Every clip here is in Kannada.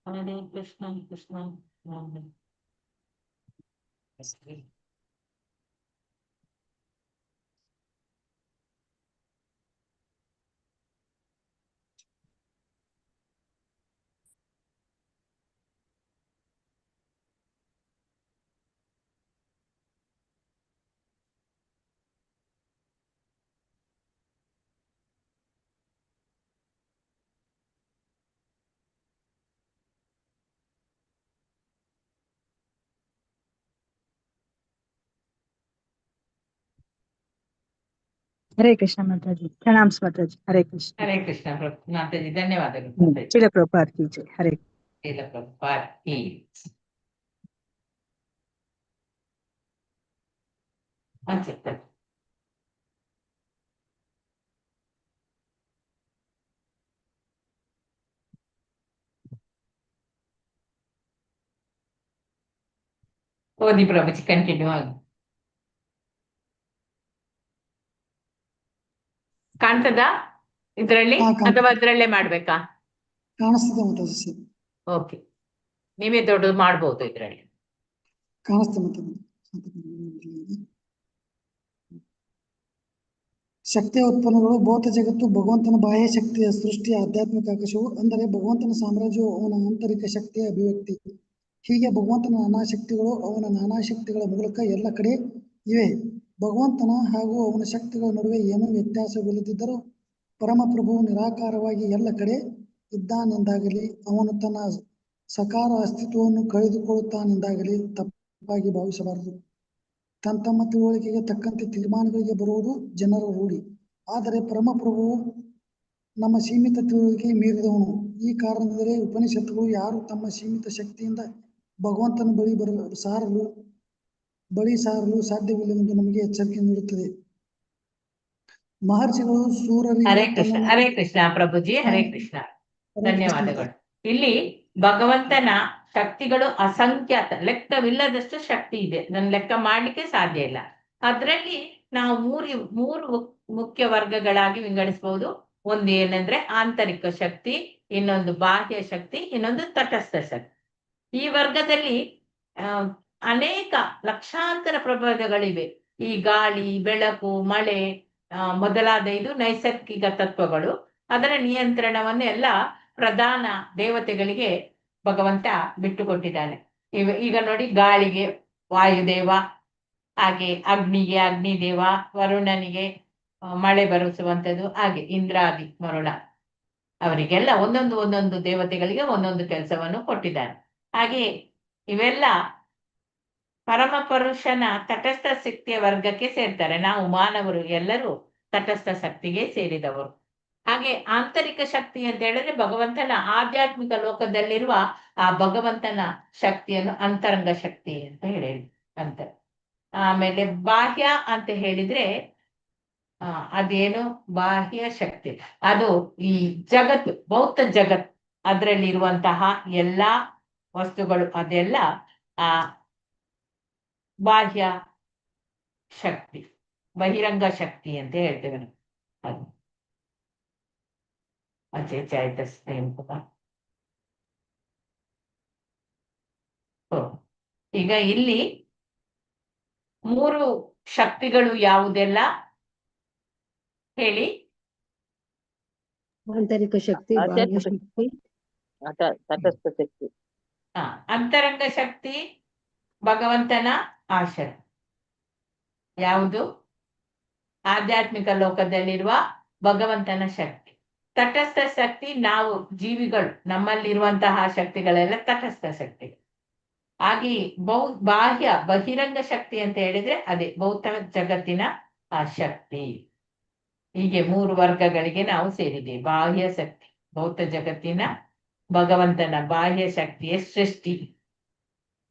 Hare Krishna, Krishna, Hare Krishna. Hare Krishna Mataji, Pranam Mataji. Hare Krishna. Hare Krishna Mataji, ಧನ್ಯವಾದಗಳು. ಚಿಲ ಪ್ರಭುಪಾದ ಕಿ ಜೈ. ಹರೇ ಶ್ರೀಲ ಪ್ರಭುಪಾದ ಕಿ. ಅನ್ಸುತ್ತೆ ಓದಿ ಪ್ರಭುಜಿ, ಕಂಟಿನ್ಯೂ ಆಗಿ. ಕಾಣ್ತದ ಇದ್ರಲ್ಲಿ ಅಥವಾ ಅದ್ರಲ್ಲೇ ಮಾಡ್ಬೇಕಾ? ಕಾಣಿಸ್ತದೆ ಮಾತಾಜಿ ಸರ್. ಓಕೆ, ನೀವೇ ದೊಡ್ಡದು ಮಾಡ್ಬೋದು ಇದ್ರಲ್ಲಿ. ಕಾಣಿಸ್ತದೆ ಮಾತಾಜಿ. ಶಕ್ತಿಯ ಉತ್ಪನ್ನಗಳು ಭೌತ ಜಗತ್ತು ಭಗವಂತನ ಬಾಹ್ಯ ಶಕ್ತಿಯ ಸೃಷ್ಟಿಯ ಆಧ್ಯಾತ್ಮಿಕ ಆಕಾಶವು, ಅಂದರೆ ಭಗವಂತನ ಸಾಮ್ರಾಜ್ಯವು ಅವನ ಆಂತರಿಕ ಶಕ್ತಿಯ ಅಭಿವ್ಯಕ್ತಿ. ಹೀಗೆ ಭಗವಂತನ ನಾನಾ ಶಕ್ತಿಗಳು ಅವನ ನಾನಾ ಶಕ್ತಿಗಳ ಮೂಲಕ ಎಲ್ಲ ಕಡೆ ಇವೆ. ಭಗವಂತನ ಹಾಗೂ ಅವನ ಶಕ್ತಿಗಳ ನಡುವೆ ಏನೂ ವ್ಯತ್ಯಾಸವಿಲ್ಲದಿದ್ದರೂ ಪರಮಪ್ರಭುವು ನಿರಾಕಾರವಾಗಿ ಎಲ್ಲ ಕಡೆ ಇದ್ದಾನೆಂದಾಗಲಿ ಅವನು ತನ್ನ ಸಕಾರ ಅಸ್ತಿತ್ವವನ್ನು ಕಳೆದುಕೊಳ್ಳುತ್ತಾನೆಂದಾಗಲಿ ತಪ್ಪಾಗಿ ಭಾವಿಸಬಾರದು. ತಮ್ಮ ತಿಳುವಳಿಕೆಗೆ ತಕ್ಕಂತೆ ತೀರ್ಮಾನಗಳಿಗೆ ಬರುವುದು ಜನರ ರೂಢಿ. ಆದರೆ ಪರಮಪ್ರಭುವು ನಮ್ಮ ಸೀಮಿತ ತಿಳುವಳಿಕೆ ಮೀರಿದವನು. ಈ ಕಾರಣದಿಂದಲೇ ಉಪನಿಷತ್ತುಗಳು ಯಾರು ತಮ್ಮ ಸೀಮಿತ ಶಕ್ತಿಯಿಂದ ಭಗವಂತನ ಬಳಿ ಸಾರಲು ಸಾಧ್ಯವಿಲ್ಲವೆಂದು ನಮಗೆ ಎಚ್ಚರಿಕೆ ನೀಡುತ್ತದೆ. ಮಹರ್ಷಿಗಳು ಸೂರರಿಗೆ ಹರೇ ಕೃಷ್ಣ, ಹರೇ ಕೃಷ್ಣ ಪ್ರಭುಜಿ, ಹರೇ ಕೃಷ್ಣ, ಧನ್ಯವಾದಗಳು. ಇಲ್ಲಿ ಭಗವಂತನ ಶಕ್ತಿಗಳು ಅಸಂಖ್ಯಾತ, ಲೆಕ್ಕವಿಲ್ಲದಷ್ಟು ಶಕ್ತಿ ಇದೆ. ಅದನ್ನ ಲೆಕ್ಕ ಮಾಡ್ಲಿಕ್ಕೆ ಸಾಧ್ಯ ಇಲ್ಲ. ಅದ್ರಲ್ಲಿ ನಾವು ಮೂರು ಮುಖ್ಯ ವರ್ಗಗಳಾಗಿ ವಿಂಗಡಿಸಬಹುದು. ಒಂದು ಏನಂದ್ರೆ ಆಂತರಿಕ ಶಕ್ತಿ, ಇನ್ನೊಂದು ಬಾಹ್ಯ ಶಕ್ತಿ, ಇನ್ನೊಂದು ತಟಸ್ಥ ಶಕ್ತಿ. ಈ ವರ್ಗದಲ್ಲಿ ಅನೇಕ ಲಕ್ಷಾಂತರ ಪ್ರಭೇದಗಳಿವೆ. ಈ ಗಾಳಿ, ಬೆಳಕು, ಮಳೆ ಮೊದಲಾದ ಇದು ನೈಸರ್ಗಿಕ ತತ್ವಗಳು. ಅದರ ನಿಯಂತ್ರಣವನ್ನು ಎಲ್ಲ ಪ್ರಧಾನ ದೇವತೆಗಳಿಗೆ ಭಗವಂತ ಬಿಟ್ಟುಕೊಟ್ಟಿದ್ದಾನೆ. ಈಗ ನೋಡಿ, ಗಾಳಿಗೆ ವಾಯುದೇವ, ಹಾಗೆ ಅಗ್ನಿಗೆ ಅಗ್ನಿದೇವ, ವರುಣನಿಗೆ ಮಳೆ ಬರೆಸುವಂಥದ್ದು, ಹಾಗೆ ಇಂದ್ರಾದಿ ವರುಣ ಅವರಿಗೆಲ್ಲ ಒಂದೊಂದು ದೇವತೆಗಳಿಗೆ ಒಂದೊಂದು ಕೆಲಸವನ್ನು ಕೊಟ್ಟಿದ್ದಾನೆ. ಹಾಗೆ ಇವೆಲ್ಲ ಪರಮ ಪುರುಷನ ತಟಸ್ಥ ಶಕ್ತಿಯ ವರ್ಗಕ್ಕೆ ಸೇರ್ತಾರೆ. ನಾವು ಮಾನವರು ಎಲ್ಲರೂ ತಟಸ್ಥ ಶಕ್ತಿಗೆ ಸೇರಿದವರು. ಹಾಗೆ ಆಂತರಿಕ ಶಕ್ತಿ ಅಂತ ಹೇಳಿದ್ರೆ ಭಗವಂತನ ಆಧ್ಯಾತ್ಮಿಕ ಲೋಕದಲ್ಲಿರುವ ಆ ಭಗವಂತನ ಶಕ್ತಿಯನ್ನು ಅಂತರಂಗ ಶಕ್ತಿ ಅಂತ ಅಂತ. ಆಮೇಲೆ ಬಾಹ್ಯ ಅಂತ ಹೇಳಿದ್ರೆ ಅದೇನು ಬಾಹ್ಯ ಶಕ್ತಿ, ಅದು ಈ ಜಗತ್ತು, ಭೌತ ಜಗತ್, ಅದರಲ್ಲಿರುವಂತಹ ಎಲ್ಲಾ ವಸ್ತುಗಳು, ಅದೆಲ್ಲ ಆ ಬಾಹ್ಯ ಶಕ್ತಿ, ಬಹಿರಂಗ ಶಕ್ತಿ ಅಂತ ಹೇಳ್ತೇವೆ ನಾವು. ಅದು ಈಗ ಇಲ್ಲಿ ಮೂರು ಶಕ್ತಿಗಳು ಯಾವುದೆಲ್ಲ ಹೇಳಿ? ಆಂತರಿಕ ಶಕ್ತಿ, ಬಾಹ್ಯ ಶಕ್ತಿ, ತಟಸ್ಥ ಶಕ್ತಿ. ಅಂತರಂಗ ಶಕ್ತಿ ಭಗವಂತನ ಆಶ್ರಯ, ಯಾವುದು ಆಧ್ಯಾತ್ಮಿಕ ಲೋಕದಲ್ಲಿರುವ ಭಗವಂತನ ಶಕ್ತಿ. ತಟಸ್ಥ ಶಕ್ತಿ ನಾವು ಜೀವಿಗಳು, ನಮ್ಮಲ್ಲಿರುವಂತಹ ಶಕ್ತಿಗಳೆಲ್ಲ ತಟಸ್ಥ ಶಕ್ತಿ. ಹಾಗೆ ಬಾಹ್ಯ ಬಹಿರಂಗ ಶಕ್ತಿ ಅಂತ ಹೇಳಿದ್ರೆ ಅದೇ ಭೌತ ಜಗತ್ತಿನ ಆ ಶಕ್ತಿ. ಹೀಗೆ ಮೂರು ವರ್ಗಗಳಿಗೆ ನಾವು ಸೇರಿದ್ದೇವೆ. ಬಾಹ್ಯ ಶಕ್ತಿ ಭೌತ ಜಗತ್ತಿನ ಭಗವಂತನ ಬಾಹ್ಯ ಶಕ್ತಿಯ ಸೃಷ್ಟಿ.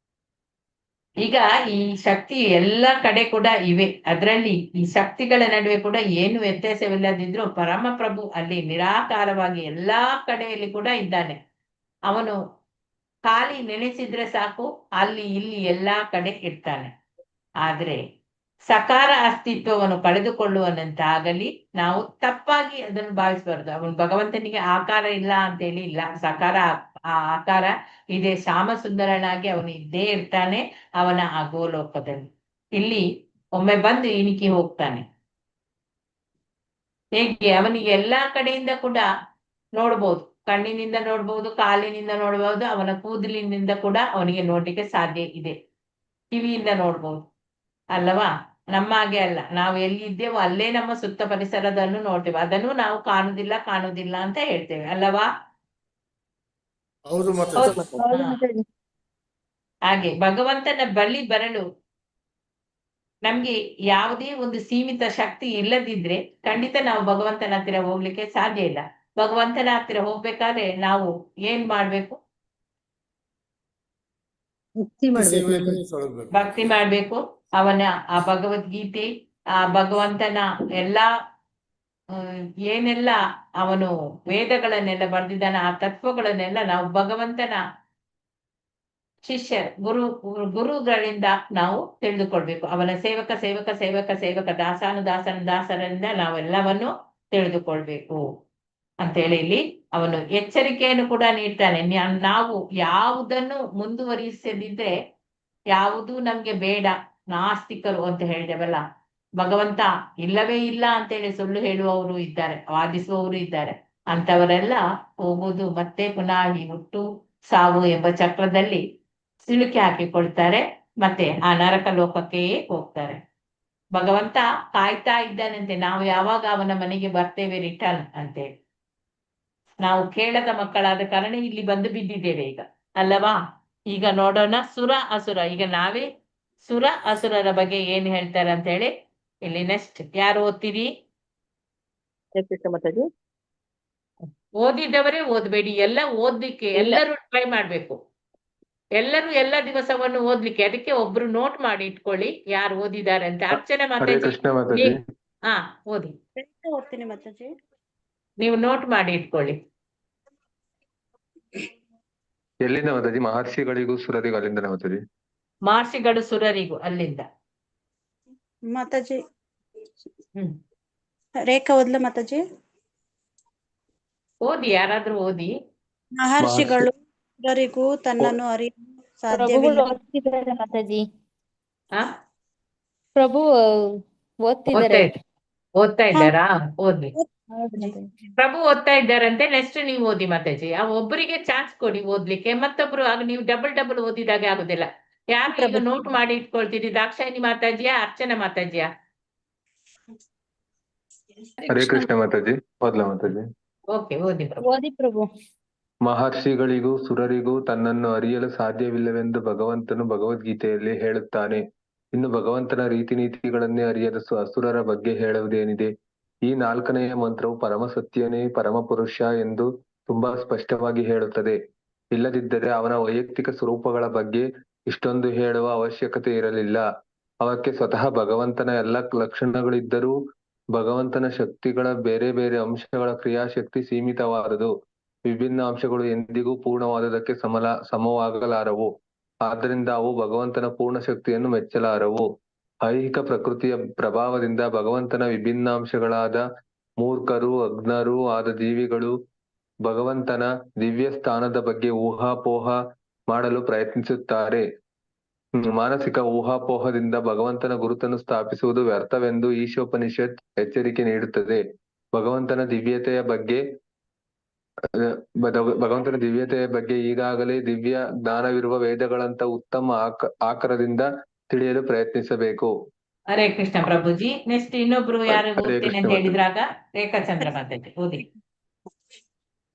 ಈಗ ಈ ಶಕ್ತಿ ಎಲ್ಲ ಕಡೆ ಕೂಡ ಇವೆ. ಅದರಲ್ಲಿ ಈ ಶಕ್ತಿಗಳ ನಡುವೆ ಕೂಡ ಏನು ವ್ಯತ್ಯಾಸವಿಲ್ಲದಿದ್ರು ಪರಮಪ್ರಭು ಅಲ್ಲಿ ನಿರಾಕಾರವಾಗಿ ಎಲ್ಲಾ ಕಡೆಯಲ್ಲಿ ಕೂಡ ಇದ್ದಾನೆ. ಅವನು ಖಾಲಿ ನೆನೆಸಿದ್ರೆ ಸಾಕು, ಅಲ್ಲಿ ಇಲ್ಲಿ ಎಲ್ಲಾ ಕಡೆ ಇರ್ತಾನೆ. ಆದ್ರೆ ಸಕಾರ ಅಸ್ತಿತ್ವವನ್ನು ಕಳೆದುಕೊಳ್ಳುವನಂತಾಗಲಿ ನಾವು ತಪ್ಪಾಗಿ ಅದನ್ನು ಭಾವಿಸಬಾರ್ದು. ಅವನು ಭಗವಂತನಿಗೆ ಆಕಾರ ಇಲ್ಲ ಅಂತೇಳಿ ಇಲ್ಲ, ಸಕಾರ ಆ ಆಕಾರ ಇದೆ. ಶ್ಯಾಮ ಸುಂದರನಾಗಿ ಅವನು ಇದ್ದೇ ಇರ್ತಾನೆ ಅವನ ಆ ಗೋಲೋಕದಲ್ಲಿ. ಇಲ್ಲಿ ಒಮ್ಮೆ ಬಂದು ಇಣಿಕಿ ಹೋಗ್ತಾನೆ. ಹೇಗೆ ಅವನಿಗೆ ಎಲ್ಲಾ ಕಡೆಯಿಂದ ಕೂಡ ನೋಡ್ಬೋದು, ಕಣ್ಣಿನಿಂದ ನೋಡ್ಬೋದು, ಕಾಲಿನಿಂದ ನೋಡ್ಬೋದು, ಅವನ ಕೂದಲಿನಿಂದ ಕೂಡ ಅವನಿಗೆ ನೋಡ್ಲಿಕ್ಕೆ ಸಾಧ್ಯ ಇದೆ, ಕಿವಿಯಿಂದ ನೋಡ್ಬೋದು ಅಲ್ಲವಾ? ನಮ್ಮ ಹಾಗೆ ಅಲ್ಲ, ನಾವು ಎಲ್ಲಿದ್ದೇವೋ ಅಲ್ಲೇ ನಮ್ಮ ಸುತ್ತ ಪರಿಸರದನ್ನು ನೋಡ್ತೇವೆ, ಅದನ್ನು ನಾವು ಕಾಣುವುದಿಲ್ಲ ಅಂತ ಹೇಳ್ತೇವೆ ಅಲ್ಲವಾ? ಹೌದು ಮಾತಾಜಿ. ಹೌದು ಮಾತಾಜಿ. ಹಾ. ಹಾಗೆ ಭಗವಂತನ ಬಳಿ ಬರಲು ನಮ್ಗೆ ಯಾವುದೇ ಒಂದು ಸೀಮಿತ ಶಕ್ತಿ ಇಲ್ಲದಿದ್ರೆ ಖಂಡಿತ ನಾವು ಭಗವಂತನ ಹತ್ತಿರ ಹೋಗ್ಲಿಕ್ಕೆ ಸಾಧ್ಯ ಇಲ್ಲ. ಭಗವಂತನ ಹತ್ತಿರ ಹೋಗ್ಬೇಕಾದ್ರೆ ನಾವು ಏನ್ ಮಾಡ್ಬೇಕು? ಭಕ್ತಿ ಮಾಡ್ಬೇಕು ಸೇವೆಯಲ್ಲಿ ಮಾತಾಜಿ. ತೊಡಗಬೇಕು. ಭಕ್ತಿ ಮಾಡ್ಬೇಕು. ಅವನ ಆ ಭಗವದ್ಗೀತೆ, ಆ ಭಗವಂತನ ಎಲ್ಲಾ ಏನೆಲ್ಲ ಅವನು ವೇದಗಳನ್ನೆಲ್ಲ ಬರೆದಿದ್ದಾನೆ, ಆ ತತ್ವಗಳನ್ನೆಲ್ಲ ನಾವು ಭಗವಂತನ ಶಿಷ್ಯ ಗುರುಗಳಿಂದ ನಾವು ತಿಳಿದುಕೊಳ್ಬೇಕು. ಅವನ ಸೇವಕ ದಾಸರಿಂದ ನಾವೆಲ್ಲವನ್ನು ತಿಳಿದುಕೊಳ್ಬೇಕು ಅಂತೇಳಿ ಇಲ್ಲಿ ಅವನು ಎಚ್ಚರಿಕೆಯನ್ನು ಕೂಡ ನೀಡ್ತಾನೆ. ನಾವು ಯಾವುದನ್ನು ಮುಂದುವರಿಸದಿದ್ರೆ ಯಾವುದು ನಮ್ಗೆ ಬೇಡ, ನಾಸ್ತಿಕರು ಅಂತ ಹೇಳಿದೆವಲ್ಲ, ಭಗವಂತ ಇಲ್ಲವೇ ಇಲ್ಲ ಅಂತೇಳಿ ಸುಳ್ಳು ಹೇಳುವವರು ಇದ್ದಾರೆ, ವಾದಿಸುವವರು ಇದ್ದಾರೆ. ಅಂತವರೆಲ್ಲ ಹೋಗುವುದು ಮತ್ತೆ ಪುನಃ ಈ ಹುಟ್ಟು ಸಾವು ಎಂಬ ಚಕ್ರದಲ್ಲಿ ಸಿಲುಕಿ ಹಾಕಿಕೊಳ್ತಾರೆ, ಮತ್ತೆ ಆ ನರಕ ಲೋಕಕ್ಕೆಯೇ ಹೋಗ್ತಾರೆ. ಭಗವಂತ ಕಾಯ್ತಾ ಇದ್ದಾನಂತೆ, ನಾವು ಯಾವಾಗ ಅವನ ಮನೆಗೆ ಬರ್ತೇವೆ ರಿಟರ್ನ್ ಅಂತೇಳಿ. ನಾವು ಕೇಳದ ಮಕ್ಕಳಾದ ಕಾರಣ ಇಲ್ಲಿ ಬಂದು ಬಿದ್ದಿದ್ದೇವೆ ಈಗ ಅಲ್ಲವಾ? ಈಗ ನೋಡೋಣ ಸುರ ಅಸುರ. ಈಗ ನಾವೇ ಸುರ ಅಸುರರ ಬಗ್ಗೆ ಏನ್ ಹೇಳ್ತಾರೆ ಅಂತ ಹೇಳಿ ಇಲ್ಲಿ ನೆಕ್ಸ್ಟ್ ಯಾರು ಓದ್ತೀರಿ? ಹರೇ ಕೃಷ್ಣ ಮಾತಾಜಿ. ಓದಿದವರೇ ಓದ್ಬೇಡಿ, ಎಲ್ಲ ಓದ್ಲಿಕ್ಕೆ ಇಲ್ಲ. ಎಲ್ಲರೂ ಟ್ರೈ ಮಾಡ್ಬೇಕು. ಎಲ್ಲರೂ ಎಲ್ಲ ದಿವಸವನ್ನು ಓದ್ಲಿಕ್ಕೆ, ಅದಕ್ಕೆ ಒಬ್ರು ನೋಟ್ ಮಾಡಿ ಇಟ್ಕೊಳ್ಳಿ ಯಾರು ಓದಿದ್ದಾರೆ ಅಂತ. ಅರ್ಚನೆ ಹರೇ ಮಾತಾಜಿ ಕೃಷ್ಣ ಮಾತಾಜಿ. ಹಾ ಓದಿ, ಓದ್ತೀನಿ ಮಾತಾಜಿ. ನೀವು ನೋಟ್ ಮಾಡಿ ಇಟ್ಕೊಳ್ಳಿ. ಎಲ್ಲಿಂದ ಮಾತಾಜಿ? ಮಹರ್ಷಿಗಳಿಗೂ ಸುರರಿಗೂ ಅಲ್ಲಿಂದ ಮಾತಾಜಿ. ಮಹರ್ಷಿಗಳು ಸುರರಿಗೂ ಅಲ್ಲಿಂದ. ಮಾತಾಜಿ ಹ್ಮ್ ರೇಖಾ ಓದ್ಲ ಮಾತಾಜಿ. ಓದಿ, ಯಾರಾದ್ರೂ ಓದಿ. ಮಹರ್ಷಿಗಳು ಇತರರಿಗೂ ತನ್ನನ್ನು ಅರಿಯಲು ಪ್ರಭುಗಳು ಸಾಧ್ಯವಿಲ್ಲ. ಓದ್ತಿದ್ದಾರೆ ಮಾತಾಜಿ. ಹಾ ಪ್ರಭು ಓದ್ತಿದ್ದಾರೆ. ಓದ್ತಾ ಇದ್ದಾರಾ? ಓದಿ. ಹೌದು ಮಾತಾಜಿ. ಪ್ರಭು ಓದ್ತಾ ಇದ್ದಾರಂತೆ. ನೆಕ್ಸ್ಟ್ ನೀವು ಓದಿ ಮಾತಾಜಿ. ಆ ಒಬ್ಬರಿಗೆ ಚಾನ್ಸ್ ಕೊಡಿ ಓದ್ಲಿಕ್ಕೆ, ಮತ್ತೊಬ್ರು ಆಗ ನೀವು ಡಬಲ್ ಓದಿದಾಗೆ ಆಗುದಿಲ್ಲ. ಯಾರು ಈಗ ನೋಟ್ ಮಾಡಿ ಇಟ್ಕೊಳ್ತೀರಿ? ದಾಕ್ಷಾಯಿನಿ ಮಾತಾಜಿಯಾ, ಅರ್ಚನಾ ಮಾತಾಜಿಯಾ? ಹರೇ ಕೃಷ್ಣ ಮಾತಾಜಿ. ಓದ್ಲಾ ಮಾತಾಜಿ? ಓಕೆ, ಓದಿ ಪ್ರಭು. ಓದಿ ಪ್ರಭು. ಮಹರ್ಷಿಗಳಿಗೂ ಸುರರಿಗೂ ತನ್ನನ್ನು ಅರಿಯಲು ಸಾಧ್ಯವಿಲ್ಲವೆಂದು ಭಗವಂತನು ಭಗವದ್ಗೀತೆಯಲ್ಲಿ ಹೇಳುತ್ತಾನೆ. ಇನ್ನು ಭಗವಂತನ ರೀತಿ ನೀತಿಗಳನ್ನೇ ಅರಿಯದ ಅಸುರರ ಬಗ್ಗೆ ಹೇಳುವುದೇನಿದೆ? ಈ 4ನೆಯ ಮಂತ್ರವು ಪರಮಸತ್ಯನೇ ಪರಮಪುರುಷ ಎಂದು ತುಂಬಾ ಸ್ಪಷ್ಟವಾಗಿ ಹೇಳುತ್ತದೆ. ಇಲ್ಲದಿದ್ದರೆ ಅವನ ವೈಯಕ್ತಿಕ ಸ್ವರೂಪಗಳ ಬಗ್ಗೆ ಇಷ್ಟೊಂದು ಹೇಳುವ ಅವಶ್ಯಕತೆ ಇರಲಿಲ್ಲ. ಅವಕ್ಕೆ ಸ್ವತಃ ಭಗವಂತನ ಎಲ್ಲ ಲಕ್ಷಣಗಳಿದ್ದರೂ ಭಗವಂತನ ಶಕ್ತಿಗಳ ಬೇರೆ ಬೇರೆ ಅಂಶಗಳ ಕ್ರಿಯಾಶಕ್ತಿ ಸೀಮಿತವಾದುದು. ವಿಭಿನ್ನ ಅಂಶಗಳು ಎಂದಿಗೂ ಪೂರ್ಣವಾದುದಕ್ಕೆ ಸಮವಾಗಲಾರವು. ಆದ್ದರಿಂದ ಅವು ಭಗವಂತನ ಪೂರ್ಣ ಶಕ್ತಿಯನ್ನು ಮೆಚ್ಚಲಾರವು. ಐಹಿಕ ಪ್ರಕೃತಿಯ ಪ್ರಭಾವದಿಂದ ಭಗವಂತನ ವಿಭಿನ್ನಾಂಶಗಳಾದ ಮೂರ್ಖರು, ಅಜ್ಞರು ಆದ ಜೀವಿಗಳು ಭಗವಂತನ ದಿವ್ಯ ಸ್ಥಾನದ ಬಗ್ಗೆ ಊಹಾಪೋಹ ಮಾಡಲು ಪ್ರಯತ್ನಿಸುತ್ತಾರೆ. ಮಾನಸಿಕ ಊಹಾಪೋಹದಿಂದ ಭಗವಂತನ ಗುರುತನ್ನು ಸ್ಥಾಪಿಸುವುದು ವ್ಯರ್ಥವೆಂದು ಈಶೋಪನಿಷತ್ ಎಚ್ಚರಿಕೆ ನೀಡುತ್ತದೆ. ಭಗವಂತನ ದಿವ್ಯತೆಯ ಬಗ್ಗೆ ಈಗಾಗಲೇ ದಿವ್ಯ ಜ್ಞಾನವಿರುವ ವೇದಗಳಂತ ಉತ್ತಮ ಆಕಾರದಿಂದ ತಿಳಿಯಲು ಪ್ರಯತ್ನಿಸಬೇಕು. ಹರೇ ಕೃಷ್ಣ ಪ್ರಭುಜಿ. ನೆಕ್ಸ್ಟ್ ಇನ್ನೊಬ್ರು ಯಾರು ಹರೇ ಓದ್ತೇನೆ ಕೃಷ್ಣ ಅಂತ ಮಾತಾಜಿ. ಹೇಳಿದ್ರಾಗ ರೇಖಾಚಂದ್ರ ಮಾತಾಜಿ ಓದಿ.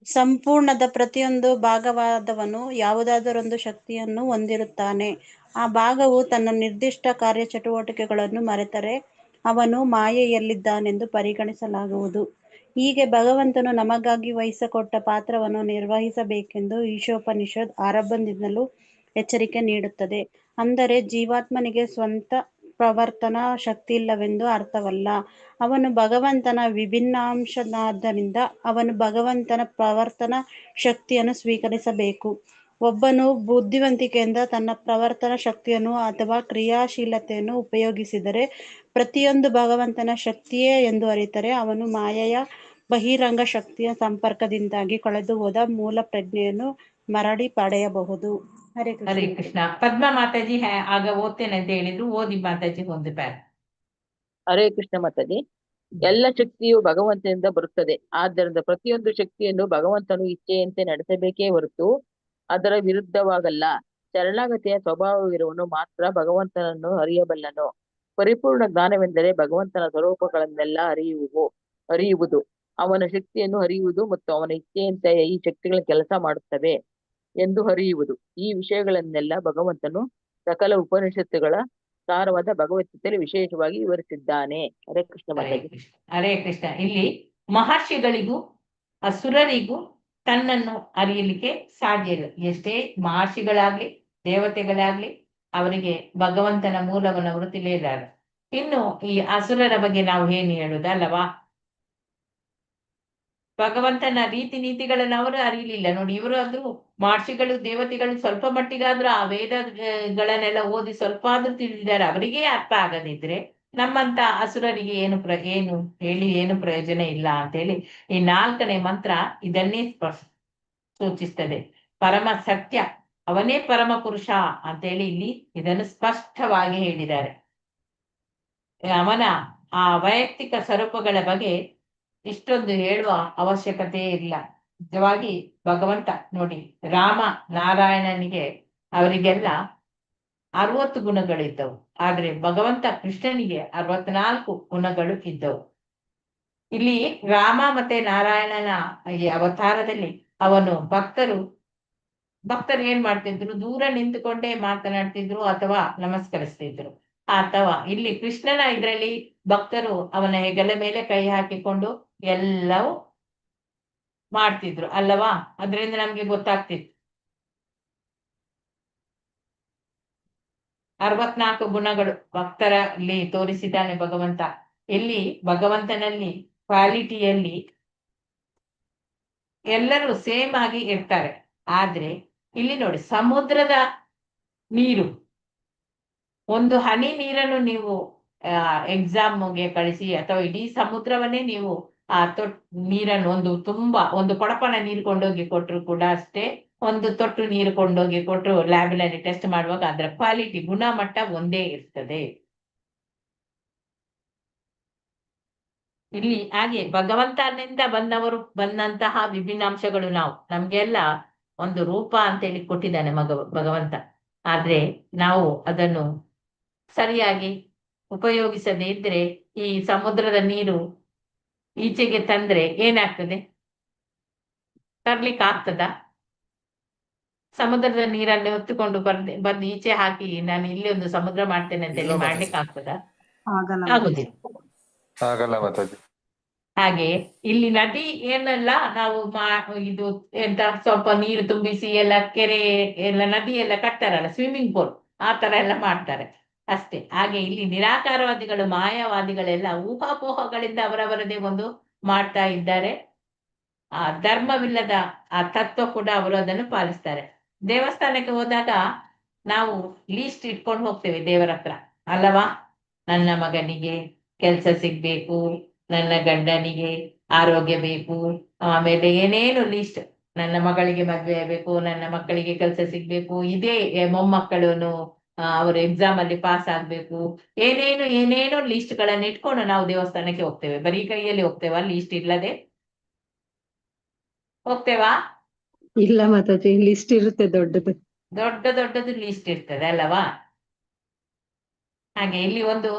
ಸಂಪೂರ್ಣದ ಪ್ರತಿಯೊಂದು ಭಾಗವಾದವನು ಯಾವುದಾದರೊಂದು ಶಕ್ತಿಯನ್ನು ಹೊಂದಿರುತ್ತಾನೆ. ಆ ಭಾಗವು ತನ್ನ ನಿರ್ದಿಷ್ಟ ಕಾರ್ಯಚಟುವಟಿಕೆಗಳನ್ನು ಮರೆತರೆ ಅವನು ಮಾಯೆಯಲ್ಲಿದ್ದಾನೆಂದು ಪರಿಗಣಿಸಲಾಗುವುದು. ಹೀಗೆ ಭಗವಂತನು ನಮಗಾಗಿ ವಹಿಸಿಕೊಟ್ಟ ಪಾತ್ರವನ್ನು ನಿರ್ವಹಿಸಬೇಕೆಂದು ಈಶೋಪನಿಷತ್ ಆರಂಭದಿಂದಲೂ ಎಚ್ಚರಿಕೆ ನೀಡುತ್ತದೆ. ಅಂದರೆ ಜೀವಾತ್ಮನಿಗೆ ಸ್ವಂತ ಪ್ರವರ್ತನಾ ಶಕ್ತಿಯಿಲ್ಲವೆಂದು ಅರ್ಥವಲ್ಲ. ಅವನು ಭಗವಂತನ ವಿಭಿನ್ನಾಂಶನಾದ್ದರಿಂದ ಅವನು ಭಗವಂತನ ಪ್ರವರ್ತನಾ ಶಕ್ತಿಯನ್ನು ಸ್ವೀಕರಿಸಬೇಕು. ಒಬ್ಬನು ಬುದ್ಧಿವಂತಿಕೆಯಿಂದ ತನ್ನ ಪ್ರವರ್ತನ ಶಕ್ತಿಯನ್ನು ಅಥವಾ ಕ್ರಿಯಾಶೀಲತೆಯನ್ನು ಉಪಯೋಗಿಸಿದರೆ ಪ್ರತಿಯೊಂದು ಭಗವಂತನ ಶಕ್ತಿಯೇ ಎಂದು ಅರಿತರೆ ಅವನು ಮಾಯೆಯ ಬಹಿರಂಗ ಶಕ್ತಿಯ ಸಂಪರ್ಕದಿಂದಾಗಿ ಕಳೆದು ಹೋದ ಮೂಲ ಪ್ರಜ್ಞೆಯನ್ನು ಮರಳಿ ಪಡೆಯಬಹುದು. ಹರೇ ಹರೇ ಕೃಷ್ಣ. ಕೃಷ್ಣ. ಪದ್ಮ ಮಾತಾಜಿ ಆಗ ಓದ್ತೇನೆ ಅಂತ ಹೇಳಿದ್ರು, ಓದಿ ಮಾತಾಜಿ ಒಂದು ಪ್ಯಾರ. ಹರೇ ಕೃಷ್ಣ ಮಾತಾಜಿ. ಎಲ್ಲ ಶಕ್ತಿಯು ಭಗವಂತನಿಂದ ಬರುತ್ತದೆ. ಆದ್ದರಿಂದ ಪ್ರತಿಯೊಂದು ಶಕ್ತಿಯನ್ನು ಭಗವಂತನು ಇಚ್ಛೆಯಂತೆ ನಡೆಸಬೇಕೇ ಹೊರತು ಅದರ ವಿರುದ್ಧವಾಗಲ್ಲ. ಶರಣಾಗತಿಯ ಸ್ವಭಾವವಿರುವನು ಮಾತ್ರ ಭಗವಂತನನ್ನು ಅರಿಯಬಲ್ಲನು. ಪರಿಪೂರ್ಣ ಜ್ಞಾನವೆಂದರೆ ಭಗವಂತನ ಸ್ವರೂಪಗಳನ್ನೆಲ್ಲ ಅರಿಯುವುದು, ಅವನ ಶಕ್ತಿಯನ್ನು ಅರಿಯುವುದು ಮತ್ತು ಅವನ ಇಚ್ಛೆಯಂತೆ ಈ ಶಕ್ತಿಗಳ ಕೆಲಸ ಮಾಡುತ್ತವೆ ಎಂದು ಅರಿಯುವುದು. ಈ ವಿಷಯಗಳನ್ನೆಲ್ಲ ಭಗವಂತನು ಸಕಲ ಉಪನಿಷತ್ತುಗಳ ಸಾರವಾದ ಭಗವದ್ಗೀತೆಯಲ್ಲಿ ವಿಶೇಷವಾಗಿ ವಿವರಿಸಿದ್ದಾನೆ. ಹರೇ ಕೃಷ್ಣ ಹರೇ ಮಾತಾಜಿ. ಕೃಷ್ಣ. ಹರೇ ಕೃಷ್ಣ. ಇಲ್ಲಿ ಮಹರ್ಷಿಗಳಿಗೂ ಅಸುರರಿಗೂ ತನ್ನನ್ನು ಅರಿಯಲಿಕ್ಕೆ ಸಾಧ್ಯ ಇಲ್ಲ. ಎಷ್ಟೇ ಮಹರ್ಷಿಗಳಾಗ್ಲಿ ದೇವತೆಗಳಾಗ್ಲಿ ಅವರಿಗೆ ಭಗವಂತನ ಮೂಲವನ್ನು ಅವರು ತಿಳಿಯಲಾರ. ಇನ್ನು ಈ ಅಸುರರ ಬಗ್ಗೆ ನಾವು ಏನು ಹೇಳುದಲ್ಲವಾ? ಭಗವಂತನ ರೀತಿ ನೀತಿಗಳನ್ನ ಅವರು ಅರಿಯಲಿಲ್ಲ. ನೋಡಿ, ಇವರು ಆದ್ರೂ ಮಹರ್ಷಿಗಳು ದೇವತೆಗಳು ಸ್ವಲ್ಪ ಮಟ್ಟಿಗಾದ್ರೂ ಆ ವೇದಗಳನ್ನೆಲ್ಲ ಓದಿ ಸ್ವಲ್ಪ ಆದ್ರೂ ತಿಳಿದಿದ್ದಾರೆ. ಅವರಿಗೆ ಅರ್ಥ ಆಗದಿದ್ರೆ ನಮ್ಮಂತ ಅಸುರರಿಗೆ ಏನು ಏನು ಪ್ರಯೋಜನ ಇಲ್ಲ ಅಂತ ಹೇಳಿ ಈ 4ನೇ ಮಂತ್ರ ಇದನ್ನೇ ಸೂಚಿಸ್ತದೆ. ಪರಮ ಸತ್ಯ ಅವನೇ ಪರಮ ಪುರುಷ ಅಂತ ಹೇಳಿ ಇಲ್ಲಿ ಇದನ್ನು ಸ್ಪಷ್ಟವಾಗಿ ಹೇಳಿದ್ದಾರೆ. ಅವನ ಆ ವೈಯಕ್ತಿಕ ಸ್ವರೂಪಗಳ ಬಗ್ಗೆ ಇಷ್ಟೊಂದು ಹೇಳುವ ಅವಶ್ಯಕತೆ ಇಲ್ಲ. ನಿಜವಾಗಿ ಭಗವಂತ ನೋಡಿ, ರಾಮ ನಾರಾಯಣನಿಗೆ ಅವರಿಗೆಲ್ಲ 60 ಗುಣಗಳಿದ್ದವು. ಆದ್ರೆ ಭಗವಂತ ಕೃಷ್ಣನಿಗೆ 64 ಗುಣಗಳು ಇದ್ದವು. ಇಲ್ಲಿ ರಾಮ ಮತ್ತೆ ನಾರಾಯಣನ ಈ ಅವತಾರದಲ್ಲಿ ಅವನು ಭಕ್ತರು ಏನ್ ಮಾಡ್ತಿದ್ರು? ದೂರ ನಿಂತುಕೊಂಡೇ ಮಾತನಾಡ್ತಿದ್ರು ಅಥವಾ ನಮಸ್ಕರಿಸ್ತಿದ್ರು. ಅಥವಾ ಇಲ್ಲಿ ಕೃಷ್ಣನ ಇದರಲ್ಲಿ ಭಕ್ತರು ಅವನ ಹೆಗಲ ಮೇಲೆ ಕೈ ಹಾಕಿಕೊಂಡು ಎಲ್ಲವೂ ಮಾಡ್ತಿದ್ರು ಅಲ್ಲವಾ? ಅದರಿಂದ ನಮ್ಗೆ ಗೊತ್ತಾಗ್ತಿತ್ತು 64 ಗುಣಗಳು ಭಕ್ತರಲ್ಲಿ ತೋರಿಸಿದ್ದಾನೆ ಭಗವಂತ. ಇಲ್ಲಿ ಭಗವಂತನಲ್ಲಿ ಕ್ವಾಲಿಟಿಯಲ್ಲಿ ಎಲ್ಲರೂ ಸೇಮ್ ಆಗಿ ಇರ್ತಾರೆ. ಆದ್ರೆ ಇಲ್ಲಿ ನೋಡಿ, ಸಮುದ್ರದ ನೀರು, ಒಂದು ಹನಿ ನೀರನ್ನು ನೀವು ಎಕ್ಸಾಮ್ಗೆ ಕಳಿಸಿ ಅಥವಾ ಇಡೀ ಸಮುದ್ರವನ್ನೇ ನೀವು ನೀರನ್ನು ಒಂದು ಕೊಡಪನ ನೀರು ಕೊಂಡೋಗಿ ಕೊಟ್ಟರು ಕೂಡ ಅಷ್ಟೇ, ಒಂದು ತೊಟ್ಟು ನೀರು ಕೊಂಡೋಗಿ ಕೊಟ್ಟರು ಲ್ಯಾಬಿನಲ್ಲಿ ಟೆಸ್ಟ್ ಮಾಡುವಾಗ ಅದರ ಕ್ವಾಲಿಟಿ ಗುಣಮಟ್ಟ ಒಂದೇ ಇರ್ತದೆ. ಇಲ್ಲಿ ಹಾಗೆ ಭಗವಂತನಿಂದ ಬಂದಂತಹ ವಿಭಿನ್ನಾಂಶಗಳು ನಮ್ಗೆಲ್ಲ ಒಂದು ರೂಪ ಅಂತ ಹೇಳಿ ಕೊಟ್ಟಿದ್ದಾನೆ ಭಗವಂತ. ಆದ್ರೆ ನಾವು ಅದನ್ನು ಸರಿಯಾಗಿ ಉಪಯೋಗಿಸದೇ ಇದ್ರೆ ಈ ಸಮುದ್ರದ ನೀರು ಈಚೆಗೆ ತಂದ್ರೆ ಏನಾಗ್ತದೆ? ತರ್ಲಿಕ್ಕೆ ಆಗ್ತದ? ಸಮುದ್ರದ ನೀರನ್ನು ಹೊತ್ತುಕೊಂಡು ಬಂದು ಈಚೆ ಹಾಕಿ ನಾನು ಇಲ್ಲಿ ಒಂದು ಸಮುದ್ರ ಮಾಡ್ತೇನೆ ಅಂತ ಹೇಳಿ ಮಾಡ್ಲಿಕ್ಕೆ ಆಗ್ತದ? ಆಗುದಿಲ್ಲ. ಆಗಲ್ಲ ಮಾತಾಜಿ. ಹಾಗೆ ಇಲ್ಲಿ ನದಿ ಏನೆಲ್ಲ ನಾವು ಇದು ಎಂತ ಸ್ವಲ್ಪ ನೀರು ತುಂಬಿಸಿ ಎಲ್ಲ ಕೆರೆ ಎಲ್ಲ ನದಿ ಎಲ್ಲ ಕಟ್ತಾರಲ್ಲ, ಸ್ವಿಮ್ಮಿಂಗ್ ಪೂಲ್ ಆ ತರ ಎಲ್ಲ ಮಾಡ್ತಾರೆ ಅಷ್ಟೇ. ಹಾಗೆ ಇಲ್ಲಿ ನಿರಾಕಾರವಾದಿಗಳು ಮಾಯಾವಾದಿಗಳೆಲ್ಲ ಊಹಾಪೋಹಗಳಿಂದ ಅವರವರದೇ ಒಂದು ಮಾಡ್ತಾ ಇದ್ದಾರೆ. ಆ ಧರ್ಮವಿಲ್ಲದ ಆ ತತ್ವ ಕೂಡ ಅವರು ಅದನ್ನು ಪಾಲಿಸ್ತಾರೆ. ದೇವಸ್ಥಾನಕ್ಕೆ ಹೋದಾಗ ನಾವು ಲೀಸ್ಟ್ ಇಟ್ಕೊಂಡು ಹೋಗ್ತೇವೆ ದೇವರ ಹತ್ರ ಅಲ್ಲವಾ? ನನ್ನ ಮಗನಿಗೆ ಕೆಲ್ಸ ಸಿಗ್ಬೇಕು, ನನ್ನ ಗಂಡನಿಗೆ ಆರೋಗ್ಯ ಬೇಕು, ಆಮೇಲೆ ಏನೇನು ಲೀಸ್ಟ್, ನನ್ನ ಮಗಳಿಗೆ ಮದ್ವೆ ಆಗ್ಬೇಕು, ನನ್ನ ಮಕ್ಕಳಿಗೆ ಕೆಲಸ ಸಿಗ್ಬೇಕು, ಇದೇ ಮೊಮ್ಮಕ್ಕಳು ಅವರು ಎಕ್ಸಾಮ್ ಅಲ್ಲಿ ಪಾಸ್ ಆಗ್ಬೇಕು, ಏನೇನು ಲಿಸ್ಟ್ ಗಳನ್ನ ಇಟ್ಕೊಂಡು ನಾವು ದೇವಸ್ಥಾನಕ್ಕೆ ಹೋಗ್ತೇವೆ. ಬರೀ ಕೈಯಲ್ಲಿ ಹೋಗ್ತೇವಾ? ಲೀಸ್ಟ್ ಇಲ್ಲದೆ ಹೋಗ್ತೇವಾ? ಇಲ್ಲ ಮಾತಾಜಿ, ಲಿಸ್ಟ್ ಇರುತ್ತೆ ದೊಡ್ಡದು ಲೀಸ್ಟ್ ಇರ್ತದೆ ಅಲ್ಲವಾ? ಹಾಗೆ ಇಲ್ಲಿ ಒಂದು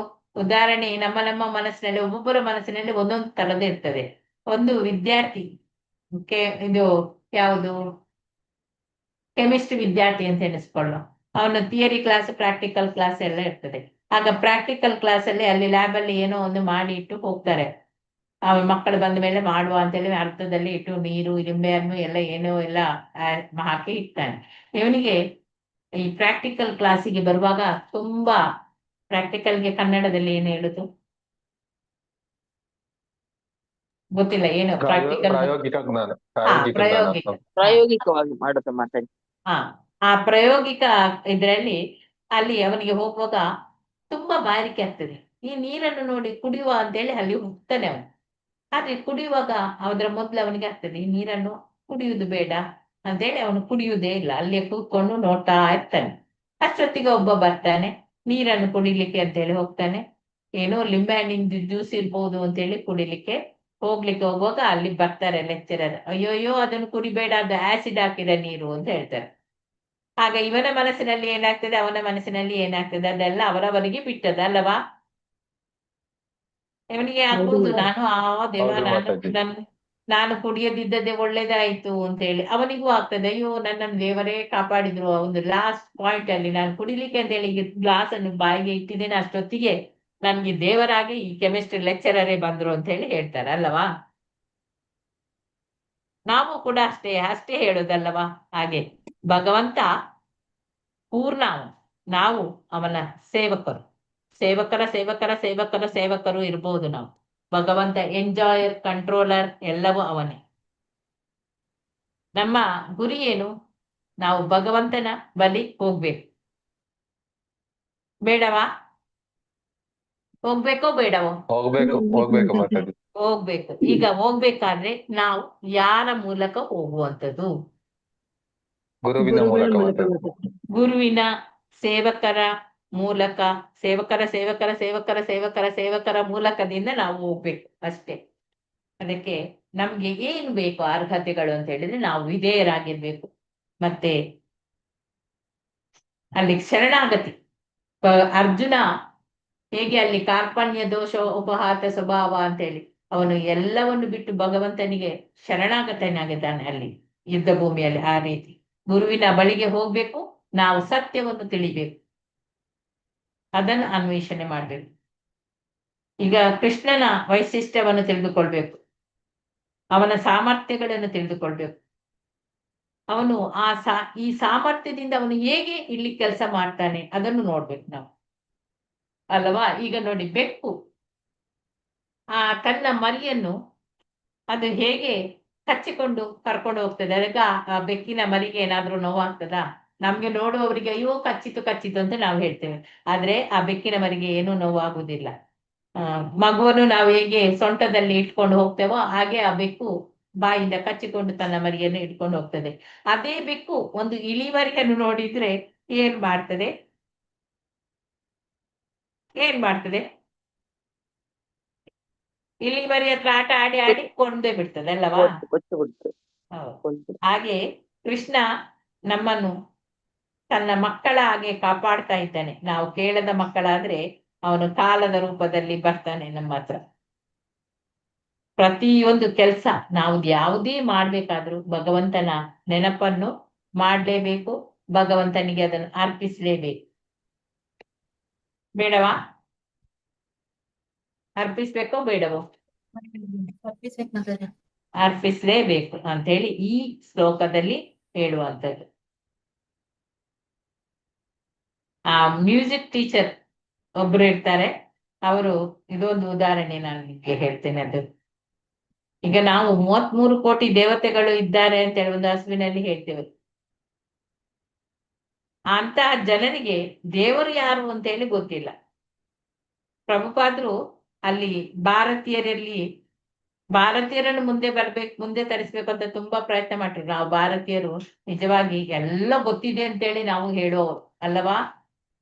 ಉದಾಹರಣೆ ನಮ್ಮ ಮನಸ್ಸಿನಲ್ಲಿ, ಒಬ್ಬೊಬ್ಬರ ಮನಸ್ಸಿನಲ್ಲಿ ಒಂದೊಂದು ತರದೇ ಇರ್ತದೆ. ಒಂದು ವಿದ್ಯಾರ್ಥಿ ಇದು ಯಾವುದು ಕೆಮಿಸ್ಟ್ರಿ ವಿದ್ಯಾರ್ಥಿ ಅಂತ ಎಣಿಸ್ಕೊಳ್ಳೋ, ಅವನ ಥಿಯರಿ ಕ್ಲಾಸ್ ಪ್ರಾಕ್ಟಿಕಲ್ ಕ್ಲಾಸ್ ಎಲ್ಲ ಇರ್ತದೆ. ಆಗ ಪ್ರಾಕ್ಟಿಕಲ್ ಕ್ಲಾಸ್ ಅಲ್ಲಿ ಅಲ್ಲಿ ಲ್ಯಾಬ್ ಅಲ್ಲಿ ಏನೋ ಒಂದು ಮಾಡಿ ಇಟ್ಟು ಹೋಗ್ತಾರೆ. ಅವನ ಮಕ್ಕಳು ಬಂದ ಮೇಲೆ ಮಾಡುವ ಅಂತೇಳಿ ಅರ್ಥದಲ್ಲಿ ಇಟ್ಟು ನೀರು ಲಿಂಬೆ ಹಣ್ಣು ಎಲ್ಲ ಏನೋ ಎಲ್ಲ ಹಾಕಿ ಇಡ್ತಾನೆ. ಇವನಿಗೆ ಈ ಪ್ರಾಕ್ಟಿಕಲ್ ಕ್ಲಾಸಿಗೆ ಬರುವಾಗ ತುಂಬಾ, ಪ್ರಾಕ್ಟಿಕಲ್ಗೆ ಕನ್ನಡದಲ್ಲಿ ಏನು ಹೇಳುದು ಗೊತ್ತಿಲ್ಲ, ಏನು ಪ್ರಾಕ್ಟಿಕಲ್ ಪ್ರಾಯೋಗಿಕ ಜ್ಞಾನ. ಪ್ರಾಯೋಗಿಕವಾಗಿ ಮಾಡುತ್ತೆ ಮಾತಾಡಿ. ಆ ಪ್ರಾಯೋಗಿಕ ಇದ್ರಲ್ಲಿ ಅಲ್ಲಿ ಅವನಿಗೆ ಹೋಗುವಾಗ ತುಂಬಾ ಬಾಯಾರಿಕೆ ಆಗ್ತದೆ. ಈ ನೀರನ್ನು ನೋಡಿ ಕುಡಿಯುವ ಅಂತೇಳಿ ಅಲ್ಲಿ ಹೋಗ್ತಾನೆ ಅವನು. ಆದ್ರೆ ಕುಡಿಯುವಾಗ ಅದರ ಮೊದ್ಲು ಅವನಿಗೆ ಆಗ್ತದೆ ಈ ನೀರನ್ನು ಕುಡಿಯುವುದು ಬೇಡ ಅಂತೇಳಿ ಅವನು ಕುಡಿಯುವುದೇ ಇಲ್ಲ, ಅಲ್ಲೇ ಕೂತ್ಕೊಂಡು ನೋಡ್ತಾ ಇರ್ತಾನೆ. ಅಷ್ಟೊತ್ತಿಗೆ ಒಬ್ಬ ಬರ್ತಾನೆ, ನೀರನ್ನು ಕುಡಿಲಿಕ್ಕೆ ಅಂತೇಳಿ ಹೋಗ್ತಾನೆ. ಏನೋ ಲಿಂಬೆಹಣ್ಣಿನ ಜ್ಯೂಸ್ ಇರ್ಬೋದು ಅಂತೇಳಿ ಕುಡಿಲಿಕ್ಕೆ ಹೋಗುವಾಗ ಅಲ್ಲಿ ಬರ್ತಾರೆ ಲೆಕ್ಚರರ್. ಅಯ್ಯೋಯ್ಯೋ ಅದನ್ನು ಕುಡಿಬೇಡ, ಅದು ಆಸಿಡ್ ಹಾಕಿದ ನೀರು ಅಂತ ಹೇಳ್ತಾರೆ. ಆಗ ಇವನ ಮನಸ್ಸಿನಲ್ಲಿ ಏನಾಗ್ತದೆ, ಅವನ ಮನಸ್ಸಿನಲ್ಲಿ ಏನಾಗ್ತದೆ, ಅದೆಲ್ಲ ಅವರವರಿಗೆ ಬಿಟ್ಟದ ಅಲ್ಲವಾ. ಇವನಿಗೆ ಹೌದು ಆಗ್ಬಹುದು ಮಾತಾಜಿ. ನಾನು ದೇವ ಹೌದು ನಾನು ಮಾತಾಜಿ. ನಾನು ಕುಡಿಯದಿದ್ದದೆ ಒಳ್ಳೇದಾಯ್ತು ಅಂತೇಳಿ ಅವನಿಗೂ ಆಗ್ತದೆ. ಅಯ್ಯೋ ನನ್ನನ್ನು ದೇವರೇ ಕಾಪಾಡಿದ್ರು, ಒಂದು ಲಾಸ್ಟ್ ಪಾಯಿಂಟ್ ಅಲ್ಲಿ ನಾನು ಕುಡಿಲಿಕ್ಕೆ ಅಂತೇಳಿ ಗ್ಲಾಸ್ ಅನ್ನು ಬಾಯಿಗೆ ಇಟ್ಟಿದ್ದೇನೆ, ಅಷ್ಟೊತ್ತಿಗೆ ನನ್ಗೆ ದೇವರಾಗಿ ಈ ಕೆಮಿಸ್ಟ್ರಿ ಲೆಕ್ಚರರೇ ಬಂದ್ರು ಅಂತ ಹೇಳಿ ಹೇಳ್ತಾರೆ ಅಲ್ಲವಾ. ನಾವು ಕೂಡ ಅಷ್ಟೇ ಹೇಳೋದಲ್ಲವಾ. ಹಾಗೆ ಭಗವಂತ ಪೂರ್ಣ ಅವನು, ನಾವು ಅವನ ಸೇವಕರು. ಸೇವಕರು ಇರ್ಬೋದು ನಾವು. ಭಗವಂತ ಎಂಜಾಯರ್, ಕಂಟ್ರೋಲರ್ ಎಲ್ಲವೂ ಅವನೇ. ನಮ್ಮ ಗುರಿ ಏನು? ನಾವು ಭಗವಂತನ ಬಳಿ ಹೋಗ್ಬೇಕು, ಬೇಡವಾ? ಹೋಗ್ಬೇಕೋ ಬೇಡವೋ? ಹೋಗ್ಬೇಕು ಮಾತಾಜಿ. ಹೋಗ್ಬೇಕು. ಈಗ ಹೋಗ್ಬೇಕಾದ್ರೆ ನಾವು ಯಾರ ಮೂಲಕ ಹೋಗುವಂಥದ್ದು? ಗುರುವಿನ ಗುರುಗಳ ಮೂಲಕ ಮೂಲಕ ಮಾತಾಜಿ. ಮಾತಾಜಿ. ಗುರುವಿನ ಸೇವಕರ ಮೂಲಕ, ಸೇವಕರ ಮೂಲಕದಿಂದ ನಾವು ಹೋಗ್ಬೇಕು ಅಷ್ಟೇ. ಅದಕ್ಕೆ ನಮ್ಗೆ ಏನು ಬೇಕು ಅರ್ಹತೆಗಳು ಅಂತ ಹೇಳಿದ್ರೆ ನಾವು ವಿಧೇಯರಾಗಿರ್ಬೇಕು. ಮತ್ತೆ ಅಲ್ಲಿ ಶರಣಾಗತಿ. ಅರ್ಜುನ ಹೇಗೆ ಅಲ್ಲಿ ಕಾರ್ಪಣ್ಯ ದೋಷ ಉಪಹಾತ ಸ್ವಭಾವ ಅಂತೇಳಿ ಅವನು ಎಲ್ಲವನ್ನು ಬಿಟ್ಟು ಭಗವಂತನಿಗೆ ಶರಣಾಗತನಾಗಿದ್ದಾನೆ ಅಲ್ಲಿ ಯುದ್ಧ ಭೂಮಿಯಲ್ಲಿ. ಆ ರೀತಿ ಗುರುವಿನ ಬಳಿಗೆ ಹೋಗ್ಬೇಕು, ನಾವು ಸತ್ಯವನ್ನು ತಿಳಿಬೇಕು, ಅದನ್ನು ಅನ್ವೇಷಣೆ ಮಾಡ್ಬೇಕು. ಈಗ ಕೃಷ್ಣನ ವೈಶಿಷ್ಟ್ಯವನ್ನು ತಿಳಿದುಕೊಳ್ಬೇಕು, ಅವನ ಸಾಮರ್ಥ್ಯಗಳನ್ನು ತಿಳಿದುಕೊಳ್ಬೇಕು. ಅವನು ಈ ಸಾಮರ್ಥ್ಯದಿಂದ ಅವನು ಹೇಗೆ ಇಲ್ಲಿ ಕೆಲಸ ಮಾಡ್ತಾನೆ ಅದನ್ನು ನೋಡ್ಬೇಕು ನಾವು ಅಲ್ಲವಾ. ಈಗ ನೋಡಿ, ಬೆಕ್ಕು ತನ್ನ ಮರಿಯನ್ನು ಅದು ಹೇಗೆ ಕಚ್ಚಿಕೊಂಡು ಕರ್ಕೊಂಡು ಹೋಗ್ತದೆ. ಅದಕ್ಕೆ ಆ ಬೆಕ್ಕಿನ ಮರಿಗೆ ಏನಾದ್ರೂ ನೋವಾಗ್ತದಾ? ನಮ್ಗೆ ನೋಡುವವರಿಗೆ ಅಯ್ಯೋ ಕಚ್ಚಿತು ಅಂತ ನಾವು ಹೇಳ್ತೇವೆ, ಆದ್ರೆ ಆ ಬೆಕ್ಕಿನ ಮರಿಗೆ ಏನೂ ನೋವಾಗುವುದಿಲ್ಲ. ಮಗುವನ್ನು ನಾವು ಹೇಗೆ ಸೊಂಟದಲ್ಲಿ ಇಟ್ಕೊಂಡು ಹೋಗ್ತೇವೋ ಹಾಗೆ ಆ ಬೆಕ್ಕು ಬಾಯಿಂದ ಕಚ್ಚಿಕೊಂಡು ತನ್ನ ಮರಿಯನ್ನು ಇಟ್ಕೊಂಡು ಹೋಗ್ತದೆ. ಅದೇ ಬೆಕ್ಕು ಒಂದು ಇಲಿಮರಿಯನ್ನು ನೋಡಿದ್ರೆ ಏನ್ ಮಾಡ್ತದೆ? ಇಲಿಮರಿ ಹತ್ರ ಆಟ ಆಡಿ ಕೊಂಡೇ ಬಿಡ್ತದೆ ಅಲ್ಲವಾ. ಕೊಚ್ಚು ಬಿಡ್ತು. ಹೌದು. ಹಾಗೆ ಕೃಷ್ಣ ನಮ್ಮನ್ನು ತನ್ನ ಮಕ್ಕಳ ಹಾಗೆ ಕಾಪಾಡ್ತಾ ಇದ್ದಾನೆ. ನಾವು ಕೇಳದ ಮಕ್ಕಳಾದ್ರೆ ಅವನು ಕಾಲದ ರೂಪದಲ್ಲಿ ಬರ್ತಾನೆ ನಮ್ಮ ಹತ್ರ. ಪ್ರತಿಯೊಂದು ಕೆಲಸ ನಾವು ಯಾವುದೇ ಮಾಡ್ಬೇಕಾದ್ರೂ ಭಗವಂತನ ನೆನಪನ್ನು ಮಾಡ್ಲೇಬೇಕು, ಭಗವಂತನಿಗೆ ಅದನ್ನು ಅರ್ಪಿಸ್ಲೇಬೇಕು. ಬೇಡವಾ? ಅರ್ಪಿಸ್ಬೇಕೋ ಬೇಡವೋ? ಅರ್ಪಿಸ್ಲೇಬೇಕು ಅಂತೇಳಿ ಈ ಶ್ಲೋಕದಲ್ಲಿ ಹೇಳುವಂಥದ್ದು. ಆ ಮ್ಯೂಸಿಕ್ ಟೀಚರ್ ಒಬ್ರು ಇರ್ತಾರೆ, ಅವರು ಇದೊಂದು ಉದಾಹರಣೆ ನಾನು ನಿಮಗೆ ಹೇಳ್ತೇನೆ. ಅದು ಈಗ ನಾವು 33 ಕೋಟಿ ದೇವತೆಗಳು ಇದ್ದಾರೆ ಅಂತ ಹೇಳಿ ಒಂದು ಹಸುವಿನಲ್ಲಿ ಹೇಳ್ತೇವೆ. ಅಂತಹ ಜನರಿಗೆ ದೇವರು ಯಾರು ಅಂತ ಹೇಳಿ ಗೊತ್ತಿಲ್ಲ. ಪ್ರಭುಪಾದರು ಅಲ್ಲಿ ಭಾರತೀಯರನ್ನು ಮುಂದೆ ತರಿಸ್ಬೇಕು ಅಂತ ತುಂಬಾ ಪ್ರಯತ್ನ ಮಾಡ್ರು. ನಾವು ಭಾರತೀಯರು ನಿಜವಾಗಿ ಎಲ್ಲ ಗೊತ್ತಿದೆ ಅಂತೇಳಿ ನಾವು ಹೇಳೋರು ಅಲ್ಲವಾ.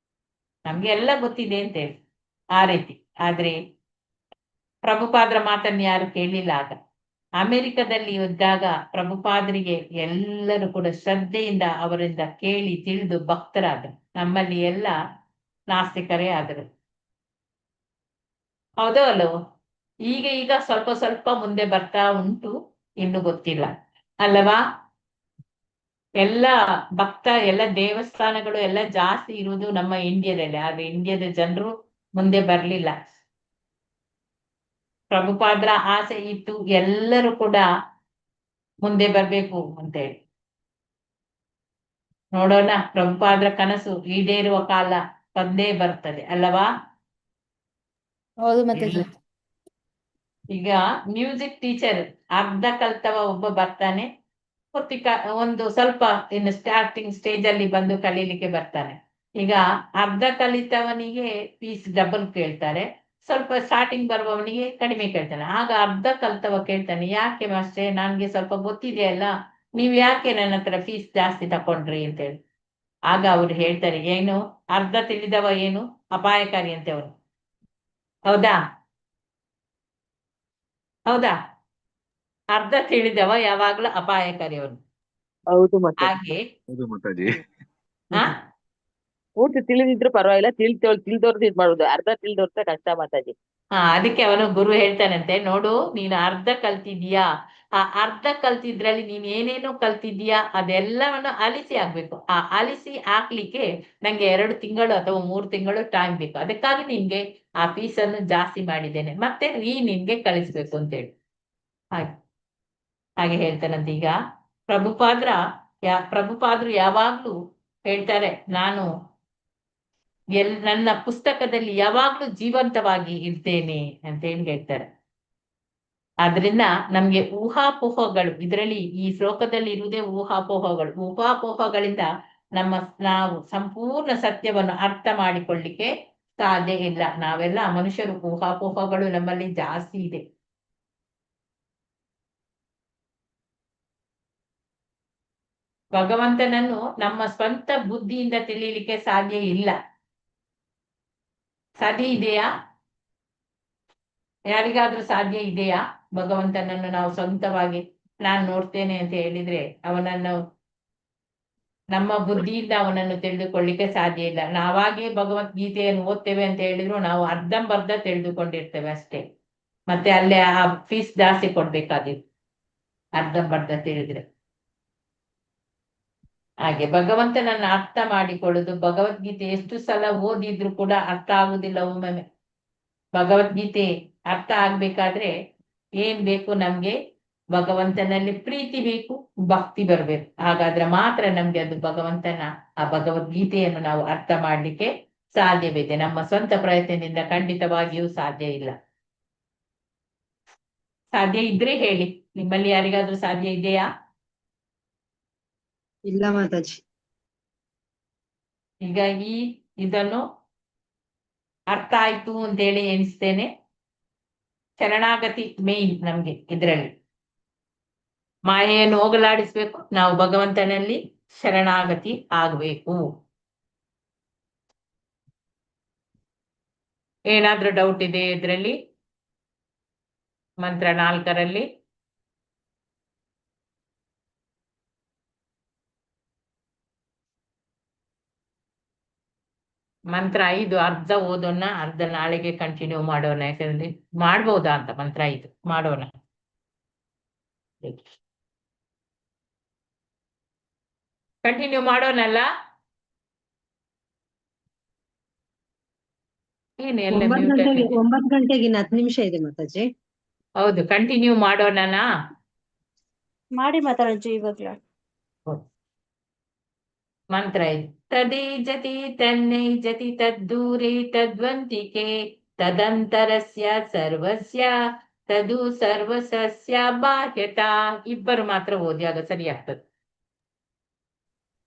ನಮ್ಗೆ ಎಲ್ಲ ಗೊತ್ತಿದೆ ಅಂತೇಳಿ ಆ ರೀತಿ. ಆದ್ರೆ ಪ್ರಭುಪಾದರ ಮಾತನ್ನು ಯಾರು ಕೇಳಲಿಲ್ಲ. ಆಗ ಅಮೆರಿಕದಲ್ಲಿ ಇದ್ದಾಗ ಪ್ರಭುಪಾದರಿಗೆ ಎಲ್ಲರೂ ಕೂಡ ಶ್ರದ್ಧೆಯಿಂದ ಅವರಿಂದ ಕೇಳಿ ತಿಳಿದು ಭಕ್ತರಾದರು. ನಮ್ಮಲ್ಲಿ ಎಲ್ಲ ನಾಸ್ತಿಕರೇ ಆದರು. ಹೌದೋ ಅಲ್ಲವೋ? ಈಗ ಸ್ವಲ್ಪ ಮುಂದೆ ಬರ್ತಾ ಉಂಟು, ಇನ್ನು ಗೊತ್ತಿಲ್ಲ ಅಲ್ಲವಾ. ಎಲ್ಲ ಎಲ್ಲ ದೇವಸ್ಥಾನಗಳು ಎಲ್ಲ ಜಾಸ್ತಿ ಇರುವುದು ನಮ್ಮ ಇಂಡಿಯಾದಲ್ಲಿ. ಆದ್ರೆ ಇಂಡಿಯಾದ ಜನರು ಮುಂದೆ ಬರ್ಲಿಲ್ಲ. ಪ್ರಭುಪಾದರ ಆಸೆ ಇತ್ತು ಎಲ್ಲರೂ ಕೂಡ ಮುಂದೆ ಬರ್ಬೇಕು ಅಂತೇಳಿ. ನೋಡೋಣ, ಪ್ರಭುಪಾದರ ಕನಸು ಈಡೇರುವ ಕಾಲ ಬಂದೇ ಬರ್ತದೆ ಅಲ್ಲವಾ. ಹೌದು ಮಾತಾಜಿ. ಈಗ ಮ್ಯೂಸಿಕ್ ಟೀಚರ್ ಅರ್ಧ ಕಲ್ತವ ಒಬ್ಬ ಬರ್ತಾನೆ, ಪೂರ್ತಿ ಒಂದು ಸ್ವಲ್ಪ ಇನ್ನು ಸ್ಟಾರ್ಟಿಂಗ್ ಸ್ಟೇಜ್ ಅಲ್ಲಿ ಬಂದು ಕಲೀಲಿಕ್ಕೆ ಬರ್ತಾನೆ. ಈಗ ಅರ್ಧ ಕಲಿತವನಿಗೆ ಫೀಸ್ ಡಬಲ್ ಕೇಳ್ತಾರೆ, ಸ್ವಲ್ಪ ಸ್ಟಾರ್ಟಿಂಗ್ ಬರುವವನಿಗೆ ಕಡಿಮೆ ಕೇಳ್ತಾನೆ. ಆಗ ಅರ್ಧ ಕಲ್ತವ ಕೇಳ್ತಾನೆ, ಯಾಕೆ ಮಾಸ್ಟ್ರೆ ನನ್ಗೆ ಸ್ವಲ್ಪ ಗೊತ್ತಿದೆಯಲ್ಲ, ನೀವ್ ಯಾಕೆ ನನ್ನ ಹತ್ರ ಫೀಸ್ ಜಾಸ್ತಿ ತಕೊಂಡ್ರಿ ಅಂತೇಳಿ. ಆಗ ಅವ್ರು ಹೇಳ್ತಾರೆ, ಏನು ಅರ್ಧ ತಿಳಿದವ ಏನು ಅಪಾಯಕಾರಿ ಅಂತೆ ಅವನು. ಹೌದಾ ಹೌದಾ? ಅರ್ಧ ತಿಳಿದವ ಯಾವಾಗ್ಲೂ ಅಪಾಯಕಾರಿ ಅವನು. ಹೌದು ಮಾತಾಜಿ. ಹಾಗೆ ಹೌದು ಮಾತಾಜಿ. ಆ ಪೂರ್ತಿ ತಿಳಿದಿದ್ರು ಪರವಾಗಿಲ್ಲ, ತಿಳಿದವ್ರದ್ದು ಇದ್ ಮಾಡುದು, ಅರ್ಧ ತಿಳಿದವ್ರ ಕಷ್ಟ ಮಾತಾಜಿ. ಅದಕ್ಕೆ ಅವನು ಗುರು ಹೇಳ್ತಾನಂತೆ, ನೋಡು ನೀನು ಅರ್ಧ ಕಲ್ತಿದ್ಯಾ, ಆ ಅರ್ಧ ಕಲ್ತಿದ್ರಲ್ಲಿ ನೀನ್ ಏನೇನೋ ಕಲ್ತಿದ್ಯಾ ಅದೆಲ್ಲವನ್ನು ಅಲಿಸಿ ಆಗ್ಬೇಕು. ಆ ಅಲಿಸಿ ಹಾಕ್ಲಿಕ್ಕೆ ನಂಗೆ 2 ತಿಂಗಳು ಅಥವಾ 3 ತಿಂಗಳು ಟೈಮ್ ಬೇಕು. ಅದಕ್ಕಾಗಿ ನಿನ್ಗೆ ಆ ಫೀಸನ್ನು ಜಾಸ್ತಿ ಮಾಡಿದ್ದೇನೆ, ಮತ್ತೆ ನಿನ್ಗೆ ಕಳಿಸ್ಬೇಕು ಅಂತೇಳಿ. ಹಾಗೆ ಹಾಗೆ ಹೇಳ್ತಾನಂತೆ. ಈಗ ಪ್ರಭುಪಾದ್ರು ಯಾವಾಗ್ಲೂ ಹೇಳ್ತಾರೆ, ನಾನು ನನ್ನ ಪುಸ್ತಕದಲ್ಲಿ ಯಾವಾಗ್ಲೂ ಜೀವಂತವಾಗಿ ಇರ್ತೇನೆ ಅಂತ ಹೇಳಿ ಹೇಳ್ತಾರೆ. ಆದ್ರಿಂದ ನಮ್ಗೆ ಊಹಾಪೋಹಗಳು, ಇದರಲ್ಲಿ ಈ ಶ್ಲೋಕದಲ್ಲಿ ಇರುವುದೇ ಊಹಾಪೋಹಗಳು. ಊಹಾಪೋಹಗಳಿಂದ ನಾವು ಸಂಪೂರ್ಣ ಸತ್ಯವನ್ನು ಅರ್ಥ ಮಾಡಿಕೊಳ್ಳಿಕ್ಕೆ ಸಾಧ್ಯ ಇಲ್ಲ. ನಾವೆಲ್ಲ ಮನುಷ್ಯರು, ಊಹಾಪೋಹಗಳು ನಮ್ಮಲ್ಲಿ ಜಾಸ್ತಿ ಇದೆ. ಭಗವಂತನನ್ನು ನಮ್ಮ ಸ್ವಂತ ಬುದ್ಧಿಯಿಂದ ತಿಳಿಯಲಿಕ್ಕೆ ಸಾಧ್ಯ ಇಲ್ಲ. ಸಾಧ್ಯ ಇದೆಯಾ? ಯಾರಿಗಾದ್ರೂ ಸಾಧ್ಯ ಇದೆಯಾ? ಭಗವಂತನನ್ನು ನಾವು ಸ್ವಂತವಾಗಿ ನಾನು ನೋಡ್ತೇನೆ ಅಂತ ಹೇಳಿದ್ರೆ ಅವನನ್ನು ನಮ್ಮ ಬುದ್ಧಿಯಿಂದ ಅವನನ್ನು ತಿಳಿದುಕೊಳ್ಳಿಕ್ಕೆ ಸಾಧ್ಯ ಇಲ್ಲ. ನಾವಾಗೇ ಭಗವದ್ಗೀತೆಯನ್ನು ಓದ್ತೇವೆ ಅಂತ ಹೇಳಿದ್ರು ನಾವು ಅರ್ಧಂಬರ್ಧ ತಿಳಿದುಕೊಂಡಿರ್ತೇವೆ ಅಷ್ಟೇ. ಮತ್ತೆ ಅಲ್ಲೇ ಆ ಫೀಸ್ ಜಾಸ್ತಿ ಕೊಡ್ಬೇಕಾದಿತ್ತು ಅರ್ಧಂಬರ್ಧ ತಿಳಿದ್ರೆ. ಹಾಗೆ ಭಗವಂತನನ್ನು ಅರ್ಥ ಮಾಡಿಕೊಳ್ಳುದು, ಭಗವದ್ಗೀತೆ ಎಷ್ಟು ಸಲ ಓದಿದ್ರು ಕೂಡ ಅರ್ಥ ಆಗುದಿಲ್ಲ ಒಮ್ಮೊಮ್ಮೆ. ಭಗವದ್ಗೀತೆ ಅರ್ಥ ಆಗ್ಬೇಕಾದ್ರೆ ಏನ್ ಬೇಕು? ನಮ್ಗೆ ಭಗವಂತನಲ್ಲಿ ಪ್ರೀತಿ ಬೇಕು, ಭಕ್ತಿ ಬರ್ಬೇಕು. ಹಾಗಾದ್ರೆ ಮಾತ್ರ ನಮ್ಗೆ ಅದು ಆ ಭಗವದ್ಗೀತೆಯನ್ನು ನಾವು ಅರ್ಥ ಮಾಡ್ಲಿಕ್ಕೆ ಸಾಧ್ಯವಿದೆ. ನಮ್ಮ ಸ್ವಂತ ಪ್ರಯತ್ನದಿಂದ ಖಂಡಿತವಾಗಿಯೂ ಸಾಧ್ಯ ಇಲ್ಲ. ಸಾಧ್ಯ ಇದ್ರೆ ಹೇಳಿ, ನಿಮ್ಮಲ್ಲಿ ಯಾರಿಗಾದ್ರೂ ಸಾಧ್ಯ ಇದೆಯಾ? ಇಲ್ಲ ಮಾತಾಜಿ. ಈಗ ಇದನ್ನು ಅರ್ಥ ಆಯ್ತು ಅಂತೇಳಿ ಎಣಿಸ್ತೇನೆ. ಶರಣಾಗತಿ ಮೇನ್ ನಮ್ಗೆ ಇದರಲ್ಲಿ. ಮಾಯೆಯನ್ನು ಹೋಗಲಾಡಿಸ್ಬೇಕು, ನಾವು ಭಗವಂತನಲ್ಲಿ ಶರಣಾಗತಿ ಆಗ್ಬೇಕು. ಏನಾದ್ರೂ ಡೌಟ್ ಇದೆ ಇದರಲ್ಲಿ? ಮಂತ್ರ 4ರಲ್ಲಿ ಮಂತ್ರ 5 ಅರ್ಧ ಓದೋಣ, ಅರ್ಧ ನಾಳೆಗೆ ಕಂಟಿನ್ಯೂ ಮಾಡೋಣ. ಯಾಕಂದ್ರೆ ಮಾಡ್ಬೋದಾ ಅಂತ ಮಂತ್ರ 5 ಮಾಡೋಣ. ಕಂಟಿನ್ಯೂ ಮಾಡೋಣಲ್ಲ? ಏನು ಎಲ್ಲ 9 ಗಂಟೆಗೆ ಇನ್ನು 10 ನಿಮಿಷ ಇದೆ ಮಾತಾಜಿ. ಹೌದು, ಕಂಟಿನ್ಯೂ ಮಾಡೋಣನಾ? ಮಾಡಿ ಮಾತಾಡಜ್ಜಿ ಇವಾಗ್ಲೇ. ಮಂತ್ರ 5. ತದೇ ಜತಿ ತನ್ನೈ ಜತಿ ತದ್ದೂರೇ ತದ್ವಂತಿಕೆ ತದಂತರಸ್ಯ ಸರ್ವಸ್ಯ ತದು ಸರ್ವಸಸ್ಯ ಬಾಹ್ಯತ. ಇಬ್ಬರು ಮಾತ್ರ ಓದಿ, ಆಗ ಸರಿ ಆಗ್ತದೆ.